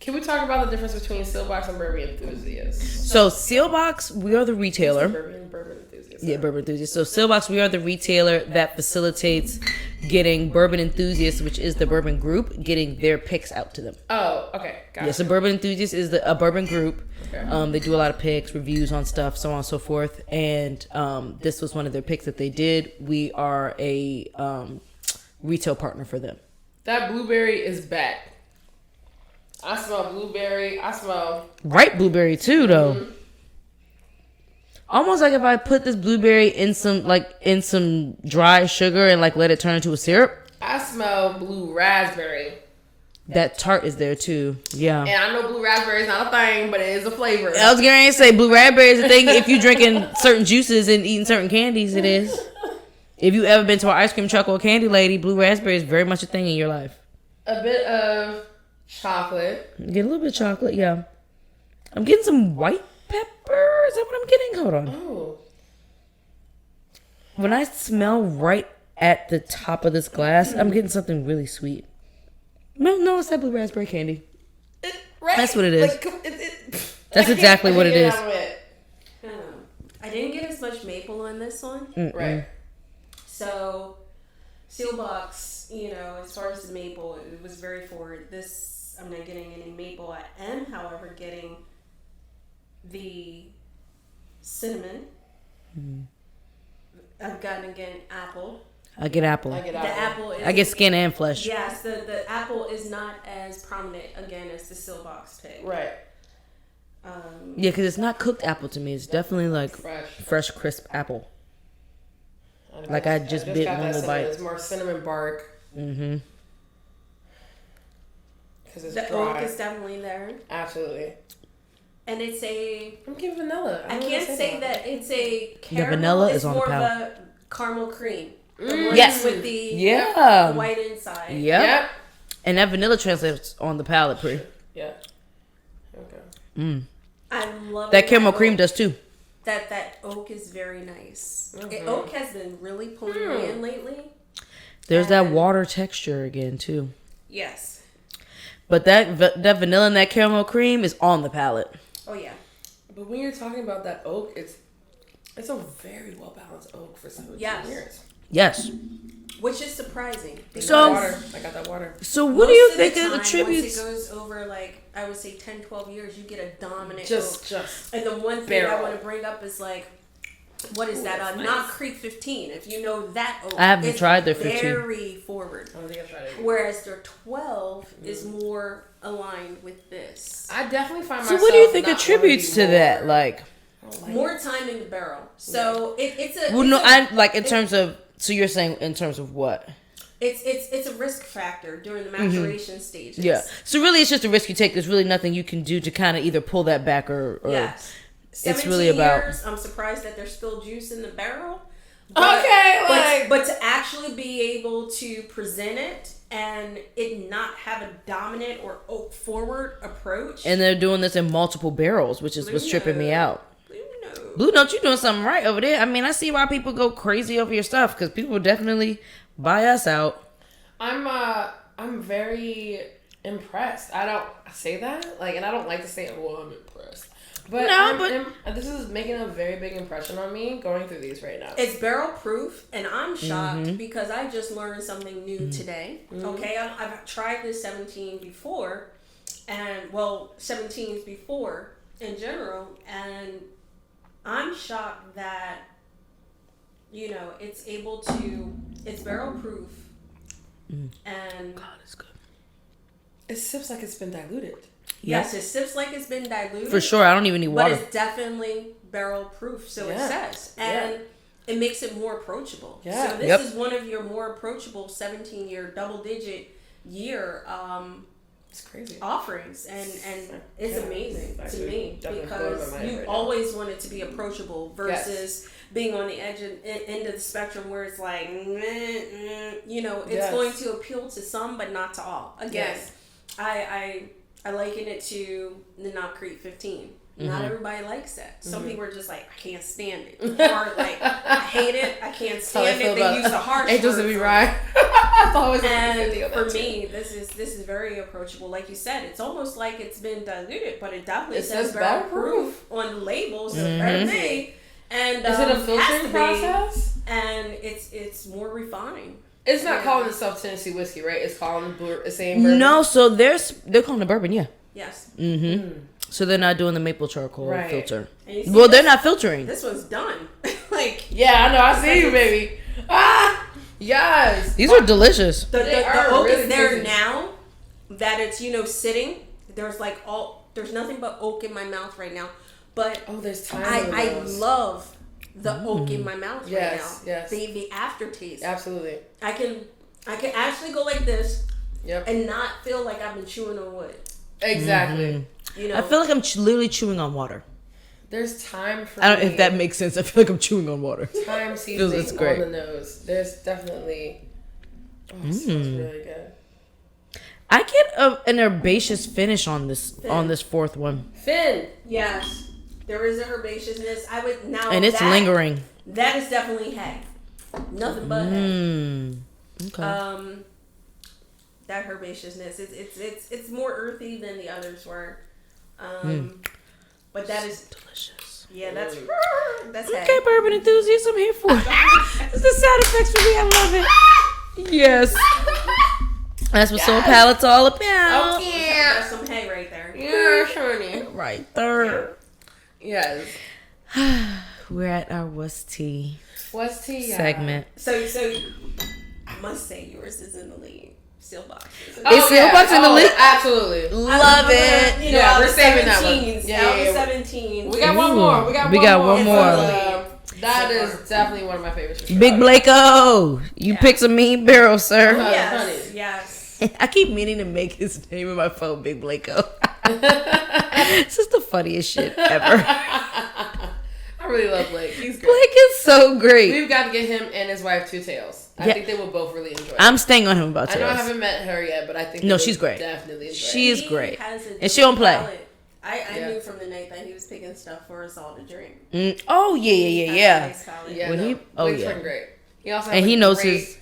Can we talk about the difference between Seelbach and bourbon enthusiasts? So Seelbach, we are the retailer. Bourbon enthusiasts. Yeah, bourbon enthusiasts. So Seelbach, we are the retailer that facilitates getting bourbon enthusiasts, which is the bourbon group, getting their picks out to them. Oh, okay. Got it. Yes, a bourbon enthusiast is a bourbon group. Okay. They do a lot of picks, reviews on stuff, so on and so forth. And this was one of their picks that they did. We are a retail partner for them. That blueberry is back. I smell blueberry. I smell ripe blueberry too, though. Mm-hmm. Almost like if I put this blueberry in some dry sugar and let it turn into a syrup. I smell blue raspberry. That tart is there too. Yeah. And I know blue raspberry is not a thing, but it is a flavor. I was going to say blue raspberry is a thing. If you're drinking certain juices and eating certain candies, it is. If you ever been to an ice cream truck or a candy lady, blue raspberry is very much a thing in your life. A bit of chocolate. Get a little bit of chocolate, yeah. I'm getting some white pepper. Is that what I'm getting? Hold on. Oh. When I smell right at the top of this glass, I'm getting something really sweet. No, it's that blue raspberry candy. Right? That's what it is. That's exactly what it is. I didn't get as much maple on this one. Right. So, Seelbach's, as far as the maple, it was very forward. This, I'm not getting any maple. I am, however, getting the cinnamon. I've gotten, again, apple. I get apple. The apple is... I get skin and flesh. Yes, the apple is not as prominent, again, as the Seelbach's pick. Right. Yeah, because it's not cooked apple to me. It's definitely like fresh crisp apple. Like I just bit one little bite. It's more cinnamon bark. Mm-hmm. Because it's the dry. oak is definitely there. Absolutely. And it's a... I'm getting vanilla. I can't say that it's a caramel. The vanilla it's is on more the of palate. a caramel cream. Yes. With the white inside. Yep. And that vanilla translates on the palate, Pri. Yeah. Okay. I love that caramel cream does too. That oak is very nice. Oak has been really pulling me in lately. There's that water texture again too. Yes. But that vanilla and that caramel cream is on the palate. Oh yeah. But when you're talking about that oak, it's a very well balanced oak for 17 years. Yes. Which is surprising. So I got that water. So what do you think it Once attributes? it goes over, like, I would say 10, 12 years, you get a dominant just oak. And the one thing I want to bring up is, like, what is that? Not Creek 15. If you know that oak, I haven't tried their 15. Very forward. I don't think I've tried it. Whereas their 12 is more aligned with this. I definitely find So myself. what do you think attributes to that? Like more time in the barrel. So it's a. Well, no, I like in terms of. So you're saying in terms of what? It's a risk factor during the maturation stages. Yeah. So really, it's just a risk you take. There's really nothing you can do to kind of either pull that back or yes. It's really about. Years, I'm surprised that there's still juice in the barrel. But, but to actually be able to present it and it not have a dominant or oak forward approach. And they're doing this in multiple barrels, which is what's tripping me out. Blue Note, you doing something right over there. I mean, I see why people go crazy over your stuff because people definitely buy us out. I'm very impressed. I don't say that and I don't like to say, "Well, I'm impressed," but this is making a very big impression on me going through these right now. It's barrel proof, and I'm shocked because I just learned something new today. Okay, I've tried this 17 before, and 17s before in general, and I'm shocked that, it's barrel proof. And God, it's good. It sips like it's been diluted. Yes, it sips like it's been diluted. For sure, I don't even need water. But it's definitely barrel proof, so it says. And it makes it more approachable. Yeah. So this is one of your more approachable 17-year, double-digit year it's crazy offerings, and it's amazing to me because you always want it to be approachable versus being on the end of the spectrum where it's like, it's going to appeal to some but not to all. Again, I liken it to the Not Creek 15. Not everybody likes that. Some people are just like, I can't stand it. Or like, I hate it. I can't stand it. They use a harsh word. It doesn't be right. And for me, this is very approachable. Like you said, it's almost like it's been diluted, but it definitely says barrel proof on the labels. So better me. And is it a filtering process? And it's more refined. It's not calling itself Tennessee whiskey, right? It's calling it's saying bourbon. No, so they're calling it bourbon, yeah. Yes. So they're not doing the maple charcoal filter. Well, they're not filtering. This one's done. Yeah, I know. I see you, baby. Ah, yes. These are delicious. The oak really is there now that it's sitting. There's there's nothing but oak in my mouth right now. But there's time. I love the oak in my mouth right now. Yes. The aftertaste. Absolutely. I can actually go like this. Yep. And not feel like I've been chewing on wood. Exactly. I feel like I'm literally chewing on water. There's time for I don't know if that makes sense. I feel like I'm chewing on water. Time seasoning on the nose. There's definitely... it smells really good. I get an herbaceous finish on this fourth one. Finn! Yes. There is a herbaceousness. And it's lingering. That is definitely hay. Nothing but hay. Okay. That herbaceousness. It's more earthy than the others were. But that is delicious. Yeah, that's Okay, bourbon enthusiasts, I'm here for it. It's the sound effects for me. I love it. Yes. That's what Soul Palate's all about. Oh, yeah. That's some hay right there. Yeah, honey. Right there. Yes. We're at our What's Tea segment. So I must say yours is in the lead. Seelbach. Is Seelbach in the lead? Absolutely. Love it. You know, we're saving that one. Yeah. 17. We got one more. We got one more. That is definitely one of my favorites. Big Blako. You picked a mean barrel, sir. Yes. I keep meaning to make his name in my phone Big Blako. This is the funniest shit ever. I really love Blake. He's great. Blake is so great. We've got to get him and his wife Two Tails. I think they will both really enjoy it. I'm staying on him about Tails. I know I haven't met her yet, but I think she's great. Definitely enjoy she it. is great. And she don't play. I knew from the night that he was picking stuff for us all to drink. Oh yeah. Blake's fucking great. He also has he knows his.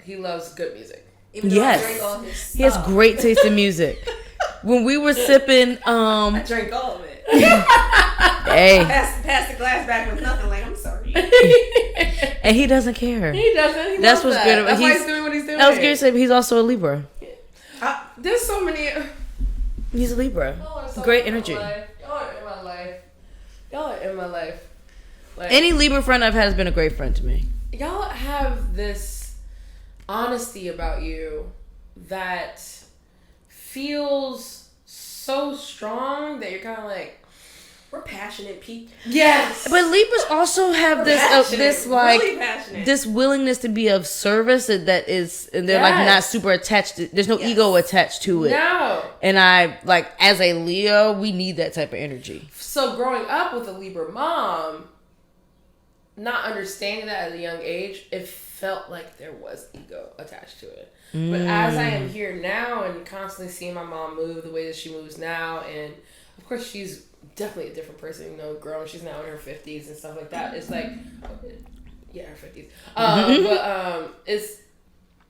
He loves good music. Even though I drank all his stuff. He has great taste in music. When we were sipping, I drank all of it. Hey. Pass the glass back with nothing. Like, I'm sorry. And he doesn't care. He doesn't. That's what's good about That's why he's doing what he's doing. I was going to say, he's also a Libra. There's so many. He's a Libra. Great energy. Y'all are in my life. Like, any Libra friend I've had has been a great friend to me. Y'all have this honesty about you that feels so strong that you're kind of like, we're passionate people. Yes. But Libras also have this like really this willingness to be of service that is, and they're like not super attached. There's no ego attached to it. No. And I like, as a Leo, we need that type of energy. So growing up with a Libra mom, not understanding that at a young age, it felt like there was ego attached to it. But as I am here now and constantly seeing my mom move the way that she moves now, and of course she's definitely a different person, you know, grown. She's now in her 50s and stuff like that. It's like, her 50s. But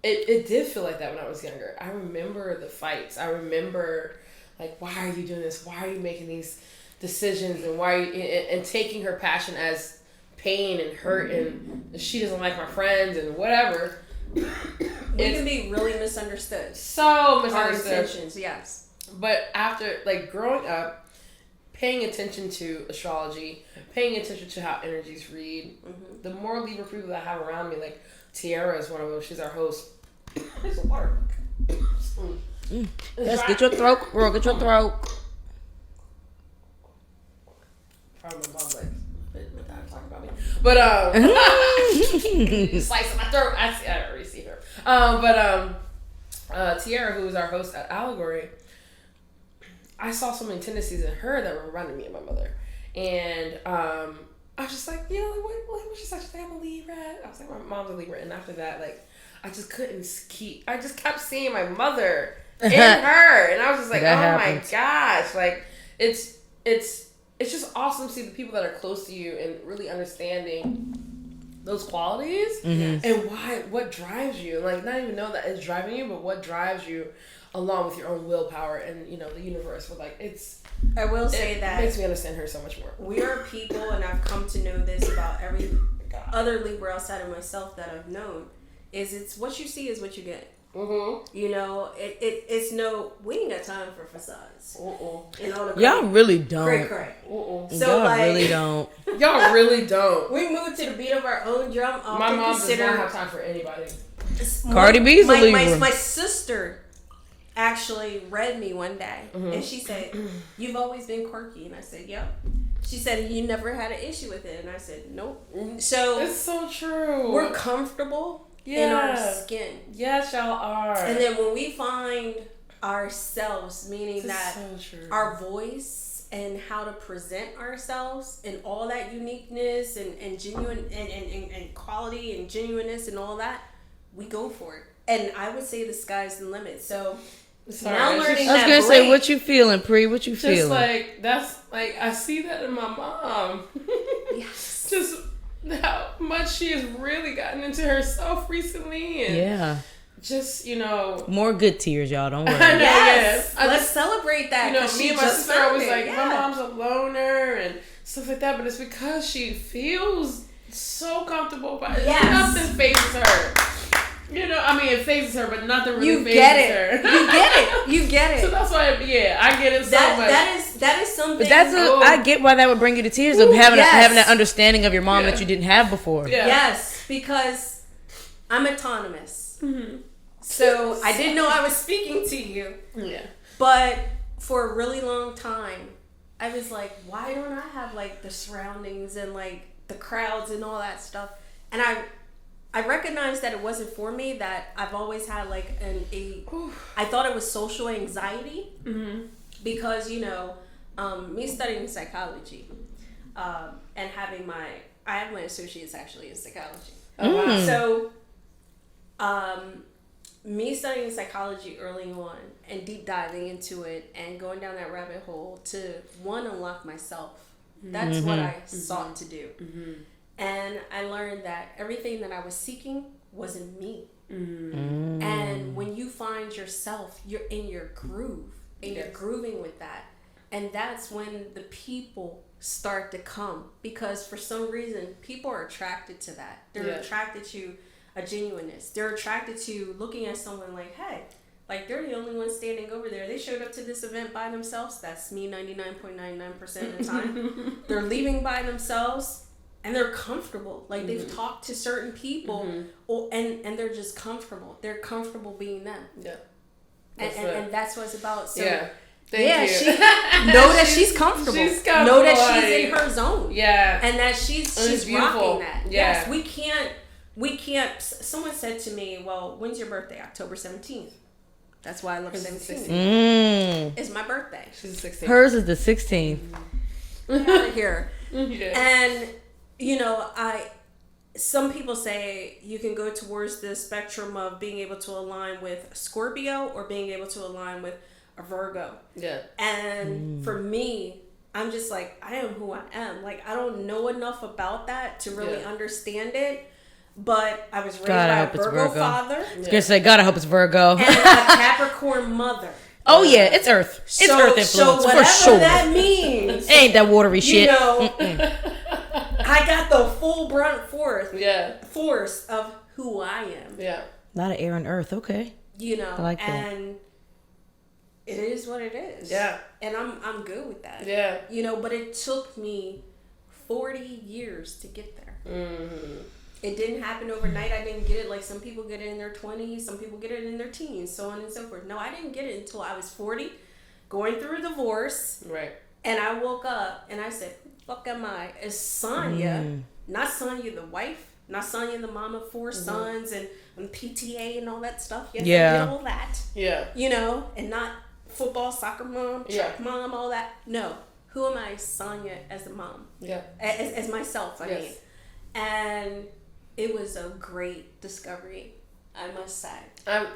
it did feel like that when I was younger. I remember the fights. I remember, like, why are you doing this? Why are you making these decisions? And why are you, and taking her passion as pain and hurt, and she doesn't like my friends and whatever. We can be really misunderstood. So misunderstood. Our intentions, yes. But after, like, growing up, paying attention to astrology, paying attention to how energies read, the more Libra people that I have around me, like Tiara is one of them. She's our host. There's water. Yes, get your throat, girl. Get your throat. Probably my mom's like, what talking about me? But slicing my throat. I already see her. Tiara, who is our host at Allegory, I saw so many tendencies in her that reminded me of my mother. And I was just like, you know, like, what was she such a thing? I'm a Libra. I was like, my mom's a Libra. And after that, like, I just kept seeing my mother in her. And I was just like, my gosh. Like, it's just awesome to see the people that are close to you and really understanding those qualities and what drives you. Like, not even know that it's driving you, but what drives you along with your own willpower and, you know, the universe. But, like, I will say that it makes me understand her so much more. We are people, and I've come to know this about every other Libra outside of myself that I've known, is it's what you see is what you get. You know, it's no, we ain't got time for facades. Y'all really don't. Correct. So y'all really don't. Y'all really don't. We moved to the beat of our own drum. My mom does not have time for anybody. Cardi B's a Libra. My sister actually read me one day, and she said, "You've always been quirky," and I said, "Yep." She said, "You never had an issue with it," and I said, "Nope." So it's so true. We're comfortable in our skin. Yes, y'all are. And then when we find ourselves, meaning that our voice and how to present ourselves and all that uniqueness and genuine and quality and genuineness and all that, we go for it. And I would say the sky's the limit. So now learning that. I was gonna say, what you feeling, Pri? What you feeling? Just like that's like I see that in my mom. Yes. Just how much she has really gotten into herself recently, and just, you know, More good tears, y'all. Don't worry. Yes, I let's just, celebrate that. you know, 'cause me she and my just sister found always it. like, Yeah. my mom's a loner and stuff like that, but it's because she feels so comfortable by Yes. Nothing phases her. You know, I mean, it phases her, but nothing really You phases get it. her. You get it. You get it. So that's why, I get it so much. That is something. But I get why that would bring you to tears of having yes. having that understanding of your mom Yeah. that you didn't have before. Yeah. Yes, because I'm autonomous. So I didn't know I was speaking to you. Yeah. But for a really long time, I was like, why don't I have like the surroundings and like the crowds and all that stuff? And I recognized that it wasn't for me, that I've always had like I thought it was social anxiety because, you know, me studying psychology and having I have my associates actually in psychology. Oh, wow. So, me studying psychology early on and deep diving into it and going down that rabbit hole to unlock myself. That's what I sought to do. And I learned that everything that I was seeking wasn't me. And when you find yourself, you're in your groove and you're grooving with that. And that's when the people start to come, because for some reason people are attracted to that. They're attracted to a genuineness. They're attracted to looking at someone like, hey, like they're the only one standing over there. They showed up to this event by themselves. That's me 99.99% of the time. They're leaving by themselves. And they're comfortable. Like they've talked to certain people, and they're just comfortable. They're comfortable being them. Yeah, and that's what it's about. So Thank you. Know that she's comfortable. She's comfortable. Know that she's in her zone. Yeah, and that she's beautiful. rocking that. Yeah. Yes, we can't. Someone said to me, "Well, when's your birthday? October 17th." That's why I look 17. It's my birthday. She's 16. Hers is the 16th. Get out of here. Yeah. And you know, some people say you can go towards the spectrum of being able to align with Scorpio or being able to align with a Virgo. Yeah. And for me, I'm just like, I am who I am. Like, I don't know enough about that to really understand it. But I was raised by a Virgo father. I was gonna say, God, I hope it's Virgo. And a Capricorn mother. Oh yeah, it's Earth. It's Earth influence so whatever for sure. That means, ain't that watery shit. You know, I got the full brunt force of who I am. Yeah. A lot of air and earth, okay. You know, I like that. And it is what it is. Yeah. And I'm good with that. Yeah. You know, but it took me 40 years to get there. It didn't happen overnight. I didn't get it like some people get it in their 20s, some people get it in their teens, so on and so forth. No, I didn't get it until I was 40, going through a divorce. Right. And I woke up and I said, who the fuck am I? It's Sonja, not Sonja the wife, not Sonja the mom of 4 sons and PTA and all that stuff. Yes, I did all that. Yeah. You know, and not football, soccer mom, track mom, all that. No. Who am I? Sonja as a mom. Yeah. As myself, I mean. And it was a great discovery, I must say. I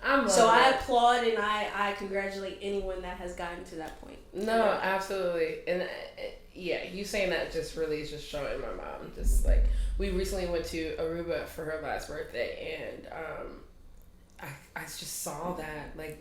applaud and I congratulate anyone that has gotten to that point. No, absolutely. And you saying that just really is just showing my mom. Just like, we recently went to Aruba for her last birthday, and I just saw that, like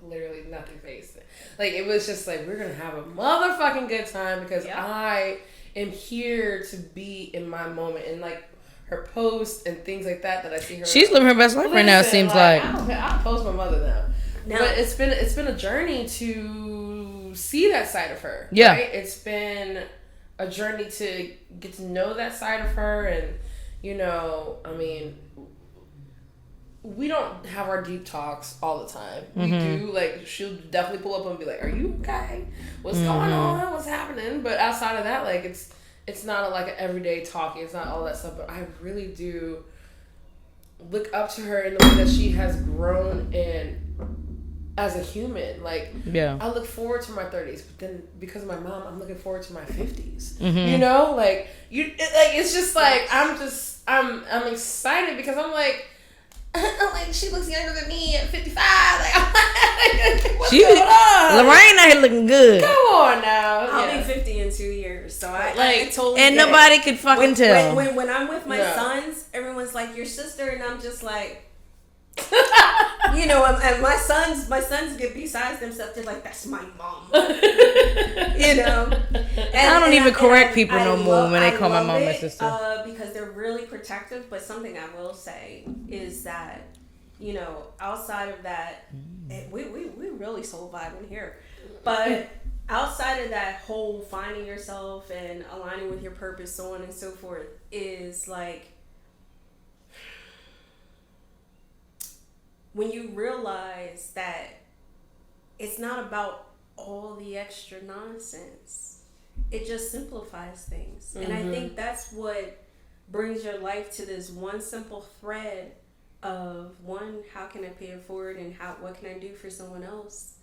literally nothing faced it. Like, it was just like, we're gonna have a motherfucking good time because I am here to be in my moment. And like her posts and things like that I see her. She's living her best life right now. It seems like I'll post my mother now. But it's been a journey to see that side of her. Yeah, right? It's been a journey to get to know that side of her, and you know, I mean, we don't have our deep talks all the time. We do, like, she'll definitely pull up and be like, "Are you okay? What's going on? What's happening?" But outside of that, like, it's not like an everyday talking. It's not all that stuff. But I really do look up to her in the way that she has grown and as a human. Like, I look forward to my 30s, but then because of my mom, I'm looking forward to my 50s. You know, like it's just like I'm excited because I'm like she looks younger than me at 55. Like, what's going on? Lorraine out here looking good. Come on now. I'll be 50 in 2 years, so I totally. And nobody could fucking tell. When I'm with my sons, everyone's like, "Your sister," and I'm just like, You know, and my sons get besides themselves. They're like, "That's my mom." You know, I don't even correct people no more when they call my mom my sister. Because they're really protective. But something I will say is that, you know, outside of that, we really soul vibing here. But outside of that whole finding yourself and aligning with your purpose, so on and so forth, is like when you realize that it's not about all the extra nonsense. It just simplifies things. And I think that's what brings your life to this one simple thread of, one, how can I pay it forward, and what can I do for someone else?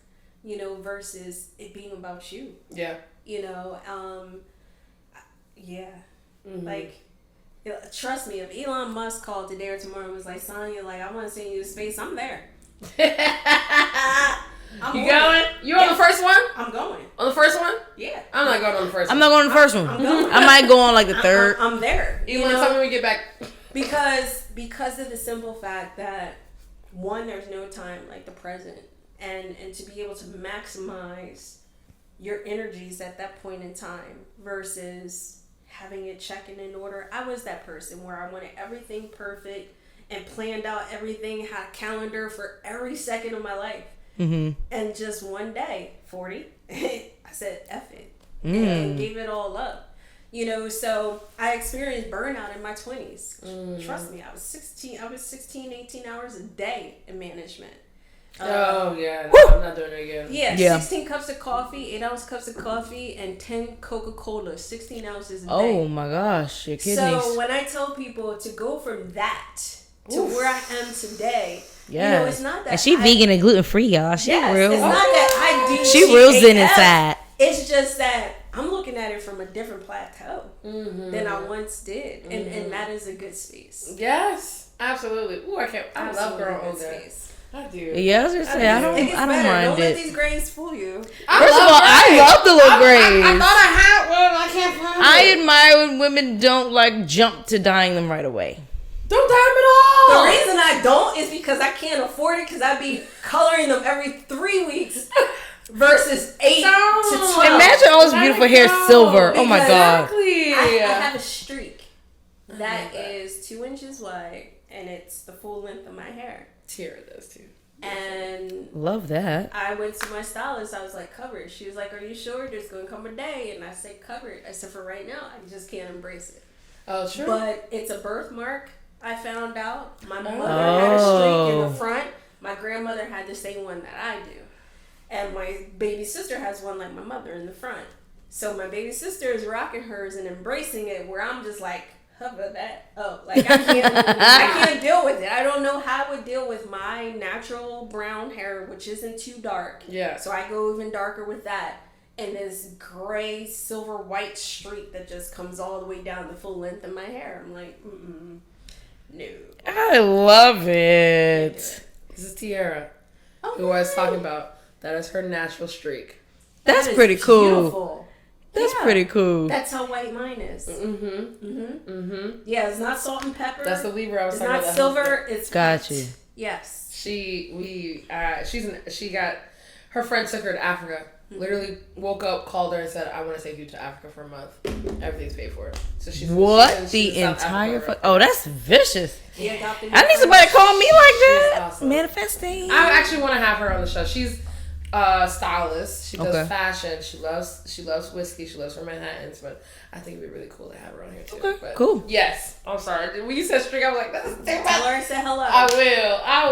You know, versus it being about you. Yeah. You know, yeah. Like, trust me, if Elon Musk called today or tomorrow and was like, Sonja, like, I want to send you to space, I'm there. You going? You on the first one? I'm going. On the first one? Yeah. I'm not going on the first one. I'm not going on the first one. I might go on like the third. I'm there. You want to tell me when we get back? Because of the simple fact that, one, there's no time like the present. And to be able to maximize your energies at that point in time versus having it checking in order. I was that person where I wanted everything perfect and planned out everything, had a calendar for every second of my life. Mm-hmm. And just one day, 40, I said, F it. And gave it all up. You know, so I experienced burnout in my 20s. Trust me, I was 16, 18 hours a day in management. Oh, yeah. No, I'm not doing it again. Yeah, 16 cups of coffee, 8-ounce cups of coffee, and 10 Coca-Cola, 16 ounces a day. Oh, my gosh. Your kidneys. So when I tell people to go from that to where I am today, you know, it's not that. And she vegan and gluten-free, y'all. She real. It's not that I do. She real zen inside. It's just that I'm looking at it from a different plateau than I once did. And that is a good space. Yes, absolutely. Ooh, I love growing older. I do. Yeah, I was just saying, I don't mind Don't it. let these grains fool you. First of all, I love the little grains. I thought I had one. I can't find it. I admire when women don't like jump to dyeing them right away. Don't dye them at all. The reason I don't is because I can't afford it, because I be coloring them every 3 weeks versus 8 to 12. Imagine all this beautiful hair silver. Oh my God. Exactly. I have a streak that is 2 inches wide, and it's the full length of my hair. Tara does too. And love that. I went to my stylist. I was like, covered. She was like, are you sure there's going to come a day? And I said, covered. I said, for right now, I just can't embrace it. Oh, true. But it's a birthmark, I found out. My mother had a streak in the front. My grandmother had the same one that I do. And my baby sister has one like my mother in the front. So my baby sister is rocking hers and embracing it, where I'm just like, hover that up. Like, I can't deal with it. I don't know how I would deal with my natural brown hair, which isn't too dark. Yeah. So I go even darker with that. And this gray, silver, white streak that just comes all the way down the full length of my hair. I'm like, no. I love it. This is Tiara, who I was talking about. That is her natural streak. That's pretty cool. Beautiful. That's pretty cool. That's how white mine is. Yeah, it's not salt and pepper. That's the lever I was talking about. It's not silver. It's got white. you. Yes. She got her friend took her to Africa. Literally woke up, called her, and said, "I want to take you to Africa for a month. Everything's paid for." So she's the entire that's vicious. Yeah, I need somebody to call me like that. Awesome. Manifesting. I actually want to have her on the show. She's a stylist. She does fashion. She loves whiskey. She loves her Manhattans. But I think it'd be really cool to have her on here too. Okay, but cool. Yes, I'm sorry. When you said streak, I was like, "That's tell her say hello." I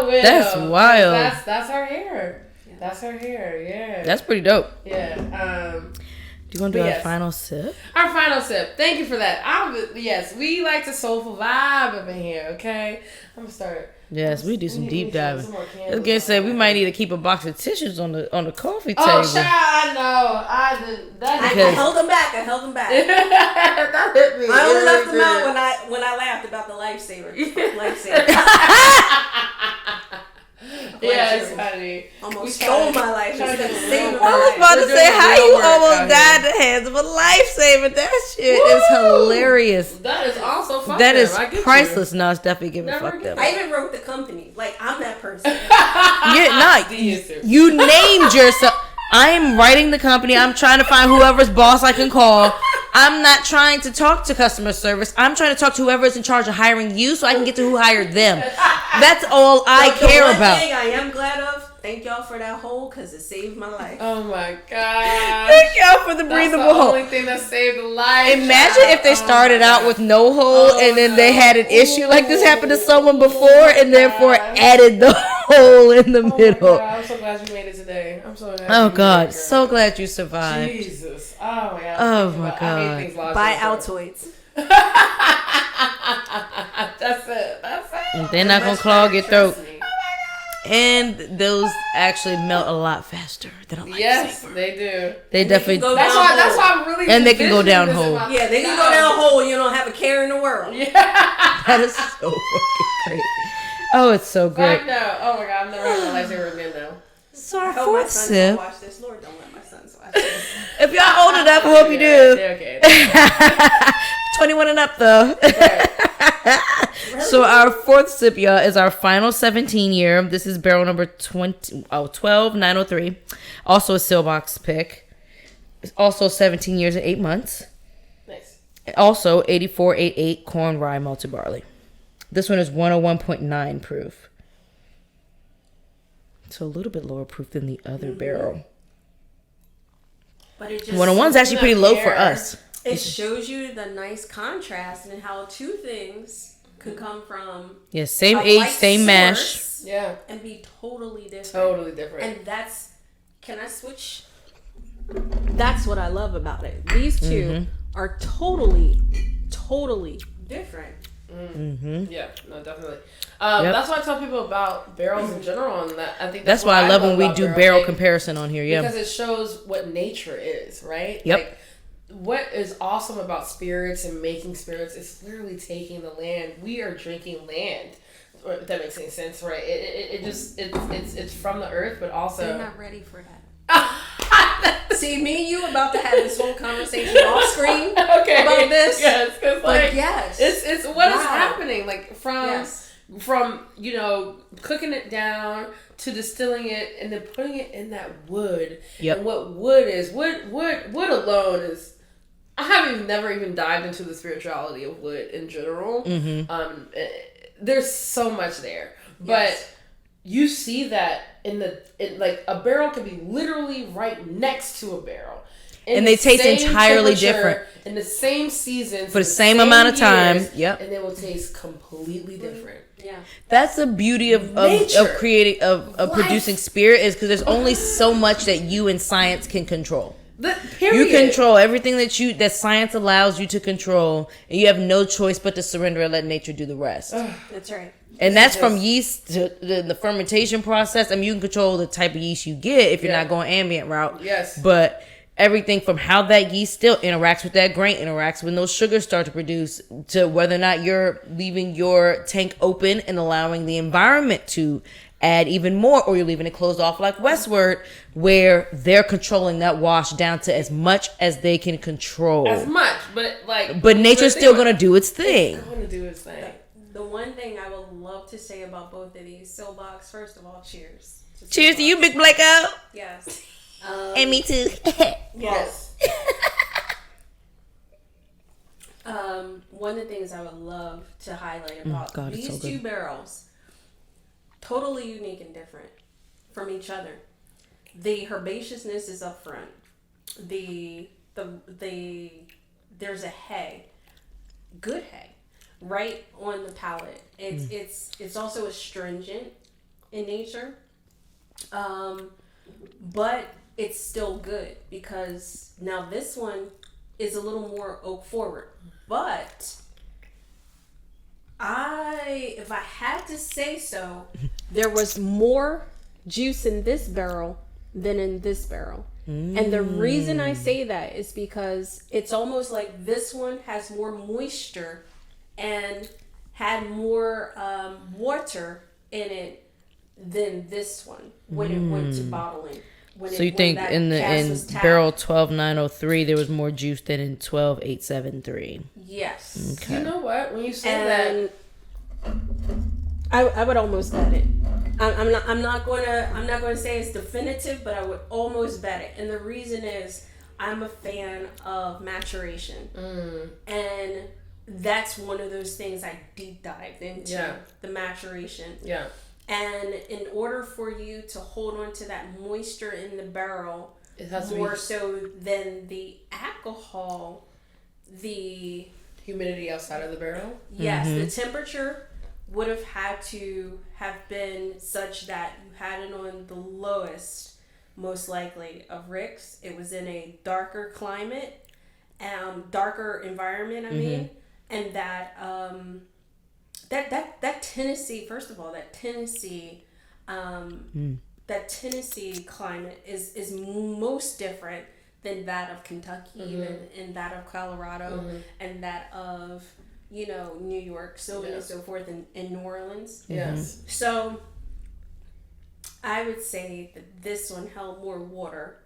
will. That's wild. That's her hair. That's her hair, yeah. That's pretty dope. Yeah. Do you want to do our final sip? Our final sip. Thank you for that. Yes, we like to soulful vibe up in here, okay? I'm going to start. Yes, we do some deep diving. I was gonna say we might need to keep a box of tissues on the coffee table. Oh, child, I know. I held them back. That hit me. I only left them out when I laughed about the lifesaver. Yes, honey. Almost stole my life instead of saving my I was life. about to We're say, doing how real you work almost out died here. at the hands of a lifesaver? That shit is hilarious. That is also fuck That them. is I get you. priceless. No, it's definitely giving Never fuck get them. I even wrote the company. Like, I'm that person. Yeah, not Dee is too. you named yourself. I am writing the company. I'm trying to find whoever's boss I can call. I'm not trying to talk to customer service. I'm trying to talk to whoever is in charge of hiring you so I can get to who hired them. That's all I The care one about. thing I am glad of, thank y'all for that hole, because it saved my life. Oh my god. Thank y'all for the That's breathable the hole. only thing that saved a life. Imagine if they started out with no hole and then they had an issue like this happened to someone before and therefore added the hole in the Oh my middle. god, I'm so glad you made it today. I'm so glad. Oh you made God, it, so girl. glad you survived. Jesus. Oh my god. Oh my I hate God. things logical. Buy Altoids. That's it. That's it. They're not gonna clog your throat. Trust me. And those actually melt a lot faster than a lightsaber. Yes, they do. They definitely. go That's down why. That's hole. why I'm really. And they can go envisioning down this in hole. my- Yeah, they can go down hole. You don't have a care in the world. Yeah. That is so fucking great. Oh, it's so great. Fuck no. Oh my god, I'm never having a lightsaber again though. So I our hope my fourth sons sip. don't watch this. Lord, don't let my sons watch this. If y'all old enough, I hope you do. Okay. 21 and up though. So our fourth sip, y'all, is our final 17 year. This is barrel number 12903. Also a Seelbach pick. It's also 17 years and 8 months. Nice. Also 8488 corn rye malted barley. This one is 101.9 proof. So a little bit lower proof than the other barrel. But it just 101's actually pretty low for us. it shows you the nice contrast and how two things could come from Yeah, same a age, like same mash. source Yeah. and be totally different. Totally different. And that's, can I switch? That's what I love about it. These two are totally different. Yeah, no, definitely. Yep. That's why I tell people about barrels in general, and that I think That's what why I love when we about do barrel aging, comparison on here. Yeah. because it shows what nature is, right? Yep. Like, what is awesome about spirits and making spirits is literally taking the land. We are drinking land. If that makes any sense, right? It's from the earth, but also They're not ready for that. See, me and you about to have this whole conversation off screen about this. Yes, because like yes. it's what is Wow. happening, like from Yes. cooking it down to distilling it and then putting it in that wood. Yep. And what wood is, wood alone is. I haven't never even dived into the spirituality of wood in general. There's so much there, but Yes. you see that like a barrel can be literally right next to a barrel. In And the they taste same entirely temperature, different. in the same seasons For the same amount of time. years, Yep. and they will taste completely different. Yeah. That's the beauty of Nature. creating of producing spirit is because there's only so much that you and science can control. Period. You control everything that science allows you to control, and you have no choice but to surrender and let nature do the rest. That's right. And that's from yeast to the fermentation process. I mean, you can control the type of yeast you get if you're Yeah. not going ambient route. Yes. But everything from how that yeast still interacts with that grain, interacts when those sugars start to produce, to whether or not you're leaving your tank open and allowing the environment to add even more, or you're leaving it closed off like Westward, where they're controlling that wash down to as much as they can control. As much, but like. But nature's still gonna do its thing. It's gonna do its thing. The one thing I would love to say about both of these Seelbachs, first of all, cheers. Cheers to you, Big Blacko. Yes. And me too. Yes. One of the things I would love to highlight about God, it's these so two good. barrels, totally unique and different from each other. The herbaceousness is up front. There's a hay, good hay, right on the palate. It's also astringent in nature, but it's still good because now this one is a little more oak forward. But if I had to say so, there was more juice in this barrel than in this barrel. And the reason I say that is because it's almost like this one has more moisture and had more water in it than this one when it went to bottling. So you think in barrel 12903 there was more juice than in 12873? Yes. Okay. You know what? When you say that, I would almost bet it. I'm not going to say it's definitive, but I would almost bet it. And the reason is I'm a fan of maturation, and that's one of those things I deep dived into, the maturation. Yeah. And in order for you to hold on to that moisture in the barrel, it has more so than the alcohol, the humidity outside of the barrel. Yes, the temperature would have had to have been such that you had it on the lowest, most likely, of Rick's. It was in a darker climate, darker environment. I mean, and that Tennessee, first of all, that Tennessee climate is most different than that of Kentucky, even, and that of Colorado, and that of New York, so on and so forth, in New Orleans. Yes. So I would say that this one held more water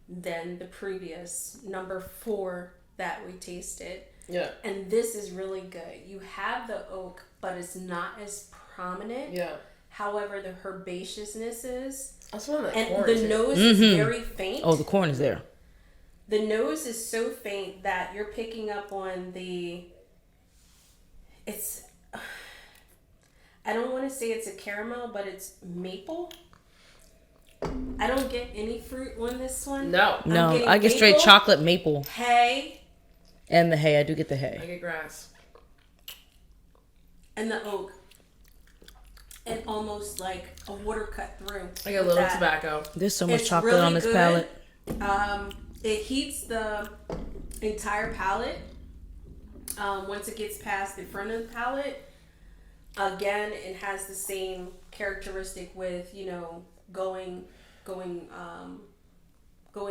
than the previous number 4 that we tasted. Yeah. And this is really good. You have the oak, but it's not as prominent. Yeah. However, the herbaceousness is. That's one of the and corn the nose is very faint. Oh, the corn is there. The nose is so faint that you're picking up on I don't want to say it's a caramel, but it's maple. I don't get any fruit on this one. No, I get straight chocolate maple. Hay. And the hay, I do get the hay. I get grass. And the oak. And almost like a water cut through. I get a little tobacco. There's so much chocolate really on this palate. It heats the entire palate. Once it gets past the front of the palate, again, it has the same characteristic with going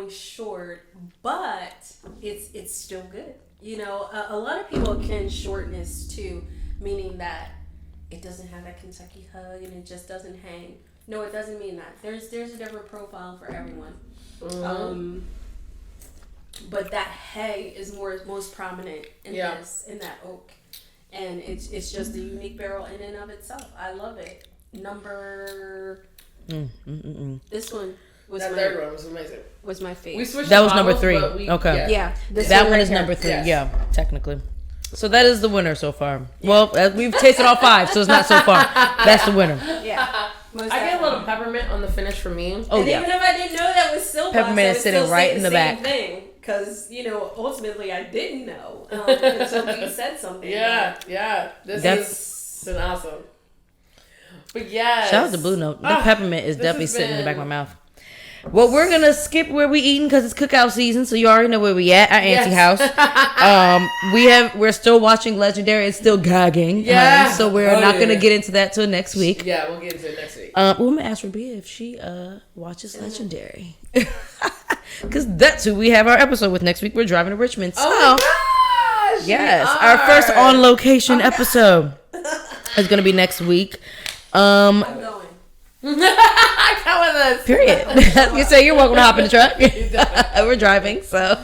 short, but it's still good. A lot of people can shortness too, meaning that it doesn't have that Kentucky hug and it just doesn't hang. No, it doesn't mean that. There's a different profile for everyone. But that hay is most prominent in that oak, and it's just a unique barrel in and of itself. I love it. This one was that third one was amazing. Was my favorite. We switched. That was number 3. Okay. Yeah. That one is number 3. Yes. Yeah, technically. So that is the winner so far. Well, we've tasted all 5, so it's not so far. That's the winner. Yeah. I get a little peppermint on the finish for me. Oh, and even if I didn't know that was Seelbach, peppermint is sitting right in the back. Because ultimately I didn't know until you said something. Yeah. This has been awesome. But yes. Shout out to Blue Note. The peppermint is definitely sitting in the back of my mouth. Well, we're gonna skip where we eating because it's cookout season, so you already know where we at. Our auntie house. We're still watching Legendary. It's still gagging. Yeah. So we're not gonna get into that till next week. Yeah, we'll get into it next week. I'm gonna ask Rabia if she watches Legendary, because that's who we have our episode with next week. We're driving to Richmond. So, oh my gosh! Yes, our first on location episode is gonna be next week. I'm going. Come with us. Period. You say you're welcome to hop in the truck. We're driving, so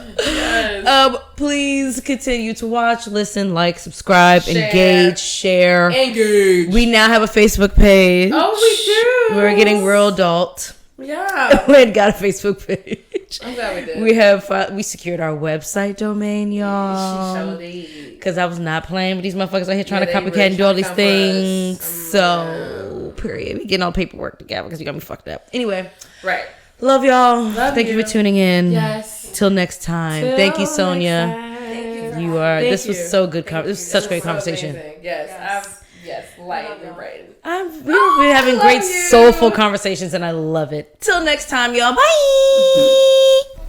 please continue to watch, listen, like, subscribe, engage, share. We now have a Facebook page. Oh, we do. We're getting real adult. Yeah. We had got a Facebook page. I'm glad we did. We secured our website domain, y'all. Because I was not playing with these motherfuckers out here trying to copycat and do all these things. So, period. We getting all the paperwork together because you got me fucked up. Anyway. Right. Love y'all. Thank you for tuning in. Yes. Till next time. Thank you, Sonja. This was so good. This was such great conversation. Yes. Light and bright. We've been having great soulful conversations and I love it. Till next time, y'all. Bye.